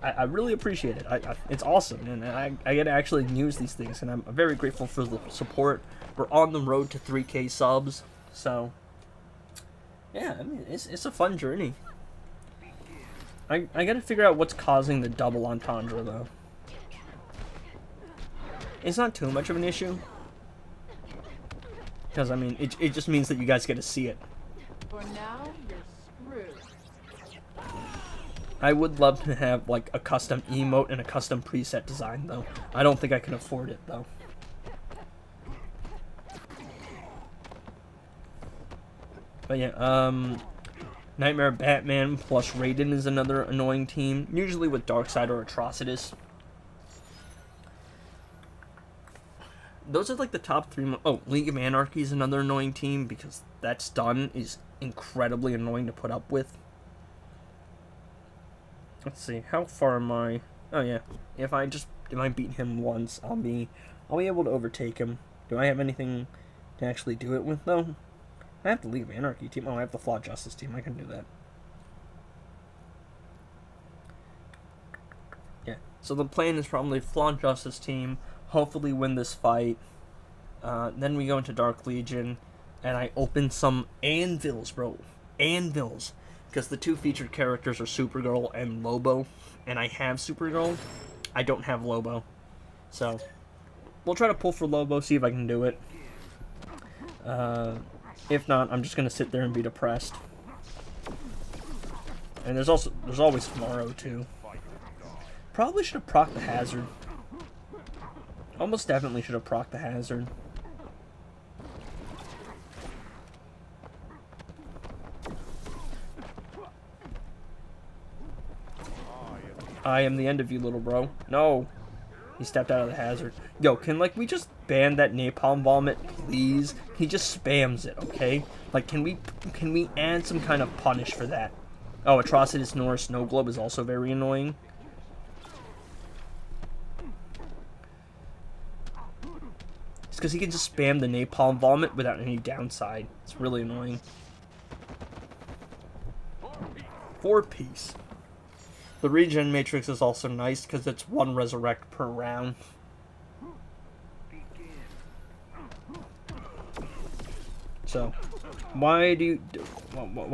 I really appreciate it. It's awesome, and I get to actually use these things, and I'm very grateful for the support. We're on the road to 3K subs, so yeah, I mean, it's a fun journey. I gotta figure out what's causing the double entendre, though. It's not too much of an issue, because, I mean, it just means that you guys get to see it. For now, you're screwed. I would love to have, like, a custom emote and a custom preset design, though. I don't think I can afford it, though. But yeah, Nightmare Batman plus Raiden is another annoying team, usually with Darkseid or Atrocitus. Those are like the top 3. Oh, League of Anarchy is another annoying team because that stun is incredibly annoying to put up with. Let's see, how far am I? Oh yeah, if I beat him once, I'll be able to overtake him. Do I have anything to actually do it with though? I have the League of Anarchy team. Oh, I have the Flawed Justice team. I can do that. Yeah. So the plan is probably Flawed Justice team. Hopefully win this fight. Then we go into Dark Legion, and I open some anvils, bro. Anvils. Because the 2 featured characters are Supergirl and Lobo, and I have Supergirl. I don't have Lobo. So, we'll try to pull for Lobo, see if I can do it. If not, I'm just going to sit there and be depressed. And there's always tomorrow, too. Probably should have procced the hazard. Almost definitely should have procced the hazard. I am the end of you, little bro. No. He stepped out of the hazard. Yo, can, like, we just ban that napalm vomit, please? He just spams it, okay? Like, can we add some kind of punish for that? Oh, Atrocitus Nora Snowglobe is also very annoying. It's because he can just spam the napalm vomit without any downside. It's really annoying. 4-piece. The regen matrix is also nice because it's 1 resurrect per round. So, why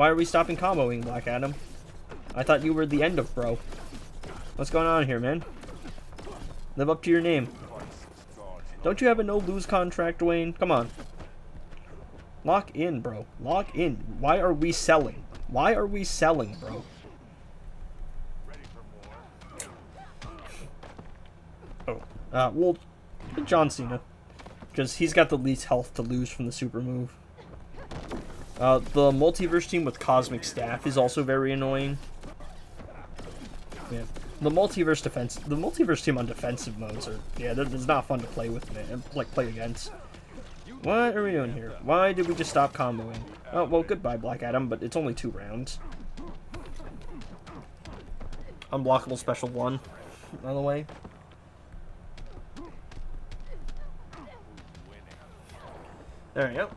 are we stopping comboing, Black Adam? I thought you were the end of bro. What's going on here, man? Live up to your name. Don't you have a no-lose contract, Dwayne? Come on. Lock in, bro. Lock in. Why are we selling? Why are we selling, bro? Oh. Well, John Cena. Because he's got the least health to lose from the super move. The Multiverse team with Cosmic Staff is also very annoying. Yeah. The Multiverse team on defensive modes are, yeah, it's not fun to play with, man. Like, play against. What are we doing here? Why did we just stop comboing? Oh, well, goodbye, Black Adam, but it's only 2 rounds. Unblockable special 1, by the way. There we go.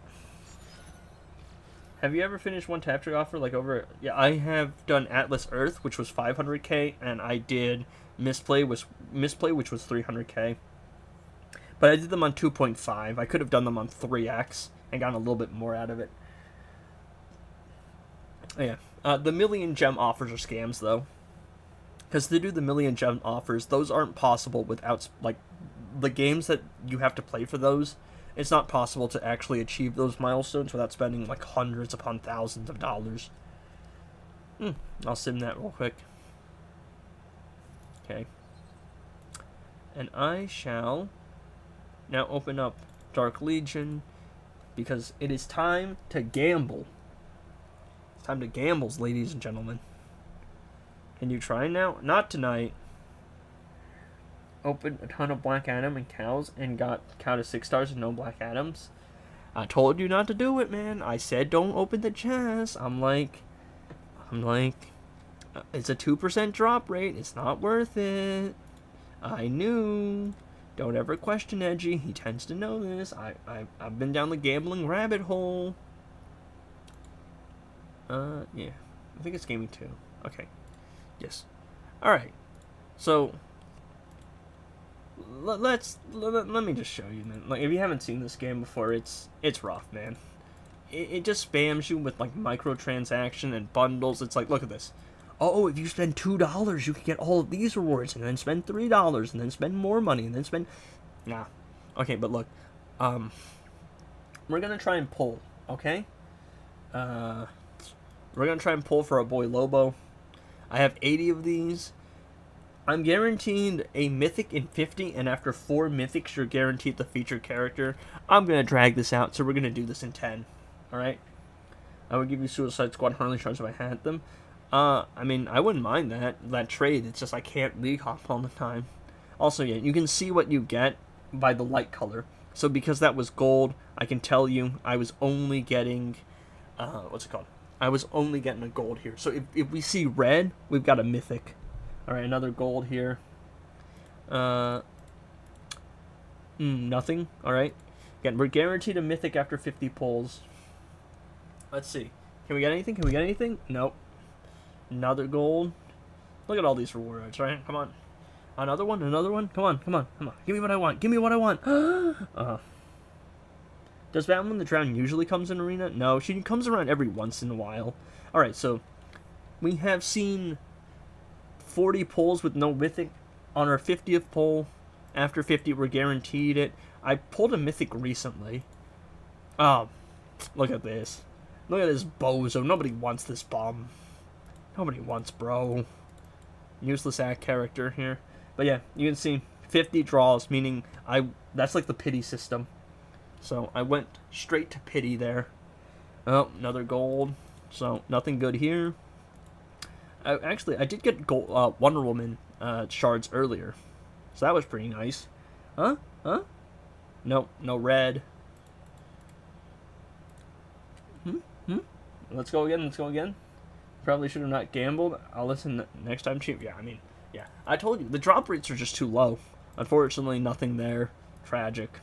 Have you ever finished one tap trick offer like over? Yeah, I have done Atlas Earth, which was 500k, and I did Misplay, which was 300k. But I did them on 2.5. I could have done them on 3x and gotten a little bit more out of it. Oh, yeah, the million gem offers are scams though, because to do the million gem offers, those aren't possible without, like, the games that you have to play for those. It's not possible to actually achieve those milestones without spending like hundreds upon thousands of dollars. I'll sim that real quick. Okay. And I shall now open up Dark Legion because it is time to gamble. It's time to gambles, ladies and gentlemen. Can you try now? Not tonight. Opened a ton of Black Adam and cows and got count of 6 stars and no Black Adams. I told you not to do it, man. I said don't open the chest. I'm like, it's a 2% drop rate. It's not worth it. I knew. Don't ever question Edgy. He tends to know this. I've been down the gambling rabbit hole. Yeah. I think it's gaming 2. Okay. Yes. Alright. So, let me just show you, man. Like, if you haven't seen this game before, it's rough, man. It just spams you with, like, microtransaction and bundles. It's like, look at this. Oh, if you spend $2, you can get all of these rewards, and then spend $3, and then spend more money, and then spend... Nah. Okay, but look. We're gonna try and pull, okay? We're gonna try and pull for our boy Lobo. I have 80 of these. I'm guaranteed a mythic in 50, and after 4 mythics, you're guaranteed the featured character. I'm gonna drag this out, so we're gonna do this in 10. Alright? I would give you Suicide Squad Harley Shards if I had them. I mean, I wouldn't mind that trade. It's just I can't league hop all the time. Also, yeah, you can see what you get by the light color. So because that was gold, I can tell you I was only getting, what's it called? I was only getting a gold here. So if we see red, we've got a mythic. Alright, another gold here. Nothing. Alright. Again, we're guaranteed a mythic after 50 pulls. Let's see. Can we get anything? Can we get anything? Nope. Another gold. Look at all these rewards, right? Come on. Another one? Another one? Come on, come on, come on. Give me what I want. Give me what I want. Does Batman the Drown usually comes in Arena? No, she comes around every once in a while. Alright, so we have seen 40 pulls with no mythic. On our 50th pull, after 50, we're guaranteed it. I pulled a mythic recently. Oh, look at this. Look at this bozo. Nobody wants this bum. Nobody wants, bro. Useless act character here. But yeah, you can see 50 draws, meaning that's like the pity system. So I went straight to pity there. Oh, another gold. So nothing good here. Actually, I did get gold, Wonder Woman shards earlier. So that was pretty nice. Huh? Huh? Nope, no red. Let's go again, let's go again. Probably should have not gambled. I'll listen next time, Chief. Yeah, I mean, yeah. I told you, the drop rates are just too low. Unfortunately, nothing there. Tragic.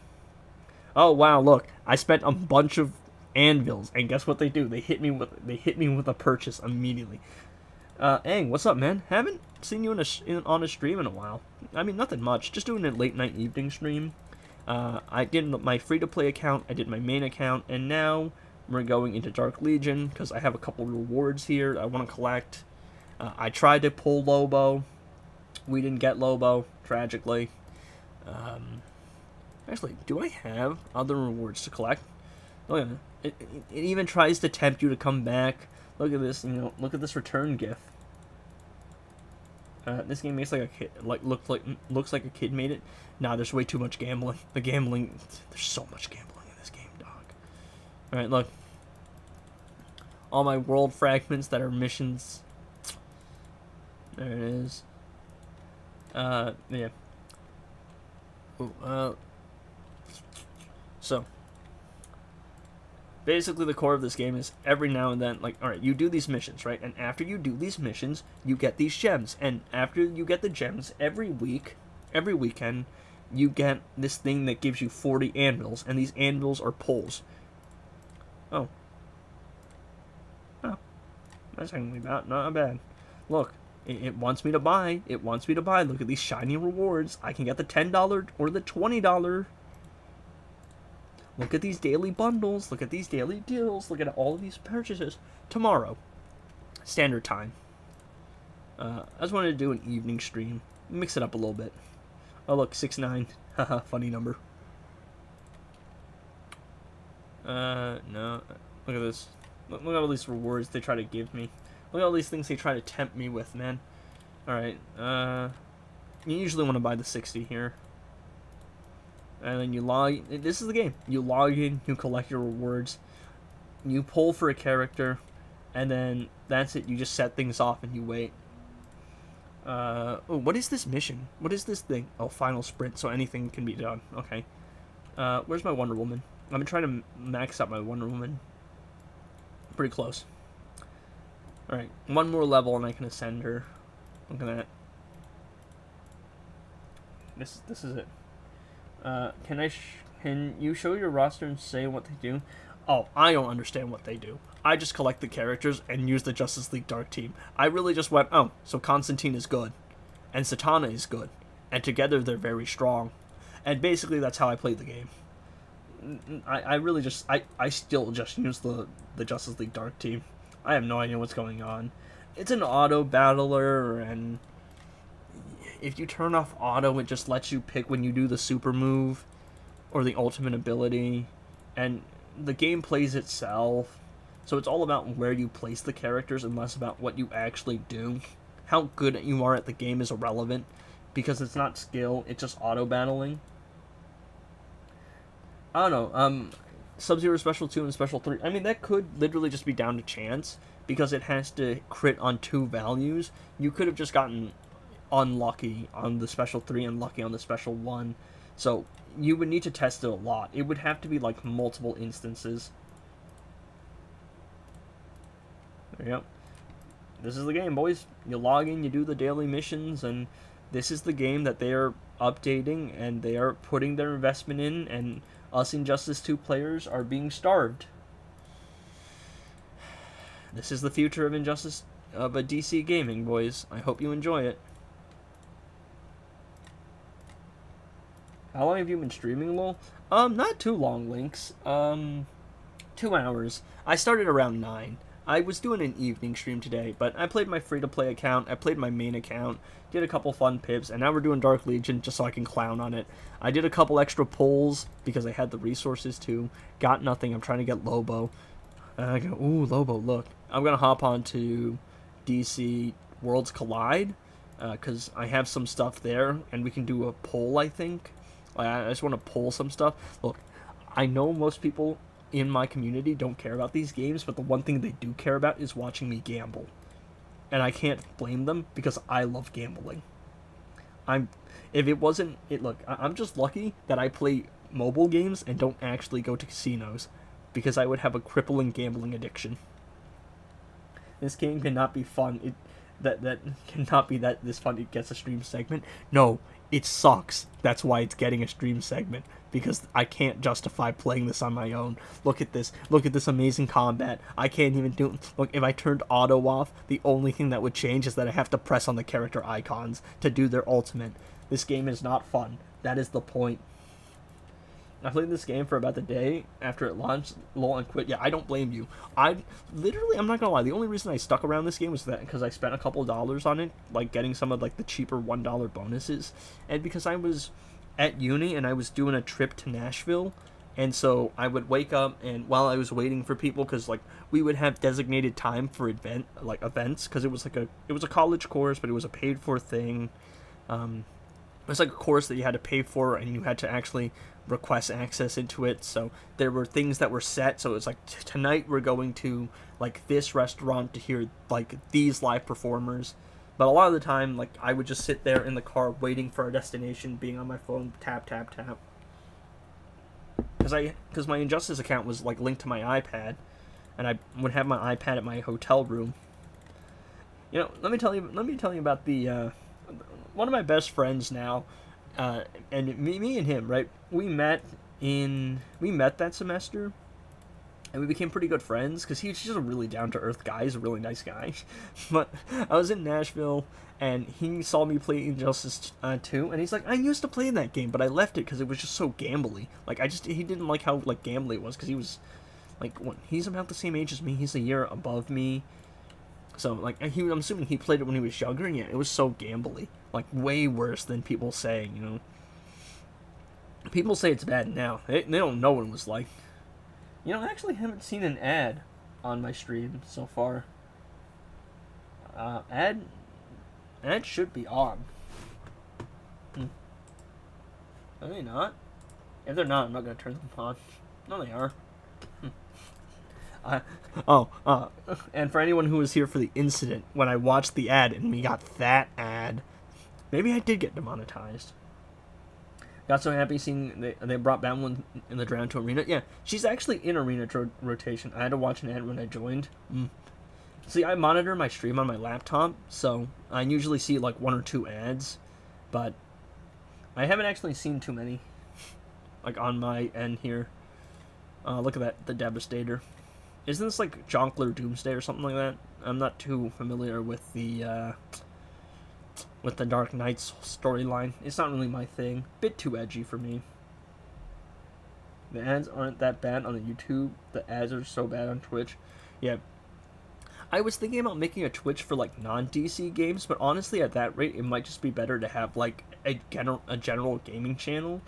Oh, wow, look. I spent a bunch of anvils, and guess what they do? They hit me with a purchase immediately. Aang, what's up, man? Haven't seen you on a stream in a while. I mean, nothing much. Just doing a late-night evening stream. I did my free-to-play account, I did my main account, and now we're going into Dark Legion because I have a couple rewards here I want to collect. I tried to pull Lobo. We didn't get Lobo, tragically. Actually, do I have other rewards to collect? Look at it. It even tries to tempt you to come back. Look at this, look at this return gift. This game makes like a kid, looks like a kid made it. Nah, there's way too much gambling. There's so much gambling in this game, dog. Alright, look. All my world fragments that are missions. There it is. Yeah. Ooh, so, basically the core of this game is every now and then, like, alright, you do these missions, right? And after you do these missions, you get these gems. And after you get the gems, every weekend, you get this thing that gives you 40 anvils. And these anvils are pulls. Oh. Oh. That's actually not bad. Look, it wants me to buy. It wants me to buy. Look at these shiny rewards. I can get the $10 or the $20. Look at these daily bundles. Look at these daily deals. Look at all of these purchases. Tomorrow, standard time. I just wanted to do an evening stream. Mix it up a little bit. Oh, look, 6-9. Haha, funny number. No. Look at this. Look at all these rewards they try to give me. Look at all these things they try to tempt me with, man. Alright, You usually want to buy the 60 here. And then you log... This is the game. You log in, you collect your rewards, you pull for a character, and then that's it. You just set things off and you wait. Oh, what is this mission? What is this thing? Oh, final sprint, so anything can be done. Okay. Where's my Wonder Woman? I've been trying to max out my Wonder Woman. Pretty close. Alright, one more level and I can ascend her. Look at that. This is it. Can you show your roster and say what they do? Oh, I don't understand what they do. I just collect the characters and use the Justice League Dark Team. I really just went, oh, so Constantine is good. And Satana is good. And together they're very strong. And basically that's how I played the game. I really just, I still just use the Justice League Dark Team. I have no idea what's going on. It's an auto battler, and if you turn off auto, it just lets you pick when you do the super move or the ultimate ability, and the game plays itself, so it's all about where you place the characters and less about what you actually do. How good you are at the game is irrelevant, because it's not skill, it's just auto battling. I don't know, Sub-Zero Special 2 and Special 3, I mean, that could literally just be down to chance, because it has to crit on 2 values. You could have just gotten unlucky on the Special 3 and lucky on the Special 1, so you would need to test it a lot. It would have to be, like, multiple instances. There you go. This is the game, boys. You log in, you do the daily missions, and this is the game that they are updating, and they are putting their investment in, and us Injustice 2 players are being starved. This is the future of Injustice, of a DC gaming, boys. I hope you enjoy it. How long have you been streaming, lol? Not too long, Lynx. 2 hours. I started around 9. I was doing an evening stream today, but I played my free-to-play account, I played my main account, did a couple fun pips, and now we're doing Dark Legion just so I can clown on it. I did a couple extra pulls because I had the resources to. Got nothing. I'm trying to get Lobo. And I go, ooh, Lobo, look. I'm going to hop on to DC Worlds Collide because I have some stuff there, and we can do a poll, I think. I just want to pull some stuff. Look, I know most people in my community don't care about these games, but the one thing they do care about is watching me gamble. And I can't blame them because I love gambling. Look, I'm just lucky that I play mobile games and don't actually go to casinos, because I would have a crippling gambling addiction. This game cannot be fun. That cannot be that this fun it gets a stream segment. No, it sucks. That's why it's getting a stream segment, because I can't justify playing this on my own. Look at this. Look at this amazing combat. I can't even do it. Look, if I turned auto off, the only thing that would change is that I have to press on the character icons to do their ultimate. This game is not fun. That is the point. I played this game for about a day after it launched, lol, and quit. Yeah, I don't blame you. I'm not gonna lie, the only reason I stuck around this game was that because I spent a couple dollars on it, like getting some of like the cheaper $1 bonuses, and because I was at uni and I was doing a trip to Nashville, and so I would wake up, and while I was waiting for people, because like we would have designated time for events, because it was a college course, but it was a paid for thing. It was like a course that you had to pay for, and you had to actually request access into it, so there were things that were set, so it's like tonight we're going to like this restaurant to hear like these live performers. But a lot of the time, like, I would just sit there in the car waiting for our destination, being on my phone, tap tap tap, because my Injustice account was like linked to my iPad, and I would have my iPad at my hotel room. You know, let me tell you about the one of my best friends now. And me and him, right? We met that semester, and we became pretty good friends because he's just a really down to earth guy. He's a really nice guy. But I was in Nashville, and he saw me play Injustice 2, and he's like, I used to play that game, but I left it because it was just so gambly. Like he didn't like how like gambly it was, because he was like he's about the same age as me. He's a year above me. So, like, I'm assuming he played it when he was younger, and yeah, it was so gambly. Like, way worse than people say, you know. People say it's bad now. They don't know what it was like. You know, I actually haven't seen an ad on my stream so far. Ad should be on. Are they not? If they're not, I'm not gonna turn them on. No, they are. And for anyone who was here for the incident, when I watched the ad and we got that ad, maybe I did get demonetized. Got so happy seeing they brought Batwoman in the Drown to Arena. Yeah, she's actually in Arena rotation. I had to watch an ad when I joined. See, I monitor my stream on my laptop, so I usually see like 1 or 2 ads, but I haven't actually seen too many, like on my end here. Look at that, the Devastator. Isn't this like Jonkler Doomsday or something like that? I'm not too familiar with the Dark Knight's storyline. It's not really my thing. Bit too edgy for me. The ads aren't that bad on the YouTube. The ads are so bad on Twitch. Yeah. I was thinking about making a Twitch for like non-DC games, but honestly, at that rate, it might just be better to have like a general gaming channel.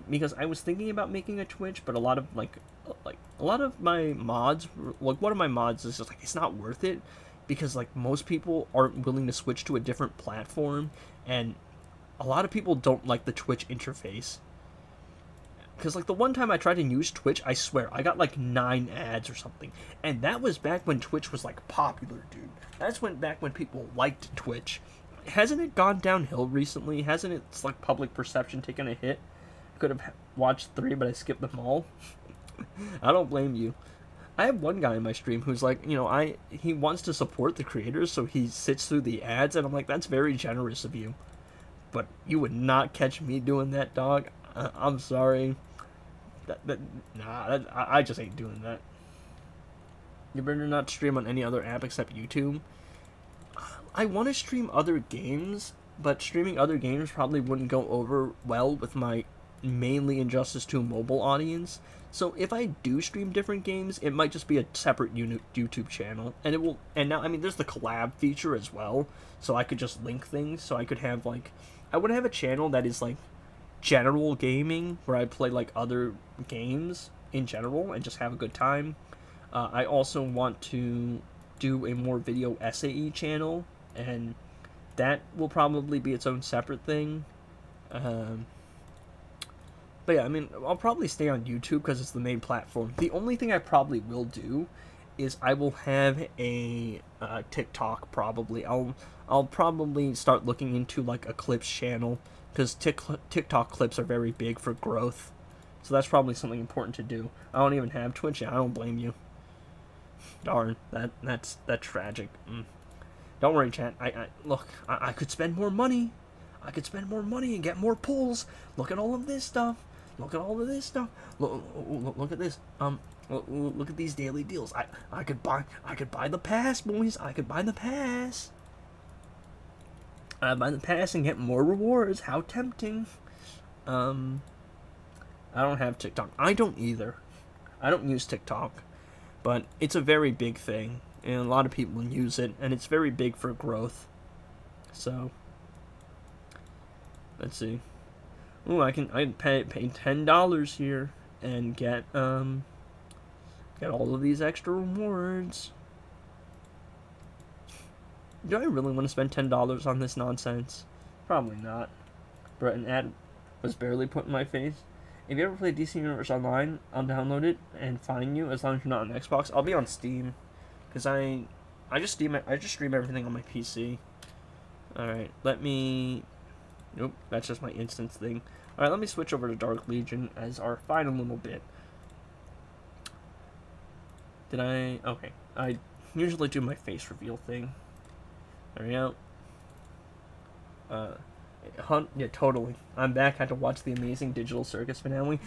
Because I was thinking about making a Twitch, but a lot of my mods, like one of my mods is just like, it's not worth it, because like most people aren't willing to switch to a different platform, and a lot of people don't like the Twitch interface. Because like the one time I tried to use Twitch, I swear I got like 9 ads or something, and that was back when Twitch was like popular, dude. That's back when people liked Twitch. Hasn't it gone downhill recently? Hasn't its like public perception taken a hit? Could have watched 3, but I skipped them all. I don't blame you. I have one guy in my stream who's like, he wants to support the creators, so he sits through the ads, and I'm like, that's very generous of you. But you would not catch me doing that, dog. I'm sorry. I just ain't doing that. You better not stream on any other app except YouTube. I want to stream other games, but streaming other games probably wouldn't go over well with my mainly Injustice 2 mobile audience. So if I do stream different games, it might just be a separate YouTube channel, and it will. And now, I mean, there's the collab feature as well, so I could just link things. So I could have like, I would have a channel that is like general gaming, where I play like other games in general and just have a good time. I also want to do a more video SAE channel, and that will probably be its own separate thing. But yeah, I mean, I'll probably stay on YouTube because it's the main platform. The only thing I probably will do is I will have a TikTok probably. I'll probably start looking into like a clips channel, because TikTok clips are very big for growth. So that's probably something important to do. I don't even have Twitch yet. I don't blame you. Darn, that's tragic. Don't worry, chat. I could spend more money. I could spend more money and get more pulls. Look at all of this stuff. Look at all of this stuff. Look at this. Look at these daily deals. I could buy the pass, boys. I could buy the pass. Buy the pass and get more rewards. How tempting. I don't have TikTok. I don't either. I don't use TikTok, but it's a very big thing, and a lot of people use it, and it's very big for growth. So let's see. Ooh, I can pay $10 here and get all of these extra rewards. Do I really want to spend $10 on this nonsense? Probably not. But an ad was barely put in my face. If you ever play DC Universe Online, I'll download it and find you, as long as you're not on Xbox. I'll be on Steam, because I just stream everything on my PC. Alright, let me... Nope, that's just my instance thing. Alright, let me switch over to Dark Legion as our final little bit. Okay. I usually do my face reveal thing. There we go. Yeah, totally. I'm back. Had to watch the Amazing Digital Circus finale.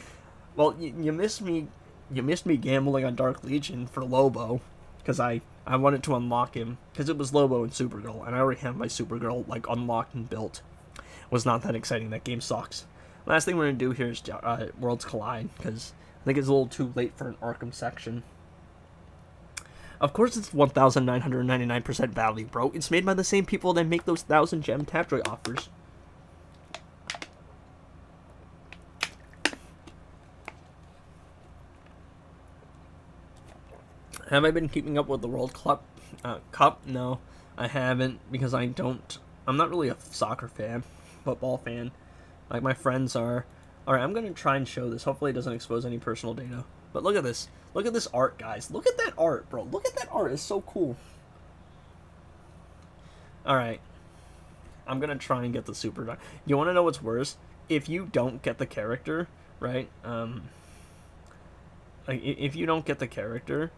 Well, you missed me. You missed me gambling on Dark Legion for Lobo, because I wanted to unlock him, because it was Lobo and Supergirl, and I already have my Supergirl like unlocked and built. It was not that exciting. That game sucks. Last thing we're gonna do here is Worlds Collide, because I think it's a little too late for an Arkham section. Of course it's 1,999% value, bro. It's made by the same people that make those 1,000 gem Tapjoy offers. Have I been keeping up with the World Cup? No, I haven't, because I'm not really a soccer fan, football fan. Like, my friends are. Alright, I'm going to try and show this. Hopefully it doesn't expose any personal data. But look at this. Look at this art, guys. Look at that art, bro. Look at that art. It's so cool. Alright. I'm going to try and get the super dog. You want to know what's worse? If you don't get the character, right? Like, if you don't get the character,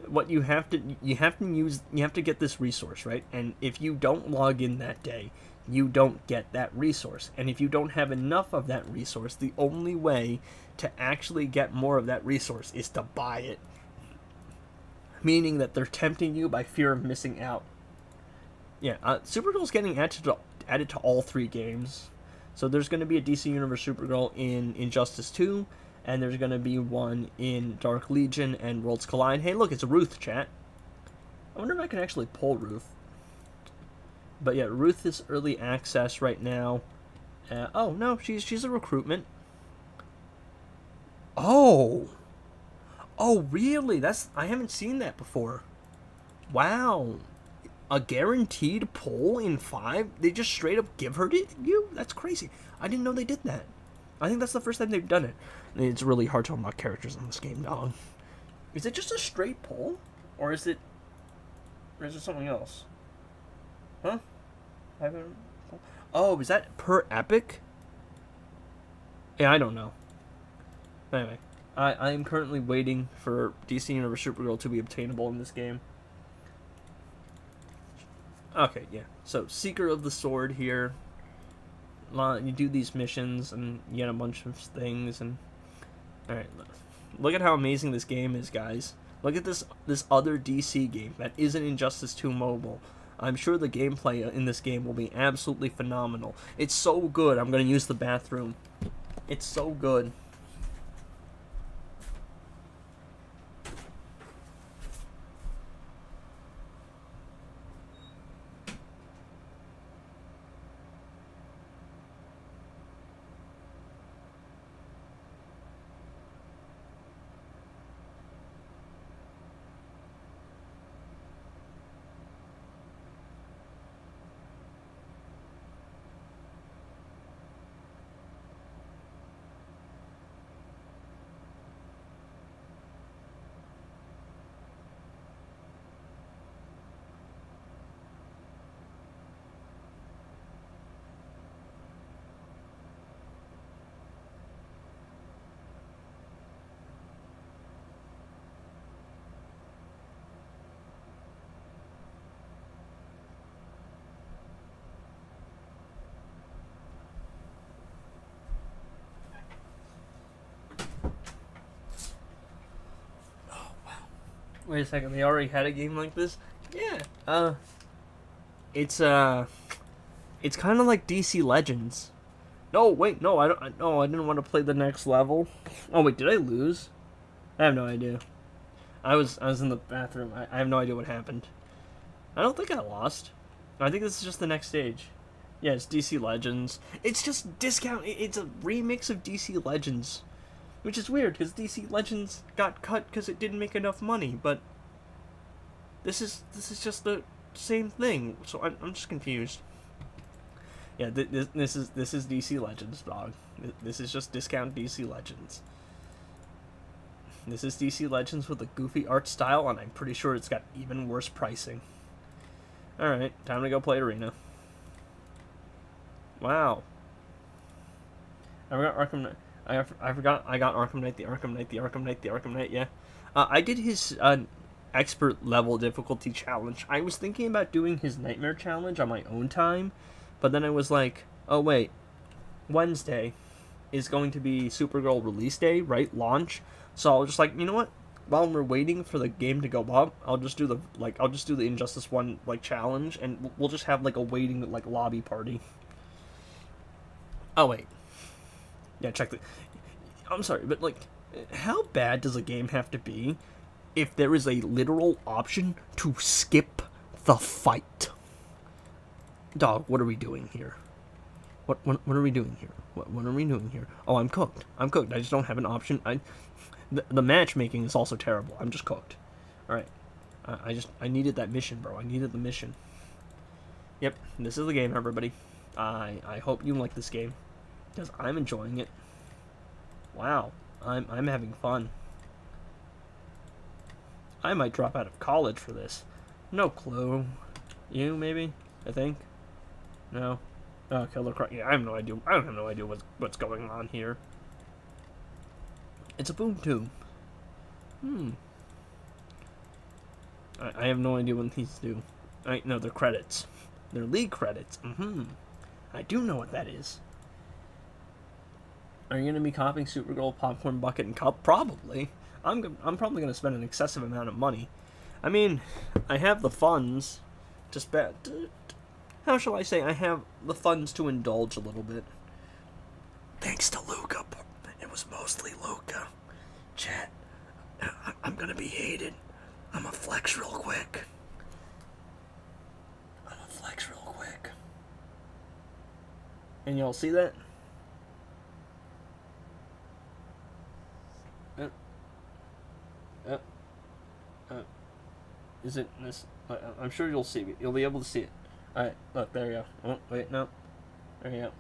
what you have to get this resource, right? And if you don't log in that day, you don't get that resource. And if you don't have enough of that resource, the only way to actually get more of that resource is to buy it. Meaning that they're tempting you by fear of missing out. Yeah, Supergirl's getting added to all 3 games. So there's going to be a DC Universe Supergirl in Injustice 2, and there's going to be one in Dark Legion and Worlds Collide. Hey, look, it's Ruth, chat. I wonder if I can actually pull Ruth. But yeah, Ruth is early access right now. Oh, no, she's a recruitment. Oh! Oh, really? I haven't seen that before. Wow. A guaranteed pull in 5? They just straight up give her to you? That's crazy. I didn't know they did that. I think that's the first time they've done it. It's really hard to unlock characters in this game, dog. Is it just a straight pull? Or is it something else? Huh? Oh, is that per epic? Yeah, I don't know. Anyway, I am currently waiting for DC Universe Supergirl to be obtainable in this game. Okay, yeah. So, Seeker of the Sword here. You do these missions, and you get a bunch of things, and... Alright, look at how amazing this game is, guys. Look at this other DC game that isn't Injustice 2 Mobile. I'm sure the gameplay in this game will be absolutely phenomenal. It's so good, I'm going to use the bathroom. It's so good. Wait a second, they already had a game like this? Yeah. It's kind of like DC Legends. No, wait, no, I didn't want to play the next level. Oh wait, did I lose? I have no idea. I was in the bathroom. I have no idea what happened. I don't think I lost. I think this is just the next stage. Yeah, it's DC Legends. It's just discount. It's a remix of DC Legends. Which is weird, because DC Legends got cut because it didn't make enough money, but this is just the same thing, so I'm just confused. Yeah, this is DC Legends, dog. This is just discount DC Legends. This is DC Legends with a goofy art style, and I'm pretty sure it's got even worse pricing. Alright, time to go play Arena. Wow. I forgot Arkham Knight. I forgot I got Arkham Knight, the Arkham Knight, yeah. I did his expert level difficulty challenge. I was thinking about doing his nightmare challenge on my own time, but then I was like, oh wait, Wednesday is going to be Supergirl release day, right? Launch. So I was just like, you know what? While we're waiting for the game to go up, I'll just do the Injustice 1 challenge, and we'll just have a waiting lobby party. Oh wait. Yeah, check the... I'm sorry, but, how bad does a game have to be if there is a literal option to skip the fight? Dog, what are we doing here? What are we doing here? What are we doing here? Oh, I'm cooked. I just don't have an option. The matchmaking is also terrible. I'm just cooked. Alright. I needed that mission, bro. I needed the mission. Yep, this is the game, everybody. I hope you like this game, because I'm enjoying it. Wow, I'm having fun. I might drop out of college for this. No clue. You maybe? I think. No. Oh, Killer Croc. Yeah, I have no idea. I don't have no idea what's going on here. It's a boom tube. I have no idea what these do. No, they're credits. They're league credits. I do know what that is. Are you going to be copying Supergirl, Popcorn Bucket, and Cup? Probably. I'm probably going to spend an excessive amount of money. I mean, I have the funds to spend. How shall I say? I have the funds to indulge a little bit. Thanks to Luca. It was mostly Luca. Chat, I'm going to be hated. I'm a flex real quick. And y'all see that? Is it this? I'm sure you'll see it. You'll be able to see it. Alright, look, there you go. Oh, wait, no. There you go.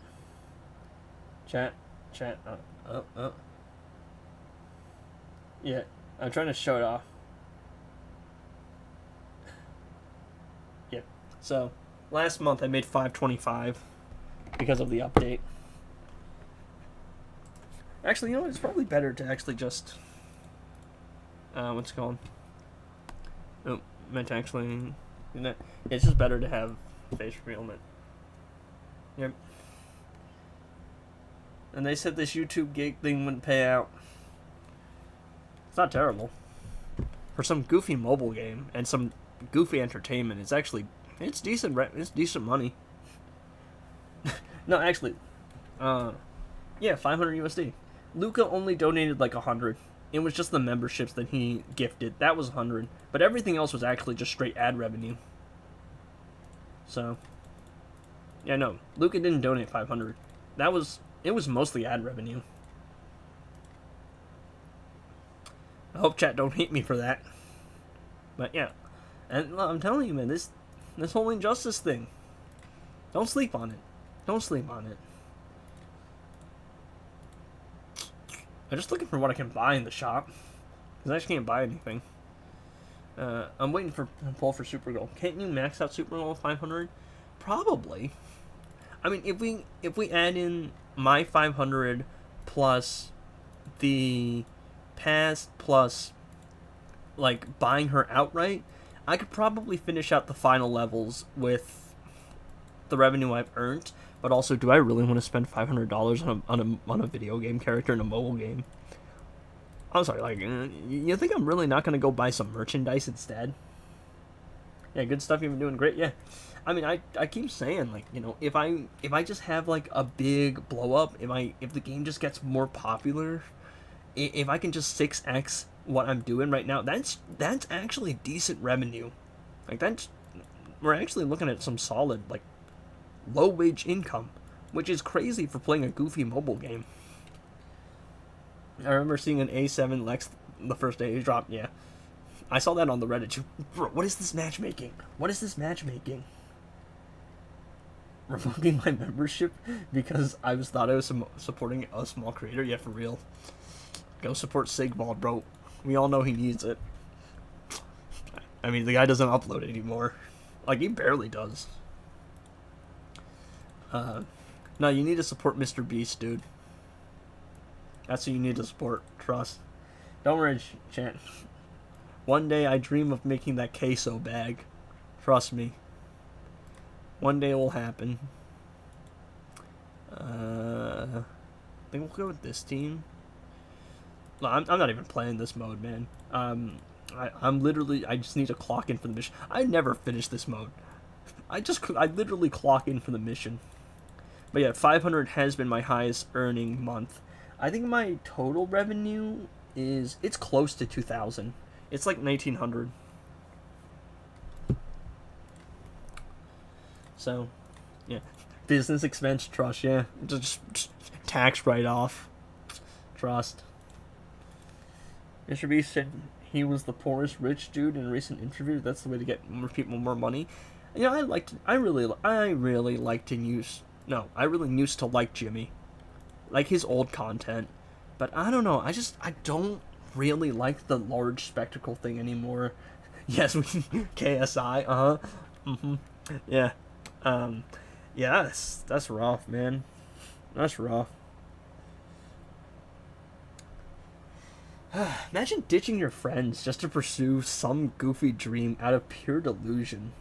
Chat. Yeah, I'm trying to show it off. Yeah, so, last month I made $525 because of the update. Actually, you know what? It's probably better to actually just... what's it called? Oh, meant to actually... It's just better to have face revealment. Yep. And they said this YouTube gig thing wouldn't pay out. It's not terrible. For some goofy mobile game and some goofy entertainment, it's actually... It's decent money. No, actually... yeah, 500 USD. Luca only donated like 100. It was just the memberships that he gifted. That was 100. But everything else was actually just straight ad revenue. So, yeah, no. Luca didn't donate 500. It was mostly ad revenue. I hope chat don't hate me for that. But yeah. And I'm telling you, man, this whole injustice thing. Don't sleep on it. Don't sleep on it. I'm just looking for what I can buy in the shop. Because I just can't buy anything. I'm waiting for a pull for Supergirl. Can't you max out Supergirl with 500? Probably. I mean, if we add in my 500 plus the past plus like buying her outright, I could probably finish out the final levels with the revenue I've earned. But also, do I really want to spend $500 on a video game character in a mobile game? I'm sorry, like, you think I'm really not going to go buy some merchandise instead? Yeah, good stuff, you've been doing great, yeah. I mean, I keep saying, like, you know, if I just have, like, a big blow-up, if the game just gets more popular, if I can just 6x what I'm doing right now, that's actually decent revenue. Like, we're actually looking at some solid, like, low-wage income, which is crazy for playing a goofy mobile game. I remember seeing an A7 Lex the first day it dropped. Yeah, I saw that on the Reddit. Bro, what is this matchmaking? Revoking my membership because I thought I was supporting a small creator. Yeah, for real. Go support Sigvald, bro. We all know he needs it. I mean, the guy doesn't upload anymore. Like, he barely does. No, you need to support Mr. Beast, dude. That's who you need to support. Trust. Don't worry, chat. One day I dream of making that queso bag. Trust me. One day it will happen. I think we'll go with this team. No, I'm not even playing this mode, man. I'm literally... I just need to clock in for the mission. I never finish this mode. I literally clock in for the mission. But yeah, 500 has been my highest earning month. I think my total revenue it's close to 2,000. It's like 1,900. So, yeah. Business expense, trust, yeah. Just tax write-off. Trust. Mr. Beast said he was the poorest rich dude in a recent interview. That's the way to get more people more money. You know, I really like to use No, I really used to like Jimmy. Like his old content. But I don't know, I don't really like the large spectacle thing anymore. Yes, we KSI, mm-hmm. Yeah. Yeah, that's rough, man. That's rough. Imagine ditching your friends just to pursue some goofy dream out of pure delusion.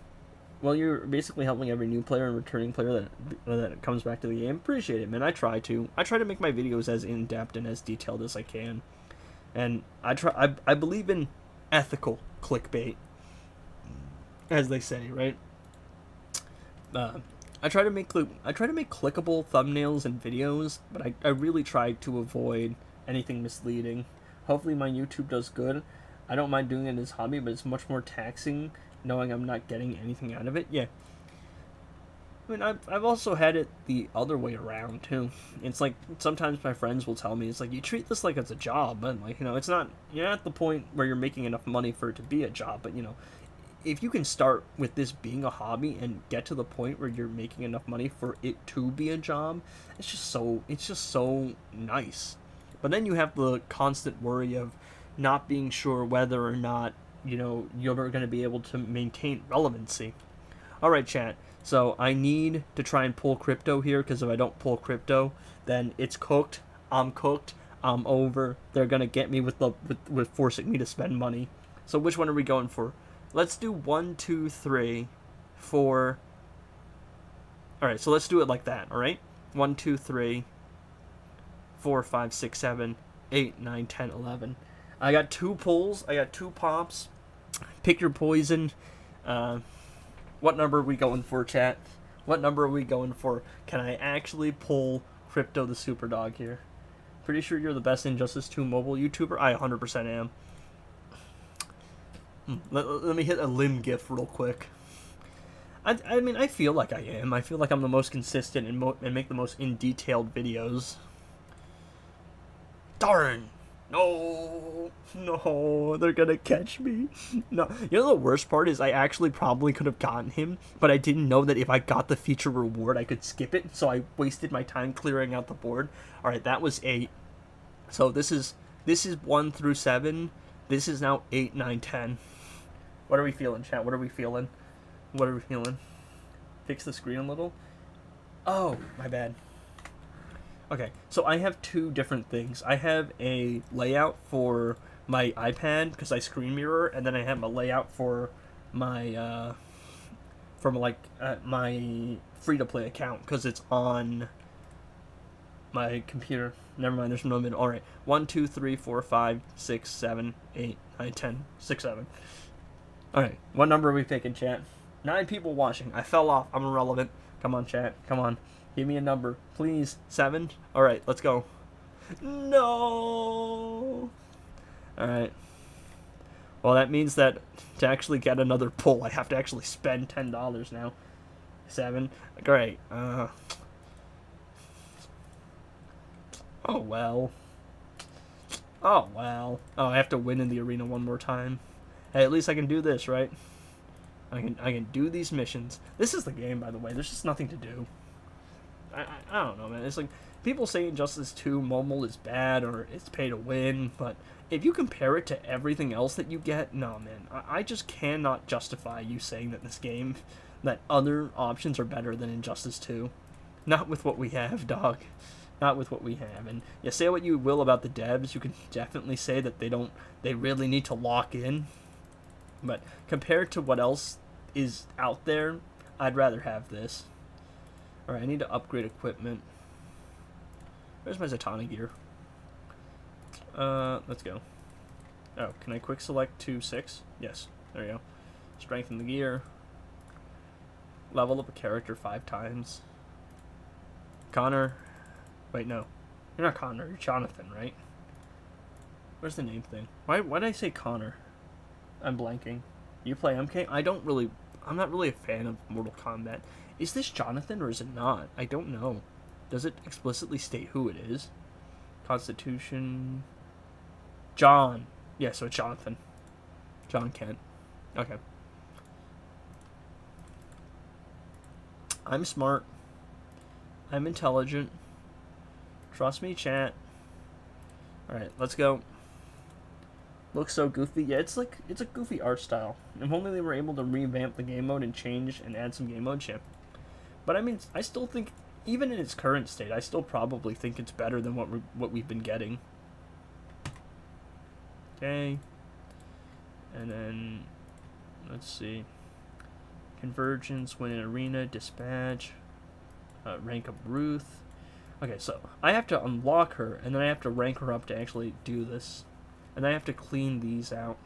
Well, you're basically helping every new player and returning player that comes back to the game. Appreciate it, man. I try to make my videos as in depth and as detailed as I can, and I believe in ethical clickbait, as they say, right? I try to make clickable thumbnails and videos, but I really try to avoid anything misleading. Hopefully my YouTube does good. I don't mind doing it as a hobby, but it's much more taxing knowing I'm not getting anything out of it. Yeah. I mean, I've also had it the other way around, too. It's like, sometimes my friends will tell me, it's like, you treat this like it's a job, but, like, you know, it's not, you're not at the point where you're making enough money for it to be a job, but, you know, if you can start with this being a hobby and get to the point where you're making enough money for it to be a job, it's just so nice. But then you have the constant worry of not being sure whether or not, you know, you're going to be able to maintain relevancy. Alright, chat. So I need to try and pull crypto here, because if I don't pull crypto, then it's cooked. I'm cooked. I'm over. They're going to get me with forcing me to spend money. So which one are we going for? Let's do 1, 2, 3, 4. Alright, so let's do it like that, alright? 1, 2, 3, 4, 5, 6, 7, 8, 9, 10, 11. I got 2 pulls. I got 2 pops. Pick your poison. What number are we going for, chat? What number are we going for? Can I actually pull Crypto the Superdog here? Pretty sure you're the best Injustice 2 mobile YouTuber? I 100% am. Let me hit a limb gif real quick. I mean, I feel like I am. I feel like I'm the most consistent and make the most in-detailed videos. Darn! No, they're gonna catch me. No, you know the worst part is I actually probably could have gotten him, but I didn't know that if I got the feature reward, I could skip it, so I wasted my time clearing out the board. Alright, that was 8. So this is 1 through 7. This is now 8, 9, 10. What are we feeling, chat? What are we feeling? What are we feeling? Fix the screen a little? Oh, my bad. Okay, so I have 2 different things. I have a layout for my iPad, because I screen mirror, and then I have a layout for my, my free-to-play account, because it's on my computer. Never mind, there's no middle. Alright, 1, 2, 3, 4, 5, 6, 7, 8, 9, 10, 6, 7. Alright, what number are we picking, chat? 9 people watching. I fell off. I'm irrelevant. Come on, chat. Come on. Give me a number. Please. 7? Alright, let's go. No! Alright. Well, that means that to actually get another pull, I have to actually spend $10 now. 7? Great. Oh, well. Oh, well. Oh, I have to win in the arena one more time. Hey, at least I can do this, right? I can do these missions. This is the game, by the way. There's just nothing to do. I don't know, man. It's like, people say Injustice 2 mobile is bad or it's pay to win, but if you compare it to everything else that you get, no, man. I just cannot justify you saying that this game, that other options are better than Injustice 2. Not with what we have, dog. Not with what we have. And yeah, say what you will about the devs, you can definitely say that they really need to lock in. But compared to what else is out there, I'd rather have this. Alright, I need to upgrade equipment. Where's my Zatanna gear? Let's go. Oh, can I quick select to 6? Yes, there you go. Strengthen the gear. Level up a character 5 times. Connor. Wait, no. You're not Connor, you're Jonathan, right? Where's the name thing? Why did I say Connor? I'm blanking. You play MK? I'm not really a fan of Mortal Kombat. Is this Jonathan or is it not? I don't know. Does it explicitly state who it is? Constitution... John. Yeah, so it's Jonathan. John Kent. Okay. I'm smart. I'm intelligent. Trust me, chat. Alright, let's go. Looks so goofy. Yeah, it's a goofy art style. If only they were able to revamp the game mode and change and add some game mode shit. But I mean, I still think, even in its current state, I still probably think it's better than what we've been getting. Okay. And then, let's see. Convergence, win an arena, dispatch, rank up Ruth. Okay, so I have to unlock her, and then I have to rank her up to actually do this. And I have to clean these out.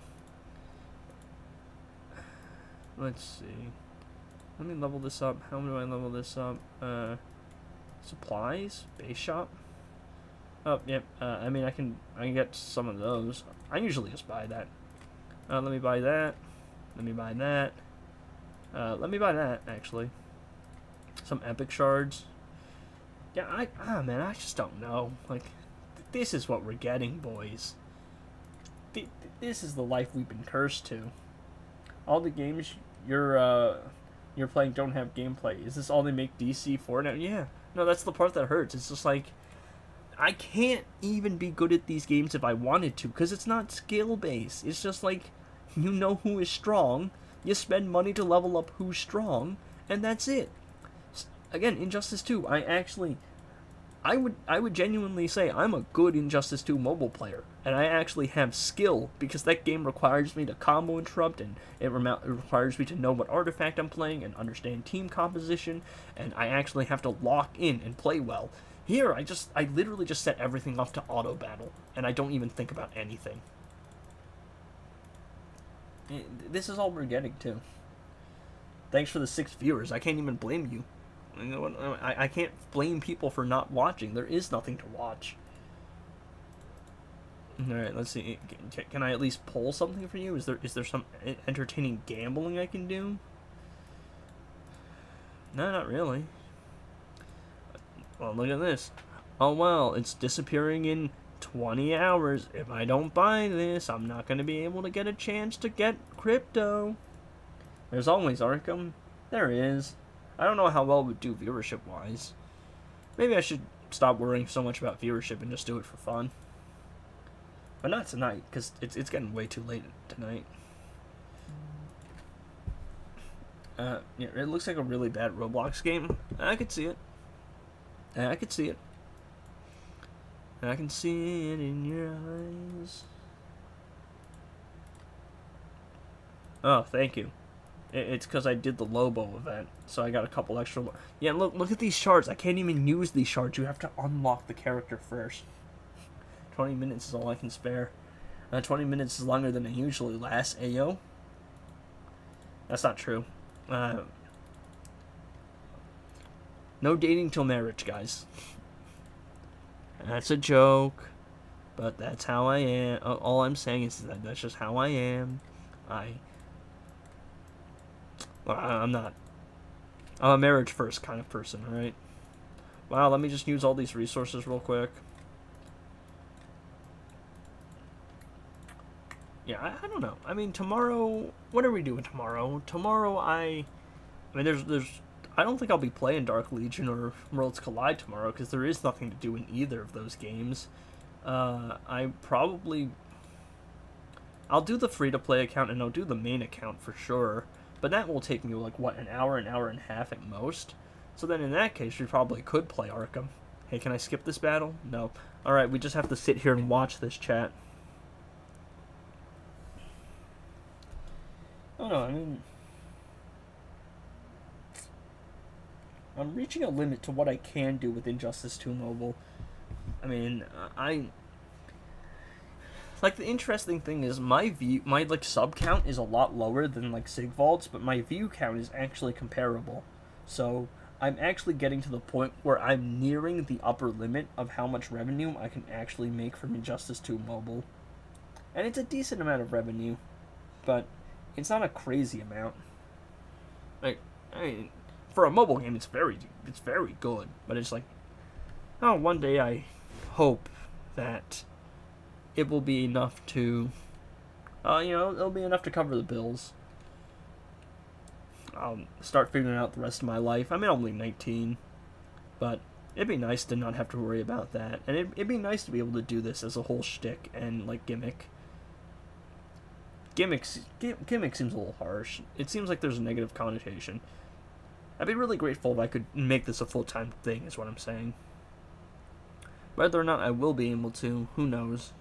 Let's see. Let me level this up. How do I level this up? Supplies? Base shop? Oh, yep. I mean, I can get some of those. I usually just buy that. Let me buy that. Let me buy that. Let me buy that, actually. Some epic shards. Yeah, man, I just don't know. Like, this is what we're getting, boys. This is the life we've been cursed to. All the games you're playing don't have gameplay. Is this all they make DC for now? Yeah. No, that's the part that hurts. It's just like, I can't even be good at these games if I wanted to, because it's not skill-based. It's just like, you know who is strong, you spend money to level up who's strong, and that's it. Again, Injustice 2, I would genuinely say I'm a good Injustice 2 mobile player, and I actually have skill, because that game requires me to combo interrupt, and it requires me to know what artifact I'm playing, and understand team composition, and I actually have to lock in and play well. Here, I literally just set everything off to auto battle, and I don't even think about anything. This is all we're getting, too. Thanks for the 6 viewers, I can't even blame you. You know what? I can't blame people for not watching. There is nothing to watch. Alright, let's see. Can I at least pull something for you? Is there some entertaining gambling I can do? No, not really. Well, look at this. Oh, well, it's disappearing in 20 hours. If I don't buy this, I'm not going to be able to get a chance to get crypto. There's always Arkham. There is. I don't know how well it would do viewership-wise. Maybe I should stop worrying so much about viewership and just do it for fun. But not tonight, because it's getting way too late tonight. Yeah, it looks like a really bad Roblox game. I could see it. I could see it. I can see it in your eyes. Oh, thank you. It's because I did the Lobo event, so I got a couple extra. Yeah, look at these shards. I can't even use these shards. You have to unlock the character first. 20 minutes is all I can spare. 20 minutes is longer than it usually lasts. Ayo. That's not true. No dating till marriage, guys. That's a joke, but that's how I am. All I'm saying is that that's just how I am. I'm not. I'm a marriage first kind of person, alright? Wow, let me just use all these resources real quick. Yeah, I don't know. I mean, tomorrow, what are we doing tomorrow? Tomorrow, I mean, I don't think I'll be playing Dark Legion or Worlds Collide tomorrow, because there is nothing to do in either of those games. I'll do the free-to-play account, and I'll do the main account for sure. But that will take me, like, what, an hour and a half at most? So then in that case, we probably could play Arkham. Hey, can I skip this battle? No. Alright, we just have to sit here and watch this, chat. Oh no, I mean, I'm reaching a limit to what I can do with Injustice 2 Mobile. I mean, like, the interesting thing is my like sub count is a lot lower than like Sigvald's, but my view count is actually comparable. So I'm actually getting to the point where I'm nearing the upper limit of how much revenue I can actually make from Injustice 2 Mobile. And it's a decent amount of revenue, but it's not a crazy amount. Like, I mean, for a mobile game, it's very good. But it's like, oh, one day I hope that it will be enough to, it'll be enough to cover the bills. I'll start figuring out the rest of my life. I'm only 19, but It'd be nice to not have to worry about that, and it'd be nice to be able to do this as a whole shtick and like gimmick. Gimmick seems a little harsh. It seems like there's a negative connotation. I'd be really grateful if I could make this a full-time thing, is what I'm saying. Whether or not I will be able to, who knows.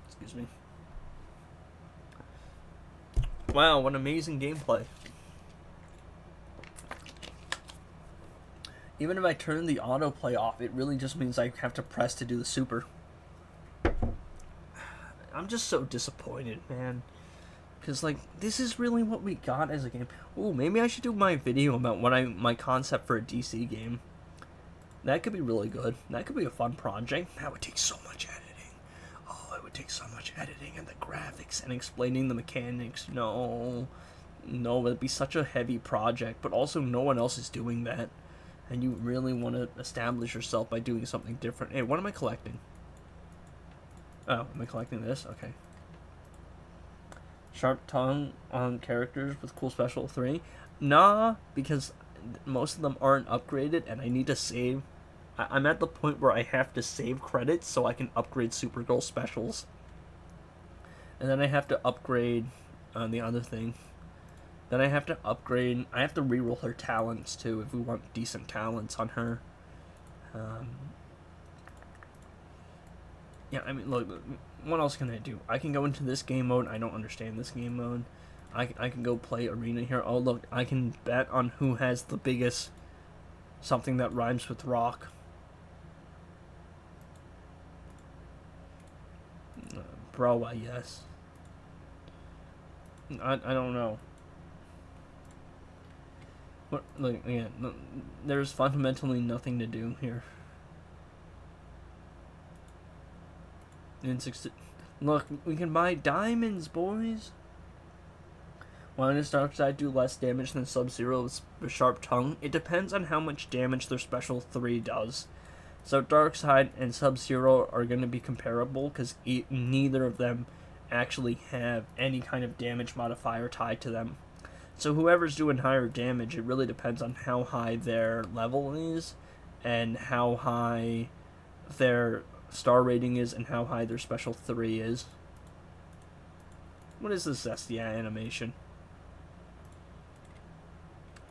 Excuse me. Wow, what amazing gameplay. Even if I turn the autoplay off, it really just means I have to press to do the super. I'm just so disappointed, man. Because, like, this is really what we got as a game. Ooh, maybe I should do my video about my concept for a DC game. That could be really good. That could be a fun project. That would take so much editing. Oh, it would take so much editing and the graphics and explaining the mechanics. No, it'd be such a heavy project, but also no one else is doing that. And you really want to establish yourself by doing something different. Hey, what am I collecting? Oh, am I collecting this? Okay. Sharp tongue on characters with cool special 3. Nah, because most of them aren't upgraded and I need to save. I'm at the point where I have to save credits so I can upgrade Supergirl specials. And then I have to upgrade the other thing. Then I have to upgrade. I have to reroll her talents too if we want decent talents on her. Yeah, I mean, look, what else can I do? I can go into this game mode. I don't understand this game mode. I can go play arena here. Oh, look, I can bet on who has the biggest something that rhymes with rock. Bro, I guess. I don't know. What, like, again, there's fundamentally nothing to do here. Look, we can buy diamonds, boys. Why does Darkseid do less damage than Sub-Zero's Sharp Tongue? It depends on how much damage their Special 3 does. So Darkseid and Sub-Zero are going to be comparable because neither of them actually have any kind of damage modifier tied to them. So whoever's doing higher damage, it really depends on how high their level is and how high their star rating is and how high their Special 3 is. What is this Zestia animation?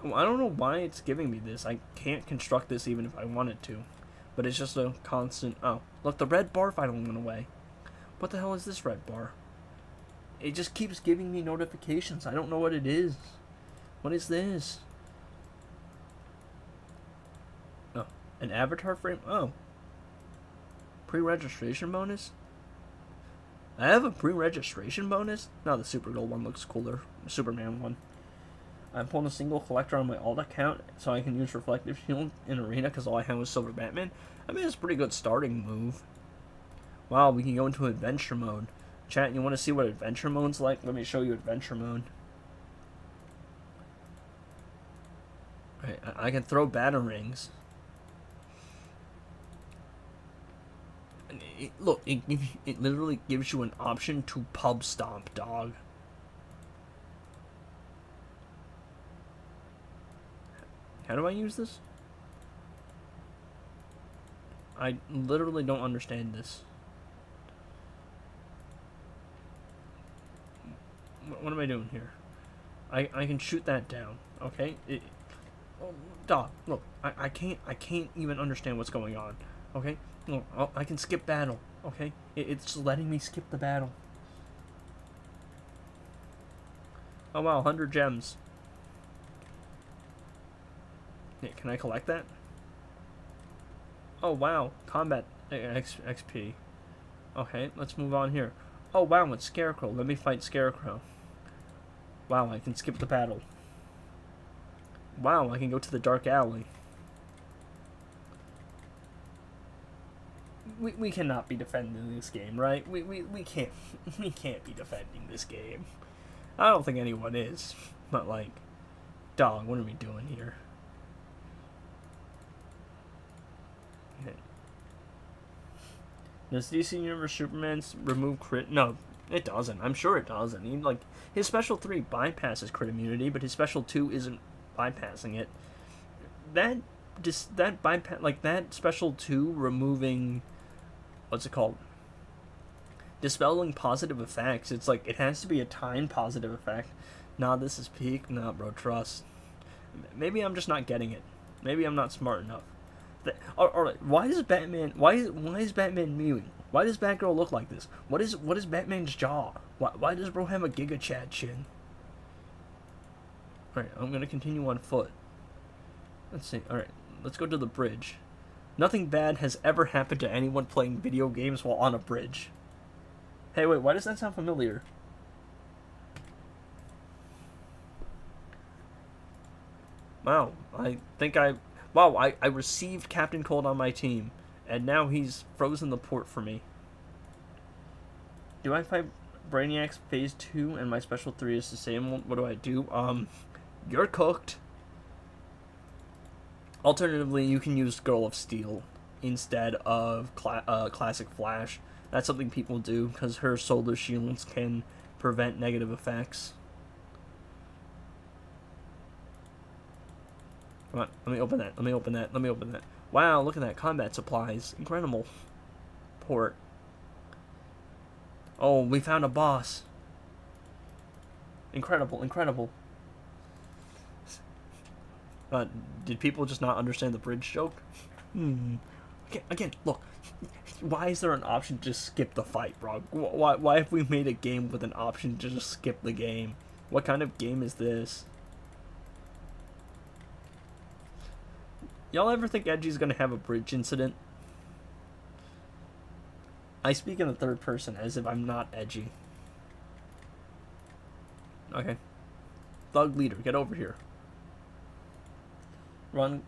Oh, I don't know why it's giving me this. I can't construct this even if I wanted to. But it's just a constant... Oh, look, the red bar finally went away. What the hell is this red bar? It just keeps giving me notifications. I don't know what it is. What is this? Oh, an avatar frame? Oh. Pre-registration bonus? I have a pre-registration bonus? No, the Supergirl one looks cooler. The Superman one. I'm pulling a single collector on my alt account so I can use Reflective Shield in Arena because all I have was Silver Batman. I mean, it's a pretty good starting move. Wow, we can go into Adventure Mode. Chat, you want to see what Adventure Mode's like? Let me show you Adventure Mode. Right, I can throw batarangs. Look, it literally gives you an option to pub stomp, dog. How do I use this? I literally don't understand this. What am I doing here? I can shoot that down, okay? Oh, dog, look, I can't even understand what's going on, okay? Look, I can skip battle, okay? It's letting me skip the battle. Oh wow, 100 gems. Yeah, can I collect that? Oh wow, combat XP. Okay, let's move on here. Oh wow, it's Scarecrow. Let me fight Scarecrow. Wow, I can skip the battle. Wow, I can go to the dark alley. We cannot be defending this game, right? We can't be defending this game. I don't think anyone is. But like, dog, what are we doing here? Okay. Does DC Universe Superman's remove crit? No, It doesn't. I'm sure it doesn't. His special 3 bypasses crit immunity, but his special 2 isn't bypassing it. That special 2 removing, what's it called? Dispelling positive effects. It's like it has to be a timed positive effect. Nah, this is peak. Nah, bro, trust. Maybe I'm just not getting it. Maybe I'm not smart enough. Alright, why is Batman? Why is Batman mewing? Why does Batgirl look like this? What is Batman's jaw? Why does bro have a Giga Chad chin? Alright, I'm gonna continue on foot. Let's see. Alright, let's go to the bridge. Nothing bad has ever happened to anyone playing video games while on a bridge. Hey, wait, why does that sound familiar? Wow, I received Captain Cold on my team, and now he's frozen the port for me. Do I fight Brainiac's Phase 2 and my Special 3 is the same? What do I do? You're cooked. Alternatively, you can use Girl of Steel instead of Classic Flash. That's something people do, because her solar shields can prevent negative effects. Come on, let me open that. Wow, look at that. Combat supplies. Incredible. Port. Oh, we found a boss. Incredible. Did people just not understand the bridge joke? Again, look. Why is there an option to just skip the fight, bro? Why have we made a game with an option to just skip the game? What kind of game is this? Y'all ever think Edgy's gonna have a bridge incident? I speak in the third person as if I'm not edgy. Okay. Thug leader, get over here. Run,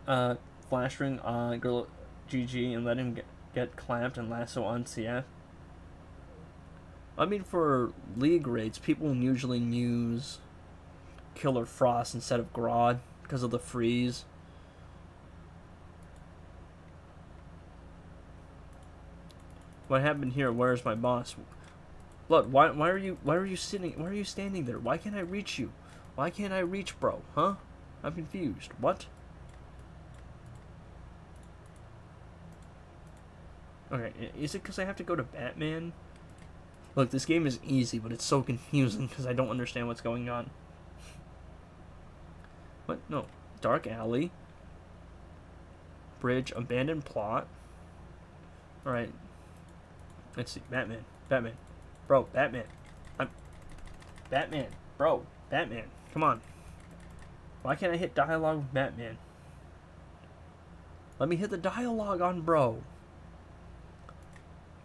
flash ring on Girl GG and let him get clamped and lasso on CF. I mean, for league raids, people usually use Killer Frost instead of Grodd because of the freeze. What happened here? Where's my boss? Look, why are you standing there? Why can't I reach you? Why can't I reach, bro? Huh? I'm confused. What? Okay, is it because I have to go to Batman? Look, this game is easy, but it's so confusing because I don't understand what's going on. What? No. Dark alley. Bridge. Abandoned plot. Alright. Let's see. Batman. Bro, Batman. Batman. Bro, Batman. Come on. Why can't I hit dialogue with Batman? Let me hit the dialogue on bro.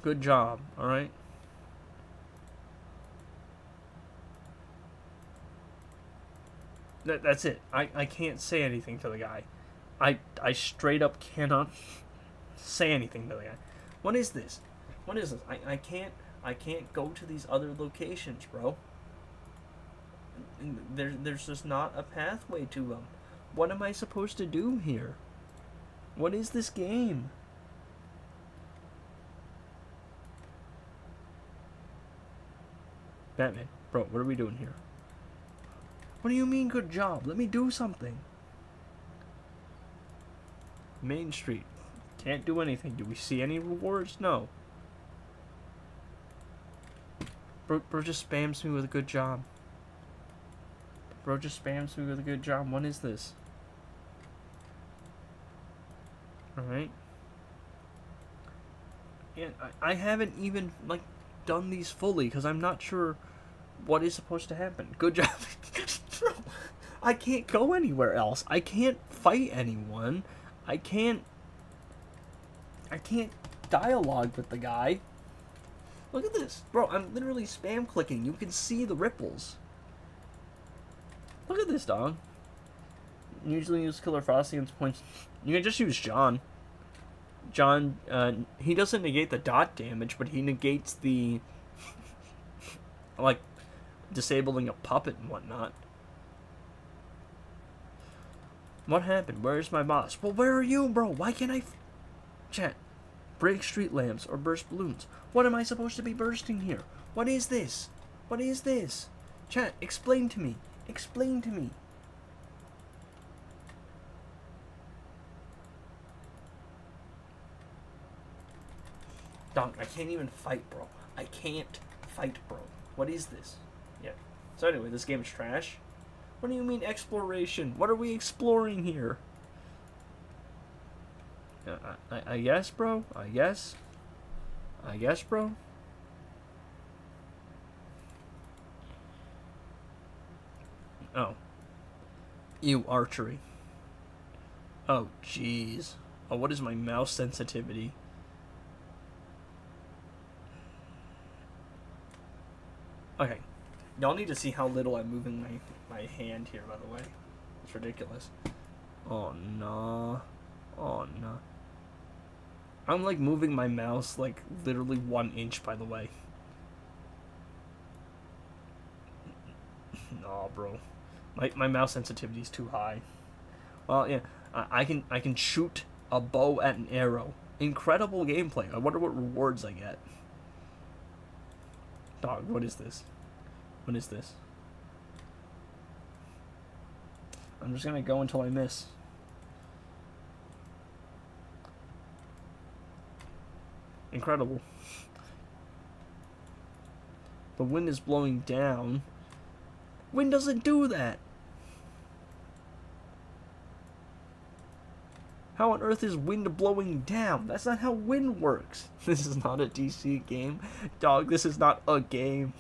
Good job, alright? That's it. I can't say anything to the guy. I straight up cannot say anything to the guy. What is this? I can't go to these other locations, bro. There's just not a pathway to them. What am I supposed to do here? What is this game? Batman, bro, what are we doing here? What do you mean, good job? Let me do something. Main Street. Can't do anything. Do we see any rewards? No. Bro just spams me with a good job. What is this? Alright. And I haven't even, like, done these fully because I'm not sure what is supposed to happen. Good job. Bro, I can't go anywhere else. I can't fight anyone. I can't dialogue with the guy. Look at this. Bro, I'm literally spam clicking. You can see the ripples. Look at this, dog. Usually use Killer Frost against points. You can just use John. John, he doesn't negate the dot damage, but he negates the, like, disabling a puppet and whatnot. What happened? Where's my boss? Well, where are you, bro? Why can't I... Chat. Break street lamps or burst balloons. What am I supposed to be bursting here? What is this? What is this? Chat, explain to me. Explain to me. Dog, I can't even fight, bro. I can't fight, bro. What is this? Yeah. So anyway, this game is trash. What do you mean exploration? What are we exploring here? I guess, bro. I guess, bro. Oh. Ew, archery. Oh, jeez. Oh, what is my mouse sensitivity? Okay. Y'all need to see how little I'm moving my hand here, by the way. It's ridiculous. Oh, no. Oh, no. I'm, like, moving my mouse, like, literally 1 inch, by the way. Nah, bro. My mouse sensitivity is too high. Well, yeah. I can shoot a bow at an arrow. Incredible gameplay. I wonder what rewards I get. Dog, what is this? What is this? I'm just gonna go until I miss. Incredible. The wind is blowing down. Wind doesn't do that. How on earth is wind blowing down? That's not how wind works. This is not a DC game. Dog, this is not a game.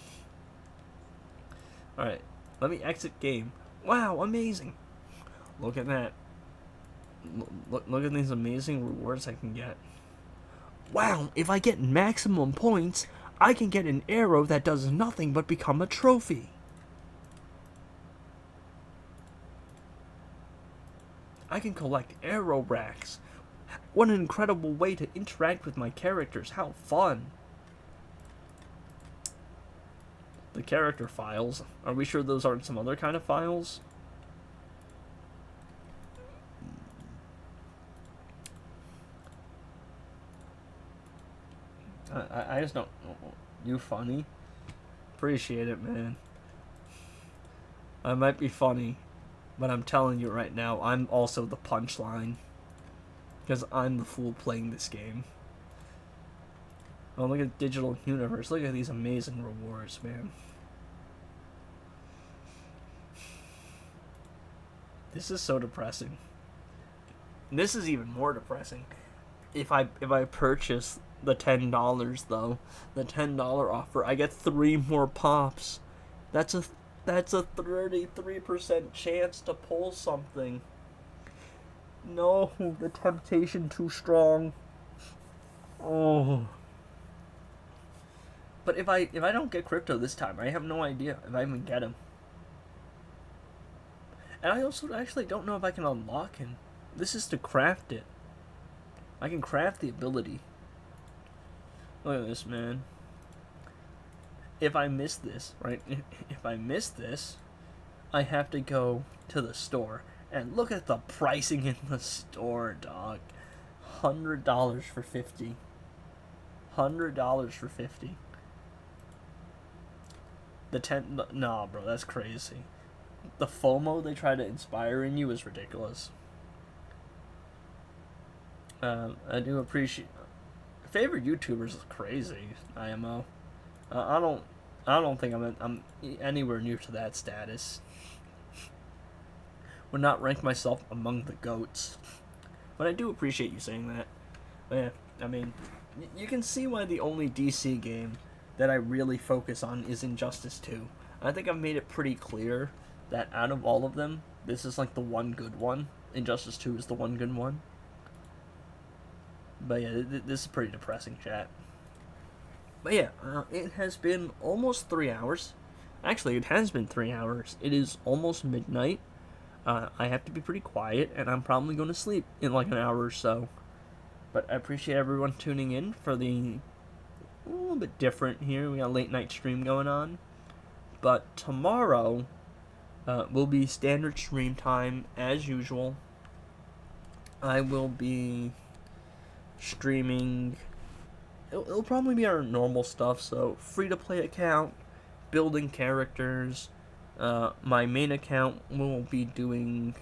Alright, let me exit game. Wow, amazing. Look at that. Look at these amazing rewards I can get. Wow, if I get maximum points, I can get an arrow that does nothing but become a trophy. I can collect arrow racks. What an incredible way to interact with my characters. How fun. The character files. Are we sure those aren't some other kind of files? I just don't... You funny? Appreciate it, man. I might be funny, but I'm telling you right now, I'm also the punchline. Because I'm the fool playing this game. Oh, look at Digital Universe. Look at these amazing rewards, man. This is so depressing. This is even more depressing. If I purchase the $10 though, the $10 offer, I get 3 more pops. That's a 33% chance to pull something. No, the temptation too strong. Oh. But if I don't get crypto this time, I have no idea if I even get him. And I also actually don't know if I can unlock him. This is to craft it. I can craft the ability. Look at this, man. If I miss this, right? If I miss this, I have to go to the store. And look at the pricing in the store, dog. $100 for 50. $100 for 50. The 10... Nah, bro, that's crazy. The FOMO they try to inspire in you is ridiculous. I do appreciate... Favorite YouTubers is crazy, IMO. I don't think I'm anywhere near to that status. Would not rank myself among the GOATs. But I do appreciate you saying that. But yeah, I mean, you can see why the only DC game that I really focus on is Injustice 2. I think I've made it pretty clear that out of all of them, this is like the one good one. Injustice 2 is the one good one. But yeah, this is pretty depressing, chat. But yeah, it has been almost 3 hours. Actually, it has been 3 hours. It is almost midnight. I have to be pretty quiet, and I'm probably going to sleep in like an hour or so. But I appreciate everyone tuning in for the... a little bit different here. We got a late night stream going on. But tomorrow will be standard stream time as usual. I will be streaming. It'll probably be our normal stuff, so free-to-play account, building characters. My main account will be doing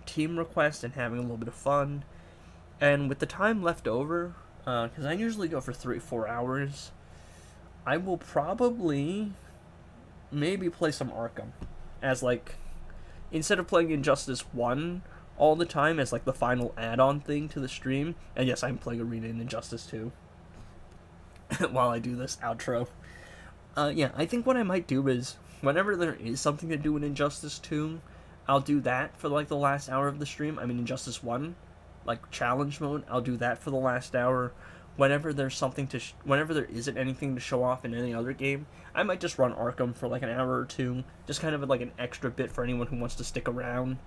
team requests and having a little bit of fun. And with the time left over, because I usually go for 3-4 hours, I will probably maybe play some Arkham as like, instead of playing Injustice 1 all the time as like the final add-on thing to the stream. And yes, I'm playing Arena in Injustice 2 while I do this outro. Yeah, I think what I might do is, whenever there is something to do in Injustice 2, I'll do that for like the last hour of the stream. I mean Injustice 1, like challenge mode, I'll do that for the last hour. Whenever there's something to, whenever there isn't anything to show off in any other game, I might just run Arkham for like an hour or two, just kind of like an extra bit for anyone who wants to stick around.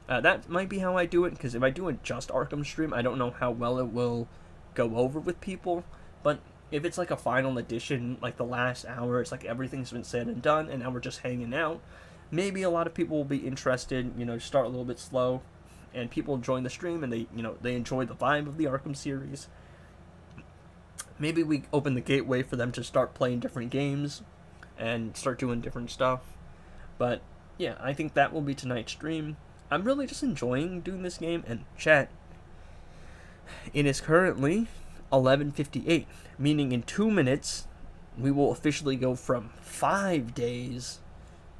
That might be how I do it, because if I do a just Arkham stream, I don't know how well it will go over with people. But if it's like a final edition, like the last hour, it's like everything's been said and done, and now we're just hanging out, maybe a lot of people will be interested, start a little bit slow, and people join the stream, and they enjoy the vibe of the Arkham series. Maybe we open the gateway for them to start playing different games and start doing different stuff. But yeah, I think that will be tonight's stream. I'm really just enjoying doing this game. And chat, it is currently 11:58, meaning in 2 minutes we will officially go from 5 days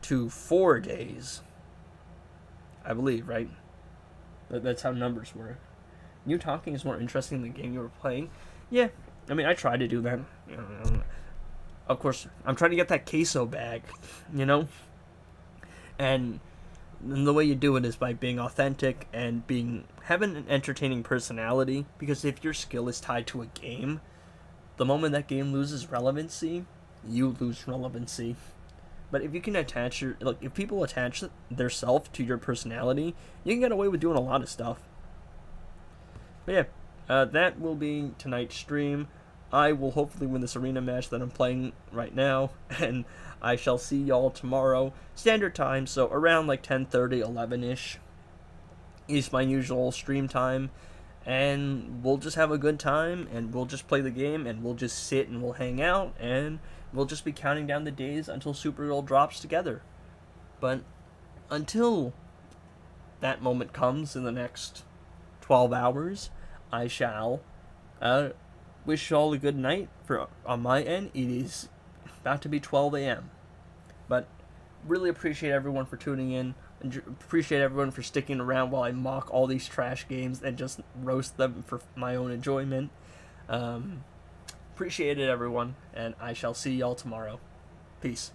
to 4 days. I believe, right? That's how numbers work. You talking is more interesting than the game you were playing. Yeah, I mean, I try to do that. Of course, I'm trying to get that queso bag, And the way you do it is by being authentic and having an entertaining personality. Because if your skill is tied to a game, the moment that game loses relevancy, you lose relevancy. But if you can if people attach their self to your personality, you can get away with doing a lot of stuff. But yeah, that will be tonight's stream. I will hopefully win this arena match that I'm playing right now, and I shall see y'all tomorrow, standard time, so around like 10:30, 11-ish is my usual stream time, and we'll just have a good time, and we'll just play the game, and we'll just sit and we'll hang out, and we'll just be counting down the days until Supergirl drops together. But until that moment comes in the next 12 hours, I shall wish you all a good night. On my end, it is about to be 12 a.m. But really appreciate everyone for tuning in, and appreciate everyone for sticking around while I mock all these trash games and just roast them for my own enjoyment. Appreciate it, everyone, and I shall see y'all tomorrow. Peace.